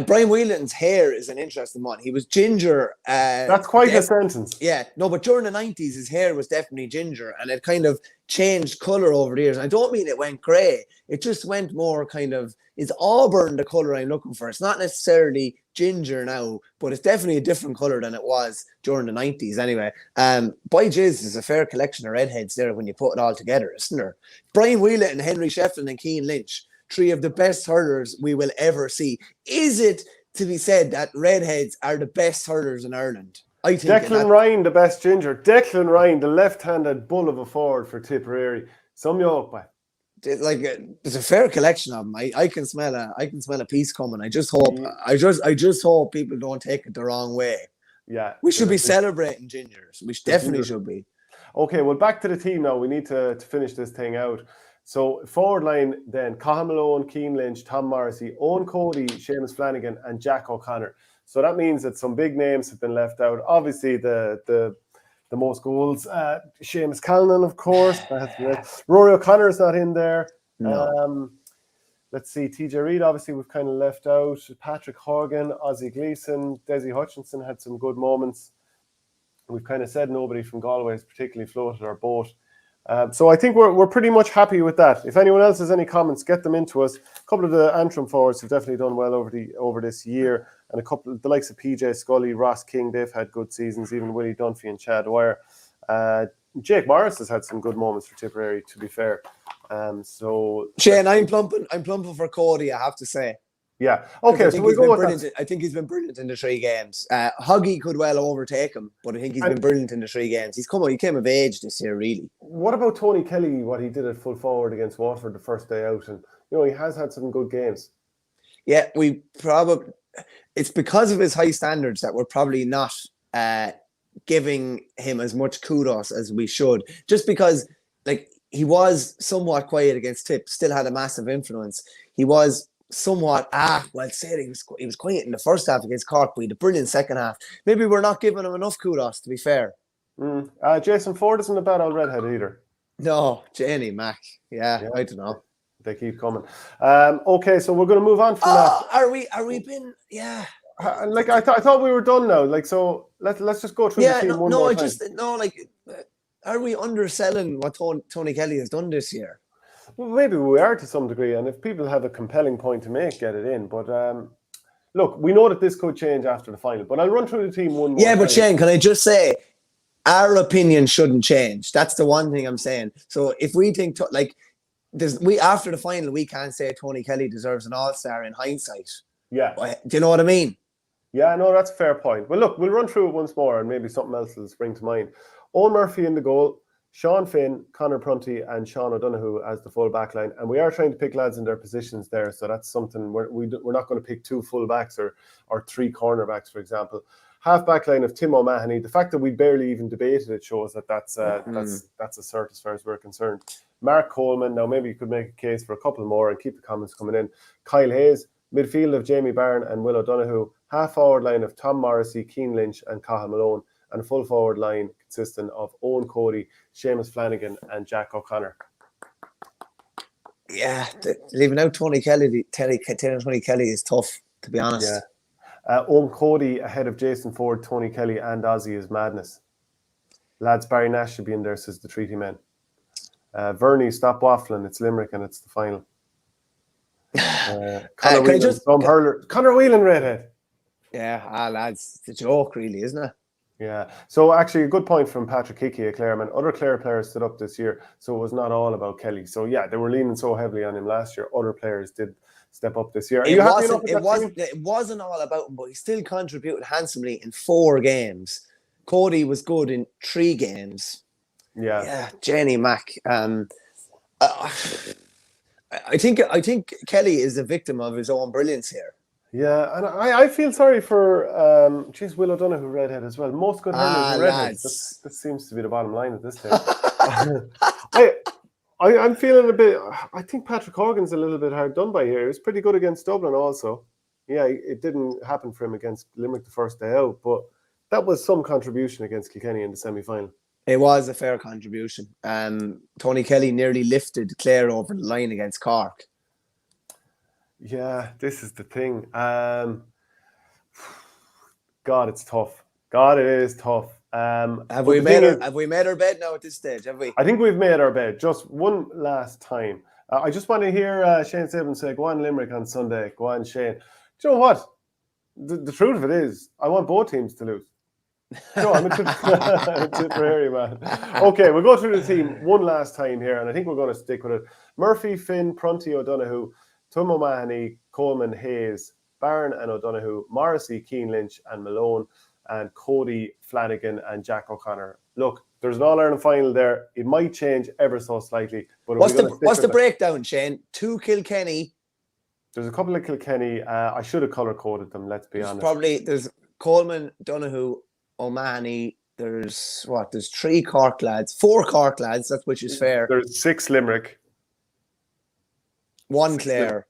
Brian Whelan's hair is an interesting one. He was ginger. That's quite a sentence. Yeah, no, but during the 90s, his hair was definitely ginger, and it kind of changed colour over the years. And I don't mean it went grey. It just went more kind of, it's auburn, the colour I'm looking for. It's not necessarily ginger now, but it's definitely a different colour than it was during the 90s anyway. By jizz, there's a fair collection of redheads there when you put it all together, isn't there? Brian Whelan and Henry Shefflin and Keane Lynch, 3 of the best hurlers we will ever see. Is it to be said that redheads are the best hurlers in Ireland? I think Declan Ryan, the best ginger. Declan Ryan, the left-handed bull of a forward for Tipperary. Some yoke, by. Like, there's a fair collection of them. I can smell a piece coming. I just hope people don't take it the wrong way. Yeah, we should be celebrating gingers. We definitely should be. Okay, well, back to the team now. We need to finish this thing out. So forward line then: Cathal Malone, Keane Lynch, Tom Morrissey, Owen Cody, Seamus Flanagan, and Jack O'Connor. So that means that some big names have been left out. Obviously, the most goals, Seamus Callanan, of course. Rory O'Connor is not in there. No. Let's see, TJ Reid, obviously we've kind of left out. Patrick Horgan, Ozzie Gleeson, Desi Hutchinson had some good moments. We've kind of said nobody from Galway has particularly floated our boat. So I think we're pretty much happy with that. If anyone else has any comments, get them into us. A couple of the Antrim forwards have definitely done well over this year, and a couple of the likes of PJ Scully, Ross King, they've had good seasons. Even Willie Dunphy and Chad Dwyer. Jake Morris has had some good moments for Tipperary, to be fair. So Shane, I'm plumping for Cody, I have to say. Yeah. Okay. So we go with that. I think he's been brilliant in the 3 games. Huggy could well overtake him, but I think he's been brilliant in the 3 games. He came of age this year, really. What about Tony Kelly? What he did at full forward against Waterford the first day out, and he has had some good games. Yeah, it's because of his high standards that we're probably not giving him as much kudos as we should. Just because, like, he was somewhat quiet against Tip, still had a massive influence. He was somewhat he was quiet in the first half against Cork, but he had a brilliant second half. Maybe we're not giving him enough kudos, to be fair. Jason Ford isn't a bad old redhead either. No, Jenny Mac. Yeah, I don't know. They keep coming. Okay, so we're going to move on from that. Are we been? Yeah. Like I thought we were done now. Like, so let's just go through the team one more time. Are we underselling what Tony Kelly has done this year? Well, maybe we are to some degree, and if people have a compelling point to make, get it in. But look, we know that this could change after the final. But I'll run through the team one more time. Yeah, but Shane, can I just say, our opinion shouldn't change. That's the one thing I'm saying. So if we think after the final, we can't say Tony Kelly deserves an All-Star in hindsight. Yeah. Do you know what I mean? Yeah, no, that's a fair point. Well, look, we'll run through it once more, and maybe something else will spring to mind. Owen Murphy in the goal, Sean Finn, Conor Prunty, and Sean O'Donoghue as the full back line. And we are trying to pick lads in their positions there, so that's something we're not going to pick 2 full backs or 3 cornerbacks, for example. Half back line of Tim O'Mahony. The fact that we barely even debated it shows that that's a cert as far as we're concerned. Mark Coleman. Now maybe you could make a case for a couple more and keep the comments coming in. Kyle Hayes. Midfield of Jamie Byrne and Will O'Donoghue. Half forward line of Tom Morrissey, Keane Lynch, and Cathal Malone. And a full forward line consisting of Owen Cody, Seamus Flanagan, and Jack O'Connor. Yeah, leaving out Tony Kelly is tough, to be honest. Yeah. Owen Cody ahead of Jason Ford, Tony Kelly, and Ozzie is madness. Lads, Barry Nash should be in there, says the treaty men. Verney, stop waffling. It's Limerick and it's the final. Conor Whelan, redhead. Yeah, lads, it's a joke, really, isn't it? Yeah. So actually, a good point from Patrick Hickey, a Clareman. Other Clare players stood up this year, so it was not all about Kelly. So yeah, they were leaning so heavily on him last year. Other players did step up this year. Are you happy enough with that team? It wasn't all about him, but he still contributed handsomely in 4 games. Cody was good in 3 games. Yeah. Jenny Mac. I think Kelly is a victim of his own brilliance here. Yeah, and I feel sorry for Will O'Donoghue, redhead as well. Most good hurlers are redheads. This seems to be the bottom line at this stage. I'm feeling a bit. I think Patrick Horgan's a little bit hard done by here. He was pretty good against Dublin also. Yeah, it didn't happen for him against Limerick the first day out, but that was some contribution against Kilkenny in the semi-final. It was a fair contribution. Tony Kelly nearly lifted Clare over the line against Cork. Yeah, this is the thing. God, it's tough. God, it is tough. Have we made our bed now at this stage? Have we? I think we've made our bed. Just one last time. I just want to hear Shane Stapleton say, "Go on Limerick on Sunday." Go on, Shane. Do you know what? The truth of it is, I want both teams to lose. No, I'm a Tipperary man. Okay, we'll go through the team one last time here, and I think we're going to stick with it. Murphy, Finn, Prunty, O'Donoghue, Tom O'Mahony, Coleman, Hayes, Barron and O'Donoghue, Morrissey, Keane, Lynch and Malone, and Cody, Flanagan and Jack O'Connor. Look, there's an All-Ireland final there. It might change ever so slightly. But what's the breakdown, Shane? 2 Kilkenny. There's a couple of Kilkenny. I should have colour-coded them, let's be honest. There's Coleman, Donoghue, O'Mahony. There's 3 Cork lads, 4 Cork lads, which is fair. There's 6 Limerick. 1 Clare.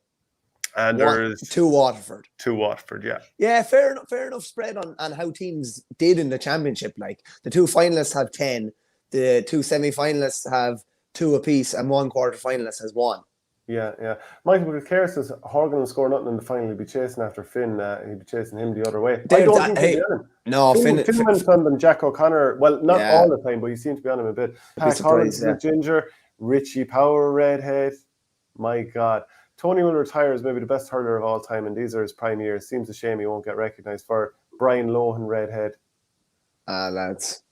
And there's 2 Waterford. 2 Waterford, yeah. Yeah, fair enough spread on how teams did in the championship. Like the 2 finalists have 10, the 2 semi-finalists have 2 apiece, and 1 quarter-finalist has 1. Yeah. Michael, because Clare says Horgan will score nothing in the final, he'll be chasing after Finn. He'll be chasing him the other way. I don't think he'll be on him. No, Finn went on them, Jack O'Connor. Well, not all the time, but he seemed to be on him a bit. Pat Collins is a ginger. Richie Power, redhead. My God. Tony will retire as maybe the best hurler of all time, and these are his prime years. Seems a shame he won't get recognised for Brian Lohan, redhead. Lads.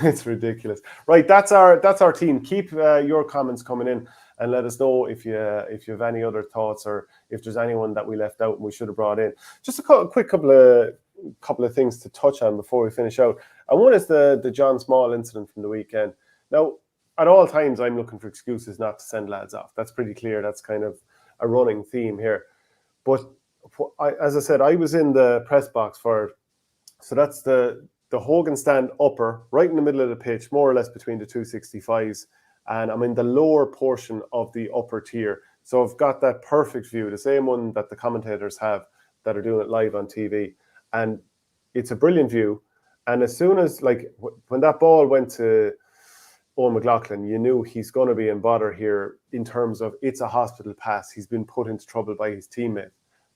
It's ridiculous. Right, that's our team. Keep your comments coming in and let us know if you have any other thoughts or if there's anyone that we left out and we should have brought in. Just a quick couple of things to touch on before we finish out. And one is the John Small incident from the weekend. Now, at all times, I'm looking for excuses not to send lads off. That's pretty clear. That's kind of a running theme here. But as I said, I was in the press box for it. So that's the Hogan stand upper, right in the middle of the pitch, more or less between the 265s. And I'm in the lower portion of the upper tier. So I've got that perfect view, the same one that the commentators have that are doing it live on TV. And it's a brilliant view. And as soon as, when that ball went to Owen McLaughlin, you knew he's going to be in bother here in terms of it's a hospital pass. He's been put into trouble by his teammate.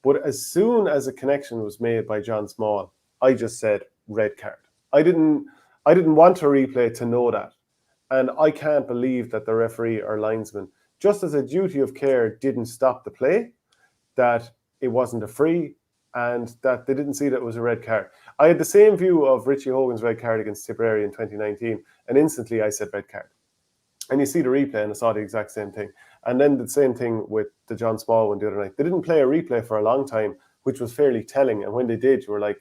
But as soon as a connection was made by John Small, I just said red card. I didn't want a replay to know that. And I can't believe that the referee or linesman, just as a duty of care, didn't stop the play, that it wasn't a free, and that they didn't see that it was a red card. I had the same view of Richie Hogan's red card against Tipperary in 2019, and instantly I said red card. And you see the replay, and I saw the exact same thing. And then the same thing with the John Small one the other night. They didn't play a replay for a long time, which was fairly telling. And when they did, you were like,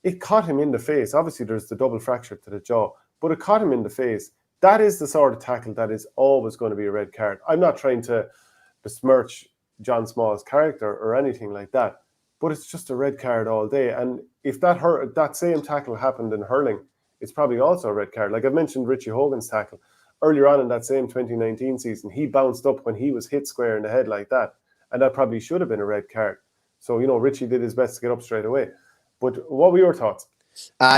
it caught him in the face. Obviously, there's the double fracture to the jaw, but it caught him in the face. That is the sort of tackle that is always going to be a red card. I'm not trying to besmirch John Small's character or anything like that, but it's just a red card all day. And if that same tackle happened in hurling, it's probably also a red card. Like I've mentioned Richie Hogan's tackle. Earlier on in that same 2019 season, he bounced up when he was hit square in the head like that. And that probably should have been a red card. So, Richie did his best to get up straight away. But what were your thoughts?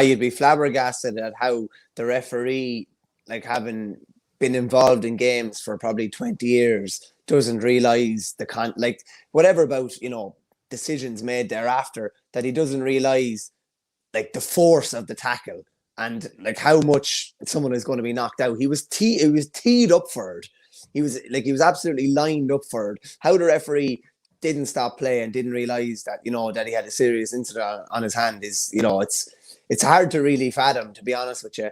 You'd be flabbergasted at how the referee, having been involved in games for probably 20 years, doesn't realise whatever about, decisions made thereafter, that he doesn't realise the force of the tackle and how much someone is going to be knocked out. He was teed up for it. He was absolutely lined up for it. How the referee didn't stop play and didn't realise that, that he had a serious incident on his hand is, it's hard to really fathom, to be honest with you.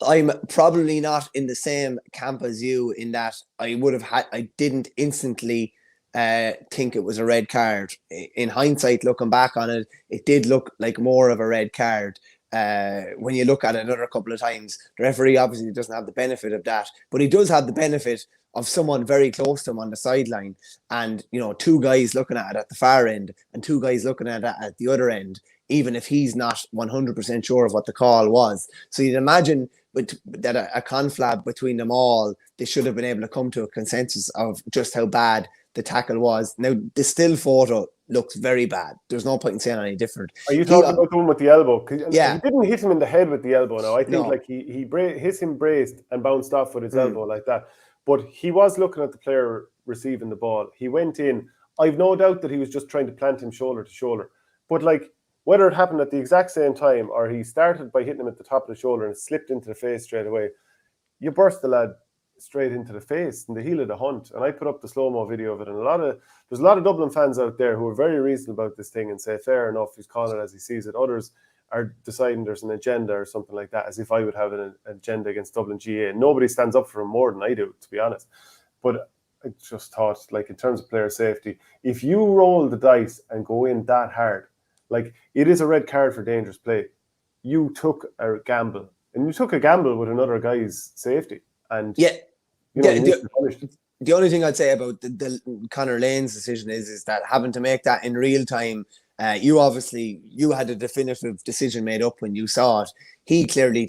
I'm probably not in the same camp as you in that I didn't instantly think it was a red card. In hindsight, looking back on it, it did look like more of a red card. When you look at it another couple of times, the referee obviously doesn't have the benefit of that, but he does have the benefit of someone very close to him on the sideline, and two guys looking at it at the far end and two guys looking at it at the other end, even if he's not 100% sure of what the call was. So you'd imagine that a conflab between them all, they should have been able to come to a consensus of just how bad the tackle was. Now, the still photo looks very bad. There's no point in saying any different. Are you talking about the one with the elbow? Yeah. He didn't hit him in the head with the elbow. Now, I think No. he hit him braced and bounced off with his elbow like that. But he was looking at the player receiving the ball. He went in. I've no doubt that he was just trying to plant him shoulder to shoulder. But whether it happened at the exact same time or he started by hitting him at the top of the shoulder and slipped into the face straight away, you burst the lad straight into the face in the heel of the hunt. And I put up the slow-mo video of it, and there's a lot of Dublin fans out there who are very reasonable about this thing and say, fair enough, he's calling it as he sees it. Others are deciding there's an agenda or something like that, as if I would have an agenda against Dublin GA. Nobody stands up for him more than I do, to be honest. But I just thought, in terms of player safety, if you roll the dice and go in that hard, it is a red card for dangerous play. You took a gamble, and you took a gamble with another guy's safety. And the only thing I'd say about the Conor Lane's decision is that having to make that in real time, you had a definitive decision made up when you saw it. He clearly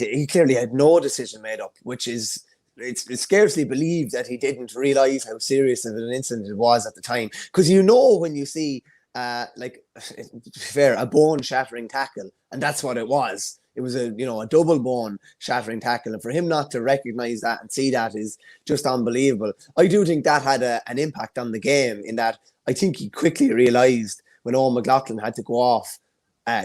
had no decision made up, which is it's scarcely believed that he didn't realise how serious of an incident it was at the time. Because when you see a bone shattering tackle, and that's what it was. It was a double bone shattering tackle, and for him not to recognise that and see that is just unbelievable. I do think that had an impact on the game, in that I think he quickly realised when Owen McLaughlin had to go off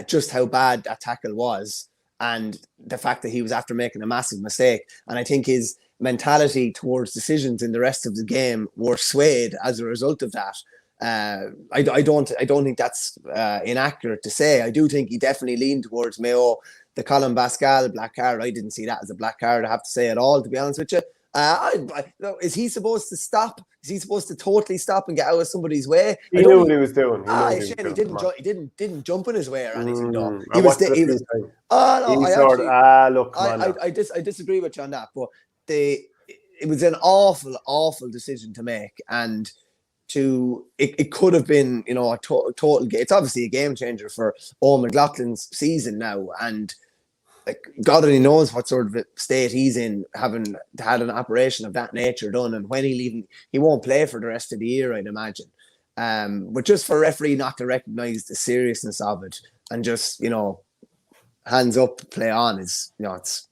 just how bad that tackle was, and the fact that he was after making a massive mistake. And I think his mentality towards decisions in the rest of the game were swayed as a result of that. I don't think that's inaccurate to say. I do think he definitely leaned towards Mayo. The Colin Pascal black card, I didn't see that as a black card, I have to say, at all, to be honest with you. Is he supposed to stop? Is he supposed to totally stop and get out of somebody's way? He knew what he was doing. He didn't jump in his way or anything. No, I disagree with you on that. But it was an awful decision to make, and it could have been a total. It's obviously a game changer for Owen McLaughlin's season now, and God only knows what sort of a state he's in, having had an operation of that nature done, and when he won't play for the rest of the year, I'd imagine. But just for a referee not to recognise the seriousness of it and just hands up, play on, is it's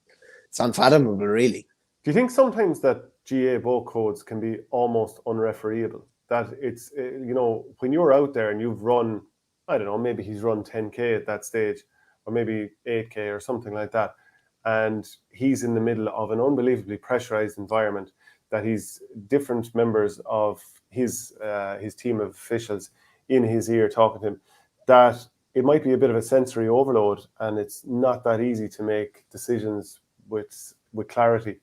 unfathomable, really. Do you think sometimes that GA vote codes can be almost unrefereeable? That it's, when you're out there and you've run, I don't know, maybe he's run 10K at that stage, or maybe 8K or something like that, and he's in the middle of an unbelievably pressurized environment, that he's different members of his team of officials in his ear talking to him, that it might be a bit of a sensory overload, and it's not that easy to make decisions with clarity.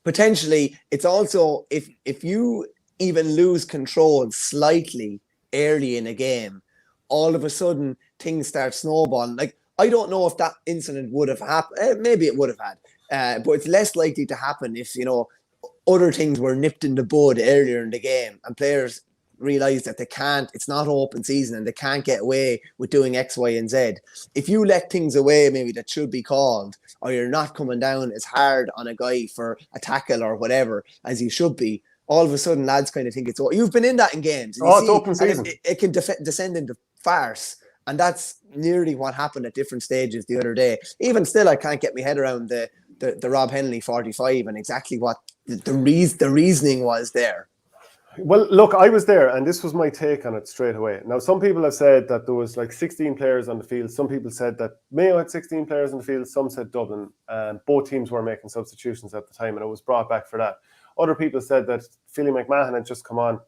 Potentially, it's also, if you even lose control slightly early in a game, all of a sudden things start snowballing. I don't know if that incident would have happened. Maybe it would have had, but it's less likely to happen if other things were nipped in the bud earlier in the game and players realise that it's not open season and they can't get away with doing X, Y, and Z. If you let things away maybe that should be called, or you're not coming down as hard on a guy for a tackle or whatever as you should be, all of a sudden lads kind of think you've been in that in games. And it's open season. It can descend into farce. And that's nearly what happened at different stages the other day. Even still, I can't get my head around the Rob Henley 45 and exactly what the reasoning was there. Well, look, I was there, and this was my take on it straight away. Now, some people have said that there was 16 players on the field. Some people said that Mayo had 16 players on the field. Some said Dublin. Both teams were making substitutions at the time, and it was brought back for that. Other people said that Philly McMahon had just come on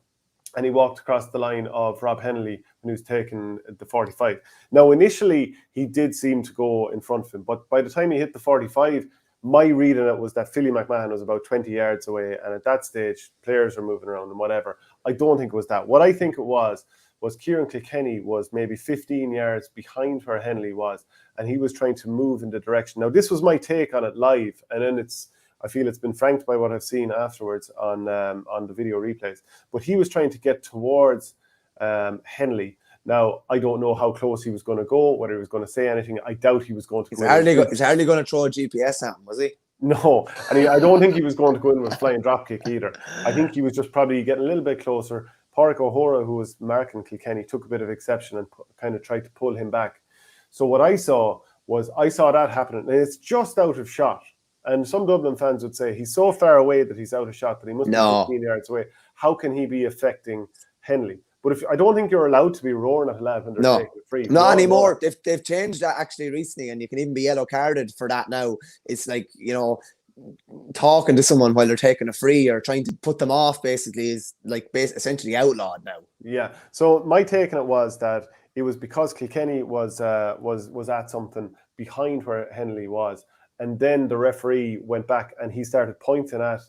and he walked across the line of Rob Hennelly when he was taking the 45. Now, initially, he did seem to go in front of him, but by the time he hit the 45, my reading it was that Philly McMahon was about 20 yards away, and at that stage, players are moving around and whatever. I don't think it was that. What I think it was Kieran Kilkenny was maybe 15 yards behind where Hennelly was, and he was trying to move in the direction. Now, this was my take on it live, and then I feel it's been franked by what I've seen afterwards on the video replays. But he was trying to get towards Hennelly. Now, I don't know how close he was going to go, whether he was going to say anything. I doubt he was going to He's hardly going to throw a GPS at him, was he? No, and I don't think he was going to go in with a flying dropkick either. I think he was just probably getting a little bit closer. Pádraig O'Hora, who was marking Kilkenny, took a bit of exception and kind of tried to pull him back. So what I saw that happening, and it's just out of shot. And some Dublin fans would say he's so far away that he's out of shot that he must be 15 yards away. How can he be affecting Hennelly? But I don't think you're allowed to be roaring at a lad when they're taking it free. Not anymore. They've changed that actually recently, and you can even be yellow carded for that now. It's like, talking to someone while they're taking a free or trying to put them off basically is like essentially outlawed now. Yeah. So my take on it was that it was because Kilkenny was at something behind where Hennelly was. And then the referee went back and he started pointing at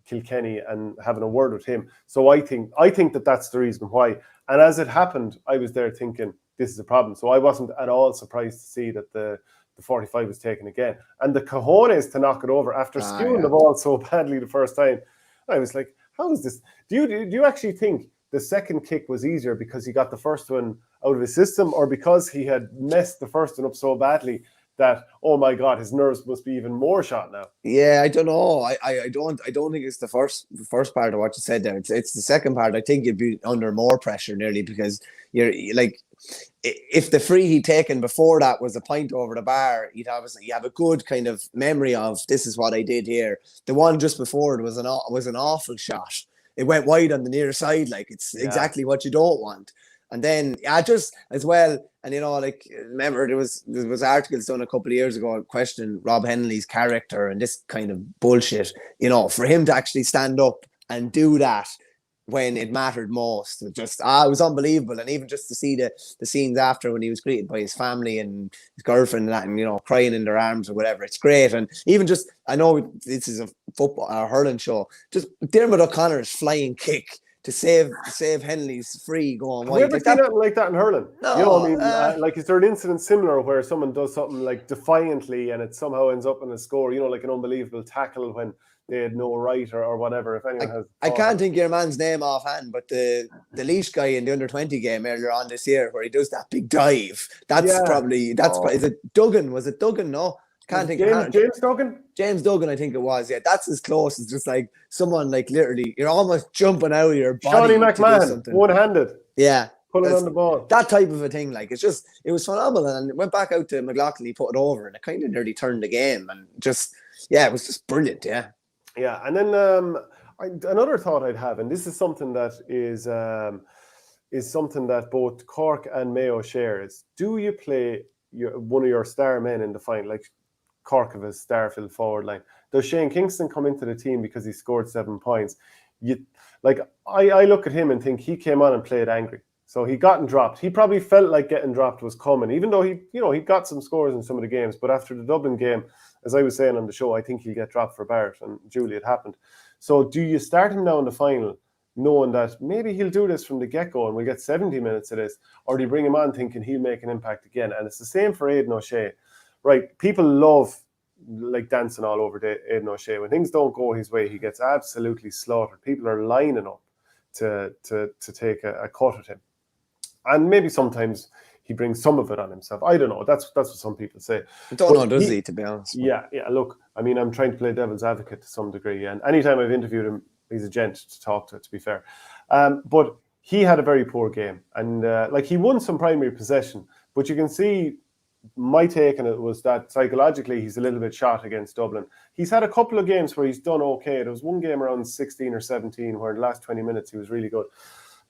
Kilkenny and having a word with him. So I think that that's the reason why. And as it happened, I was there thinking this is a problem. So I wasn't at all surprised to see that the 45 was taken again. And the cojones to knock it over after skewing the ball so badly the first time. I was like, how is this? Do you actually think the second kick was easier because he got the first one out of his system, or because he had messed the first one up so badly that, oh my God, his nerves must be even more shot now? Yeah, I don't know. I don't think it's the first part of what you said there. It's the second part. I think you'd be under more pressure nearly, because you're like, if the free he'd taken before that was a point over the bar, you have a good kind of memory of, this is what I did here. The one just before it was an awful shot. It went wide on the near side, like it's exactly what you don't want. And then just as well, and remember there was articles done a couple of years ago questioning Rob Hennelly's character and this kind of bullshit. For him to actually stand up and do that when it mattered most, it was unbelievable. And even just to see the scenes after, when he was greeted by his family and his girlfriend and that, and crying in their arms or whatever, it's great. And even just, I know this is a hurling show, just Dermot O'Connor's flying kick to save Hennelly's free going wide. Have you ever seen anything like that in hurling? No, like, is there an incident similar where someone does something like defiantly and it somehow ends up in a score? Like an unbelievable tackle when they had no right or whatever. If anyone has, I can't think of your man's name offhand, but the Laois guy in the Under-20 game earlier on this year, where he does that big dive. That's probably is it Duggan? Was it Duggan? No. Can't think of James Duggan? James Duggan, I think it was. Yeah, that's as close as just like someone like literally, you're almost jumping out of your body. Shawnee McMahon, one-handed. Yeah. Pulling on the ball. That type of a thing. Like, it was phenomenal. And it went back out to McLaughlin, he put it over, and it kind of nearly turned the game. And it was just brilliant, yeah. Yeah, and then another thought I'd have, and this is something that is something that both Cork and Mayo share, is, do you play one of your star men in the final? Like, Cork have a star-filled forward line. Does Shane Kingston come into the team because he scored 7 points? I look at him and think he came on and played angry. So he gotten dropped. He probably felt like getting dropped was coming, even though he got some scores in some of the games. But after the Dublin game, as I was saying on the show, I think he'll get dropped for Barrett, and Julie, it happened. So do you start him now in the final, knowing that maybe he'll do this from the get-go and we'll get 70 minutes of this, or do you bring him on thinking he'll make an impact again? And it's the same for Aidan O'Shea. Right, people love like dancing all over Aidan O'Shea. When things don't go his way, he gets absolutely slaughtered. People are lining up to take a cut at him. And maybe sometimes he brings some of it on himself. I don't know. That's what some people say. I don't know, does he, to be honest? Yeah. Look, I mean, I'm trying to play devil's advocate to some degree. And anytime I've interviewed him, he's a gent to talk to be fair. But he had a very poor game. And he won some primary possession. But you can see, my take on it was that psychologically he's a little bit shot against Dublin. He's had a couple of games where he's done okay. There was one game around 16 or 17 where in the last 20 minutes he was really good.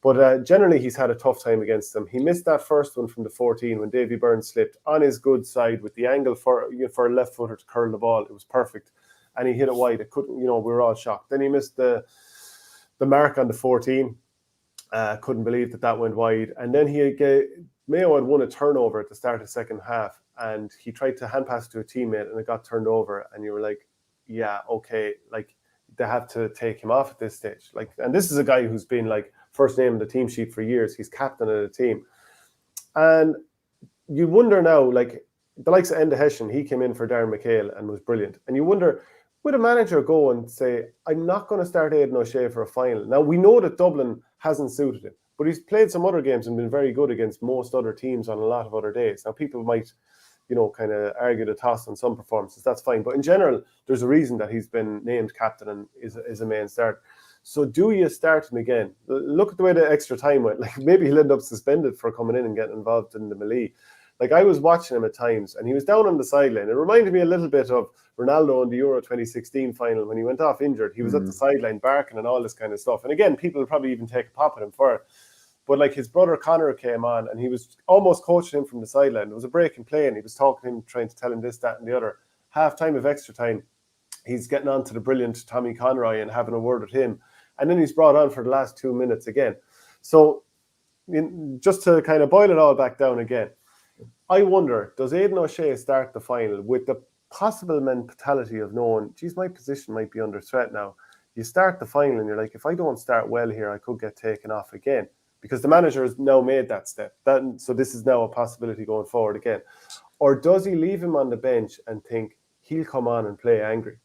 But generally he's had a tough time against them. He missed that first one from the 14 when Davy Byrne slipped on his good side with the angle for a left footer to curl the ball. It was perfect. And he hit it wide. It couldn't, we were all shocked. Then he missed the mark on the 14. Couldn't believe that went wide. And then Mayo had won a turnover at the start of the second half, and he tried to hand pass to a teammate, and it got turned over. And you were like, yeah, okay, like they have to take him off at this stage. Like, and this is a guy who's been like first name on the team sheet for years. He's captain of the team, and you wonder now, like the likes of Enda Hessian, he came in for Darren McHale and was brilliant. And you wonder, would a manager go and say, I'm not going to start Aidan O'Shea for a final? Now, we know that Dublin hasn't suited him, but he's played some other games and been very good against most other teams on a lot of other days. Now, people might, kind of argue the toss on some performances. That's fine. But in general, there's a reason that he's been named captain and is a main start. So do you start him again? Look at the way the extra time went. Like, maybe he'll end up suspended for coming in and getting involved in the melee. Like, I was watching him at times, and he was down on the sideline. It reminded me a little bit of Ronaldo in the Euro 2016 final when he went off injured. He was at the sideline barking and all this kind of stuff. And again, people will probably even take a pop at him for it. But like, his brother Connor came on, and he was almost coaching him from the sideline. There was a break in play, and he was talking to him, trying to tell him this, that, and the other. Half time of extra time, he's getting on to the brilliant Tommy Conroy and having a word with him. And then he's brought on for the last 2 minutes again. So just to kind of boil it all back down again, I wonder, does Aidan O'Shea start the final with the possible mentality of knowing, geez, my position might be under threat now? You start the final and you're like, if I don't start well here, I could get taken off again, because the manager has now made that step. So this is now a possibility going forward again. Or does he leave him on the bench and think he'll come on and play angry?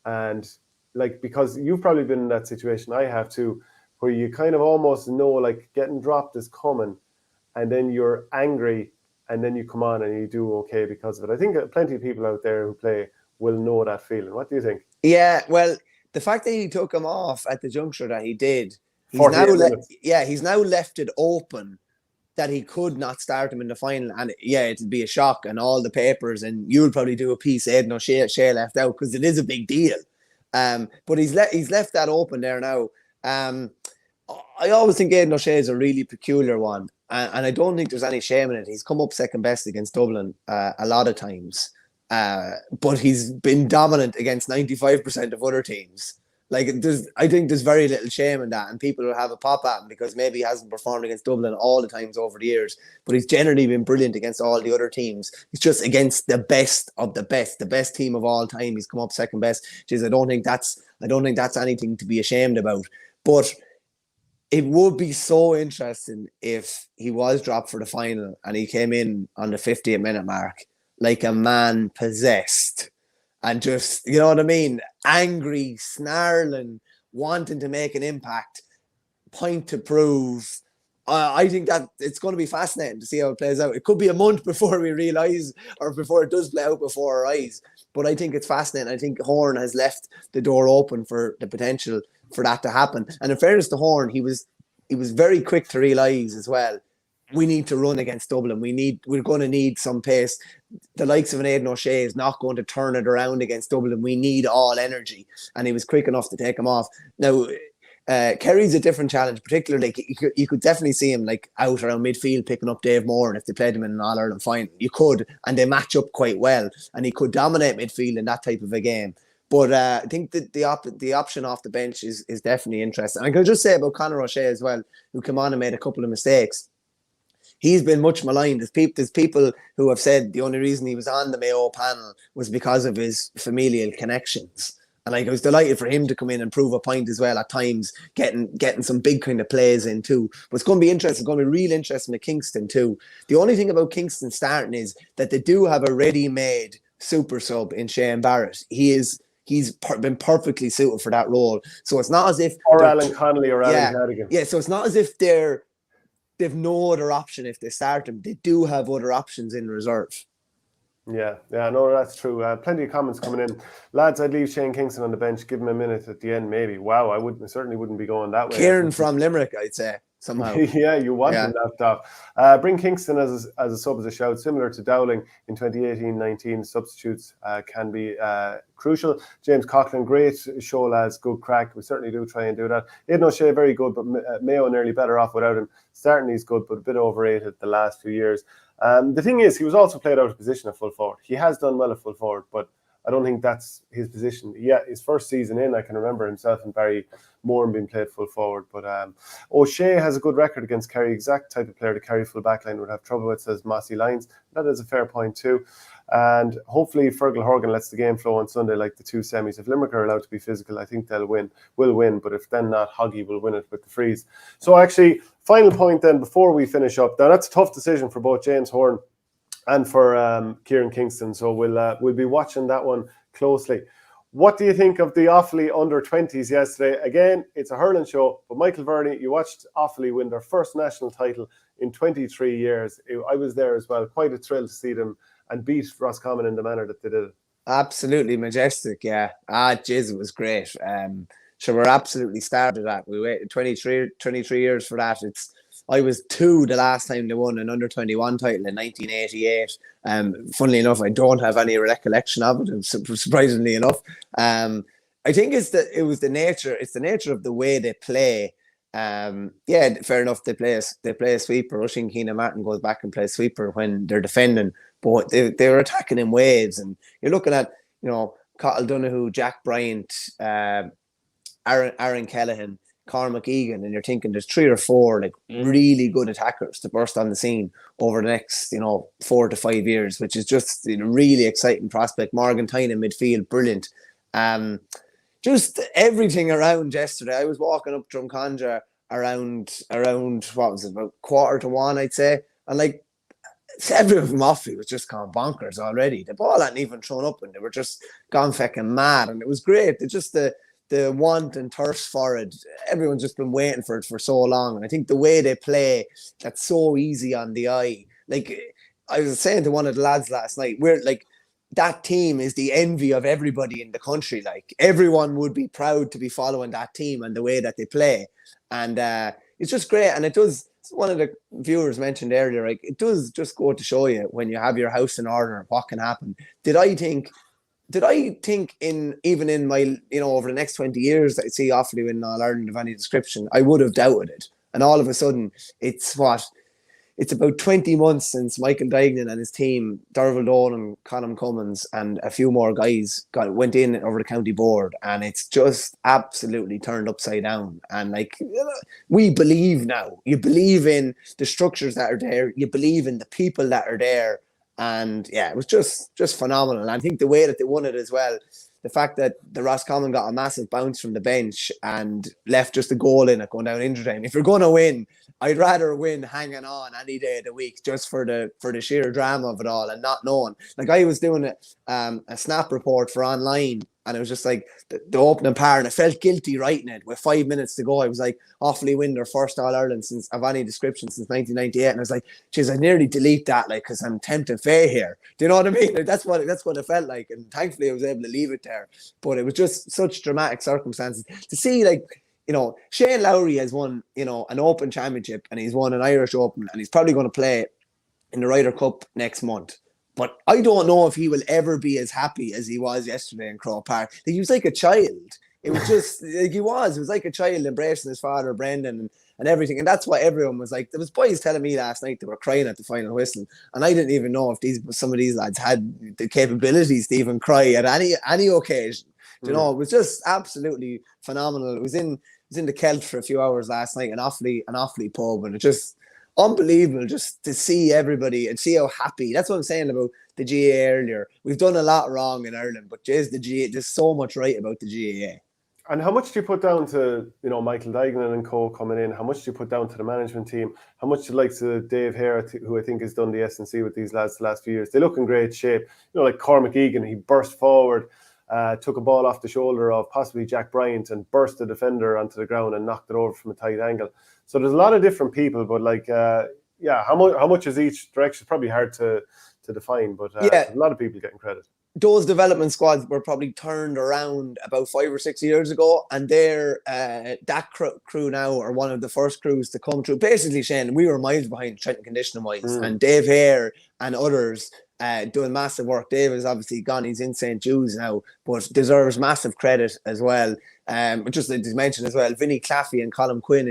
And like, because you've probably been in that situation, I have too, where you kind of almost know like getting dropped is coming, and then you're angry, and then you come on and you do okay because of it. I think plenty of people out there who play will know that feeling. What do you think? Yeah, well, the fact that he took him off at the juncture that he did, he's now left it open that he could not start him in the final. And yeah, it'll be a shock, and all the papers, and you'll probably do a piece, Aidan O'Shea left out, because it is a big deal. But he's left that open there now. I always think Aidan O'Shea is a really peculiar one. And I don't think there's any shame in it. He's come up second best against Dublin a lot of times. But he's been dominant against 95% of other teams. Like, I think there's very little shame in that. And people will have a pop at him because maybe he hasn't performed against Dublin all the times over the years. But he's generally been brilliant against all the other teams. He's just against the best of the best team of all time. He's come up second best. Jeez, I don't think that's anything to be ashamed about. But it would be so interesting if he was dropped for the final and he came in on the 50th minute mark like a man possessed and just, you know what I mean, angry, snarling, wanting to make an impact, point to prove. I think that it's going to be fascinating to see how it plays out. It could be a month before we realise, or before it does play out before our eyes. But I think it's fascinating. I think Horn has left the door open for the potential for that to happen. And in fairness to Horn, he was very quick to realise as well, we need to run against Dublin. We're going to need some pace. The likes of an Aidan O'Shea is not going to turn it around against Dublin. We need all energy. And he was quick enough to take him off. Now, Kerry's a different challenge, particularly you could definitely see him like out around midfield picking up Dave Moore, and if they played him in an All-Ireland final, you could, and they match up quite well, and he could dominate midfield in that type of a game. But I think that the option off the bench is definitely interesting. And I can just say about Conor O'Shea as well, who came on and made a couple of mistakes. He's been much maligned. There's people who have said the only reason he was on the Mayo panel was because of his familial connections. And like, I was delighted for him to come in and prove a point as well at times, getting some big kind of plays in too. But it's going to be interesting. It's going to be real interesting with Kingston too. The only thing about Kingston starting is that they do have a ready-made super sub in Shane Barrett. He's been perfectly suited for that role. So it's not as if... Or Alan Connolly or Alan Cardigan. Yeah, so it's not as if they've no other option if they start him. They do have other options in reserve. Yeah, no, that's true. Plenty of comments coming in. Lads, I'd leave Shane Kingston on the bench, give him a minute at the end, maybe. Wow, I certainly wouldn't be going that way. Kieran from Limerick, I'd say, somehow. Yeah, you want him left off. Bring Kingston as a sub as a shout, similar to Dowling in 2018-19. Substitutes can be crucial. James Coughlin, great show, lads. Good crack. We certainly do try and do that. Aidan O'Shea, very good, but Mayo nearly better off without him. Starting he's good, but a bit overrated the last few years. The thing is, he was also played out of position at full forward. He has done well at full forward, but I don't think that's his position. Yeah, his first season in, I can remember himself and Barry Moore being played full forward. But O'Shea has a good record against Kerry. Exact type of player to Kerry full back line would have trouble with, says Mossy Lyons. That is a fair point too. And hopefully Fergal Horgan lets the game flow on Sunday like the 2 semis. If Limerick are allowed to be physical, I think will win. But if then not, Hoggy will win it with the freeze. So actually, final point then before we finish up. Now that's a tough decision for both James Horn and for Kieran Kingston. So we'll be watching that one closely. What do you think of the Offaly Under-20s yesterday? Again, it's a hurling show, but Michael Verney, you watched Offaly win their first national title in 23 years. I was there as well. Quite a thrill to see them and beat Roscommon in the manner that they did. Absolutely majestic, yeah. Jeez, it was great. So we're absolutely starved of that. We waited 23 years for that. I was 2 the last time they won an under-21 title in 1988. Funnily enough, I don't have any recollection of it, surprisingly enough. I think it's the nature of the way they play. Yeah, fair enough. They play a sweeper. Rushing Keenan Martin goes back and plays sweeper when they're defending, but they were attacking in waves. And you're looking at, Cottle Donoghue, Jack Bryant, Aaron Kellehan, Cormac Egan, and you're thinking there's 3 or 4 like really good attackers to burst on the scene over the next 4 to 5 years, which is just a really exciting prospect. Morgan Tyne in midfield, brilliant. Just everything around yesterday. I was walking up Drumcondra around what was it, about 1:15, I'd say, and like several from Offaly was just gone bonkers already. The ball hadn't even thrown up and they were just gone fecking mad, and it was great. It's just the want and thirst for it. Everyone's just been waiting for it for so long, and I think the way they play, that's so easy on the eye. Like I was saying to one of the lads last night, we're like, that team is the envy of everybody in the country. Like everyone would be proud to be following that team and the way that they play. And it's just great. And it does, one of the viewers mentioned earlier, like it does just go to show you when you have your house in order, what can happen. Did I think in my, over the next 20 years that I'd see Offaly win All Ireland of any description, I would have doubted it. And all of a sudden it's about 20 months since Michael Dignan and his team, Derval Dolan, Colm Cummins, and a few more guys went in over the county board, and it's just absolutely turned upside down. And like, we believe now. You believe in the structures that are there. You believe in the people that are there. And yeah, it was just phenomenal. And I think the way that they won it as well, the fact that the Roscommon got a massive bounce from the bench and left just a goal in it going down injury time. If you're going to win, I'd rather win hanging on any day of the week just for the sheer drama of it all and not knowing. Like I was doing a snap report for online, and it was just like the opening part, and I felt guilty writing it with 5 minutes to go. I was like, Offaly win their first All Ireland of any description since 1998, and I was like, geez, I nearly delete that, like, because I'm tempting fate here. Do you know what I mean? Like, that's what it felt like, and thankfully I was able to leave it there. But it was just such dramatic circumstances to see, like, Shane Lowry has won, an Open Championship, and he's won an Irish Open, and he's probably going to play in the Ryder Cup next month. But I don't know if he will ever be as happy as he was yesterday in Croke Park. He was like a child. It was just like he was. It was like a child embracing his father, Brendan, and everything. And that's what everyone was like. There was boys telling me last night they were crying at the final whistle, and I didn't even know if some of these lads had the capabilities to even cry at any occasion. You know, it was just absolutely phenomenal. It was in the Celt for a few hours last night, an Offaly pub, and it just unbelievable just to see everybody and see how happy. That's what I'm saying about the GAA earlier. We've done a lot wrong in Ireland, but there's so much right about the GAA. And how much do you put down to, Michael Dignan and co coming in? How much do you put down to the management team? How much do you like to Dave Hare, who I think has done the S&C with these lads the last few years? They look in great shape. Like Cormac Egan, he burst forward, took a ball off the shoulder of possibly Jack Bryant and burst the defender onto the ground and knocked it over from a tight angle. So there's a lot of different people, but how much is each direction? It's probably hard to define, but a lot of people getting credit. Those development squads were probably turned around about 5 or 6 years ago, and they're that crew now are one of the first crews to come through. Basically, Shane, we were miles behind Trenton conditioning wise, and Dave Hare and others doing massive work. David's obviously gone; he's in St. Jude's now, but deserves massive credit as well. Just to mention as well, Vinny Claffey and Colin Quinn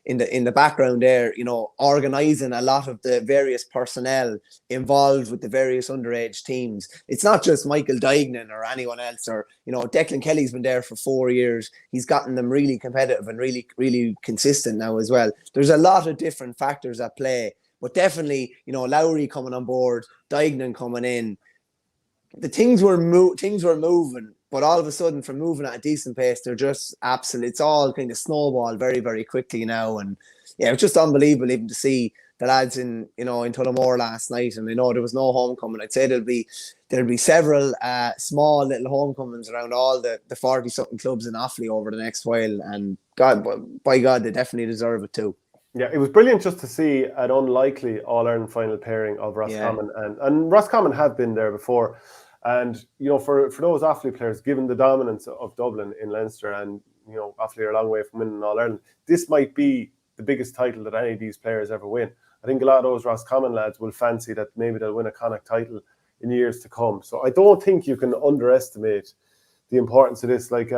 in the background there, organising a lot of the various personnel involved with the various underage teams. It's not just Michael Dignan or anyone else, or Declan Kelly's been there for 4 years. He's gotten them really competitive and really, really consistent now as well. There's a lot of different factors at play. But definitely, Lowry coming on board, Dignan coming in, the things were moving, but all of a sudden, from moving at a decent pace, they're just absolute. It's all kind of snowballed very, very quickly now, and yeah, it was just unbelievable even to see the lads in Tullamore last night. And there was no homecoming. I'd say there'll be several small little homecomings around all the 40-something clubs in Offaly over the next while, and by God, they definitely deserve it too. Yeah, it was brilliant just to see an unlikely All-Ireland final pairing of Roscommon and Roscommon have been there before. And, for those Offaly players, given the dominance of Dublin in Leinster and, Offaly are a long way from winning All-Ireland, this might be the biggest title that any of these players ever win. I think a lot of those Roscommon lads will fancy that maybe they'll win a Connacht title in years to come. So I don't think you can underestimate the importance of this. Like,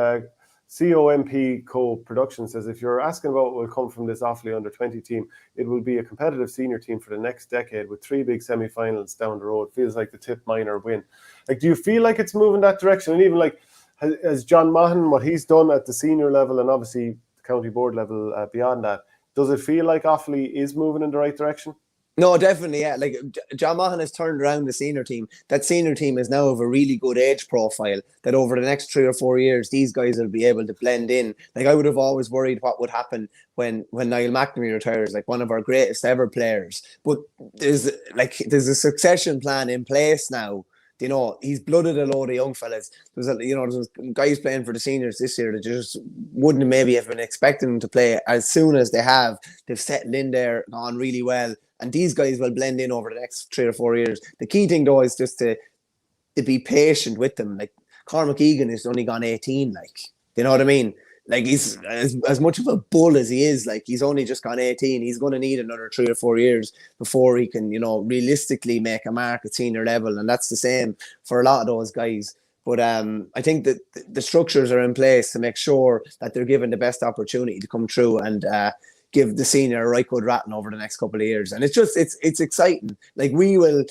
COMP Co-Production says, if you're asking about what will come from this Offaly Under-20 team, it will be a competitive senior team for the next decade with 3 big semi-finals down the road. Feels like the Tip minor win. Like, do you feel like it's moving that direction? And even like, has John Mahon, what he's done at the senior level and obviously the county board level beyond that, does it feel like Offaly is moving in the right direction? No, definitely, yeah. Like, John Mahon has turned around the senior team. That senior team is now of a really good age profile that over the next 3 or 4 years, these guys will be able to blend in. Like, I would have always worried what would happen when Niall McNamee retires, like one of our greatest ever players. But there's a succession plan in place now. He's blooded a load of young fellas. There's guys playing for the seniors this year that just wouldn't maybe have been expecting them to play as soon as they have. They've settled in there, gone really well. And these guys will blend in over the next 3 or 4 years. The key thing, though, is just to be patient with them. Like, Cormac Egan has only gone 18, like, you know what I mean? Like, he's as much of a bull as he is, like, he's only just gone 18. He's going to need another 3 or 4 years before he can, realistically make a mark at senior level. And that's the same for a lot of those guys. But I think that the structures are in place to make sure that they're given the best opportunity to come through and give the senior a right good ratting over the next couple of years. And it's exciting. Like, we will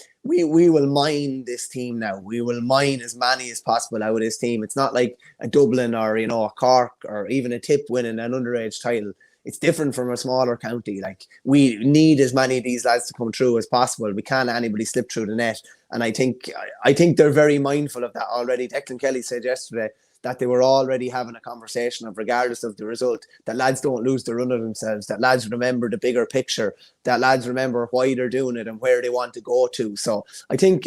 mine this team now. We will mine as many as possible out of this team. It's not like a Dublin or a Cork or even a Tip winning an underage title. It's different from a smaller county. Like, we need as many of these lads to come through as possible. We can't let anybody slip through the net. And I think they're very mindful of that already. Declan Kelly said yesterday that they were already having a conversation of, regardless of the result, that lads don't lose the run of themselves, that lads remember the bigger picture, that lads remember why they're doing it and where they want to go to. So I think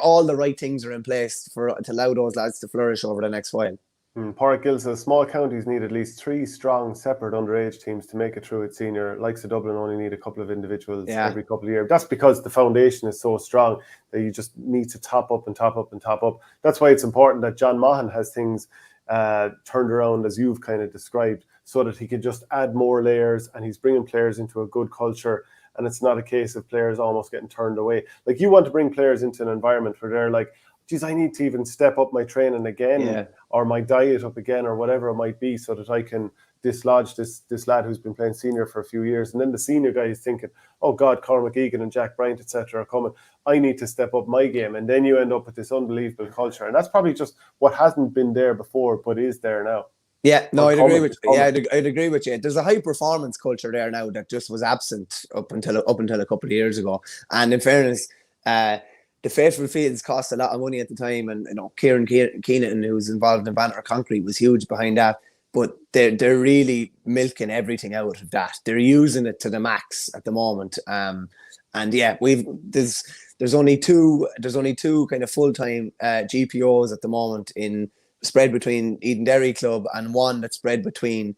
all the right things are in place to allow those lads to flourish over the next while. Pádraig Gill says small counties need at least 3 strong separate underage teams to make it through at senior. Likes of Dublin only need a couple of individuals every couple of years. That's because the foundation is so strong that you just need to top up and top up and top up. That's why it's important that John Mahon has things turned around as you've kind of described, so that he can just add more layers and he's bringing players into a good culture. And it's not a case of players almost getting turned away. Like, you want to bring players into an environment where they're like, geez, I need to even step up my training again or my diet up again or whatever it might be, so that I can dislodge this lad who's been playing senior for a few years. And then the senior guy is thinking, oh God, Cormac Egan and Jack Bryant, etc. are coming. I need to step up my game. And then you end up with this unbelievable culture. And that's probably just what hasn't been there before, but is there now. Yeah, no, I'd agree with you. Yeah, I'd agree with you. There's a high performance culture there now that just was absent up until a couple of years ago. And in fairness, the faithful fields cost a lot of money at the time, and Kieran Keenan, who was involved in Banner Concrete, was huge behind that. But they're really milking everything out of that. They're using it to the max at the moment. And yeah, there's only two kind of full-time GPOs at the moment, spread between Eden Derry Club, and one that's spread between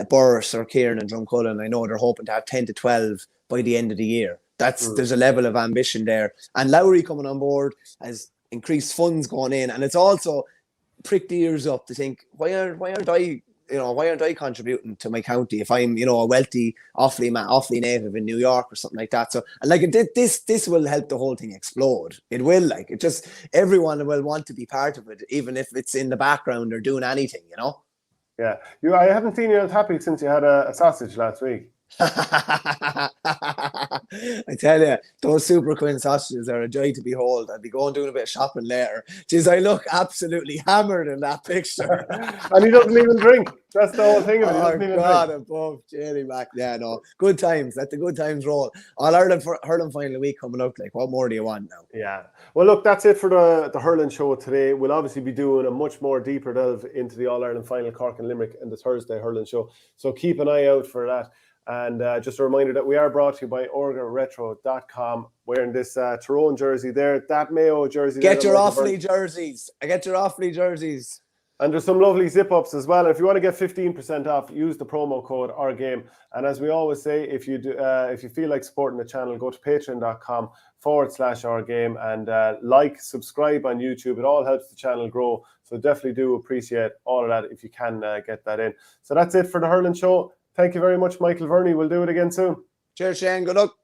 Burris or Kieran and Drumcullen. I know they're hoping to have 10 to 12 by the end of the year. There's a level of ambition there. And Lowry coming on board has increased funds going in, and it's also pricked the ears up to think, why aren't I why aren't I contributing to my county if I'm, a wealthy Offaly native in New York or something like that? So, and like this will help the whole thing explode. It will, like, it just, everyone will want to be part of it, even if it's in the background or doing anything, Yeah. I haven't seen you as happy since you had a sausage last week. I tell you, those Super Queen sausages are a joy to behold. I'll be going doing a bit of shopping later. Jeez, I look absolutely hammered in that picture. And he doesn't even drink. That's the whole thing of it. He doesn't even God drink. above, Jerry back. Yeah, no. Good times. Let the good times roll. All Ireland for hurling final week coming up. Like, what more do you want now? Yeah. Well, look, that's it for the hurling show today. We'll obviously be doing a much more deeper delve into the All-Ireland final, Cork and Limerick, and the Thursday hurling show. So keep an eye out for that. And just a reminder that we are brought to you by orgaretro.com. Wearing this Tyrone jersey there, that Mayo jersey. Get your Offaly jerseys. Get your Offaly jerseys. And there's some lovely zip-ups as well. If you want to get 15% off, use the promo code OurGame. And as we always say, if you feel like supporting the channel, go to patreon.com/OurGame and subscribe on YouTube. It all helps the channel grow. So definitely do appreciate all of that if you can get that in. So that's it for the hurling show. Thank you very much, Michael Verney. We'll do it again soon. Cheers, Shane. Good luck.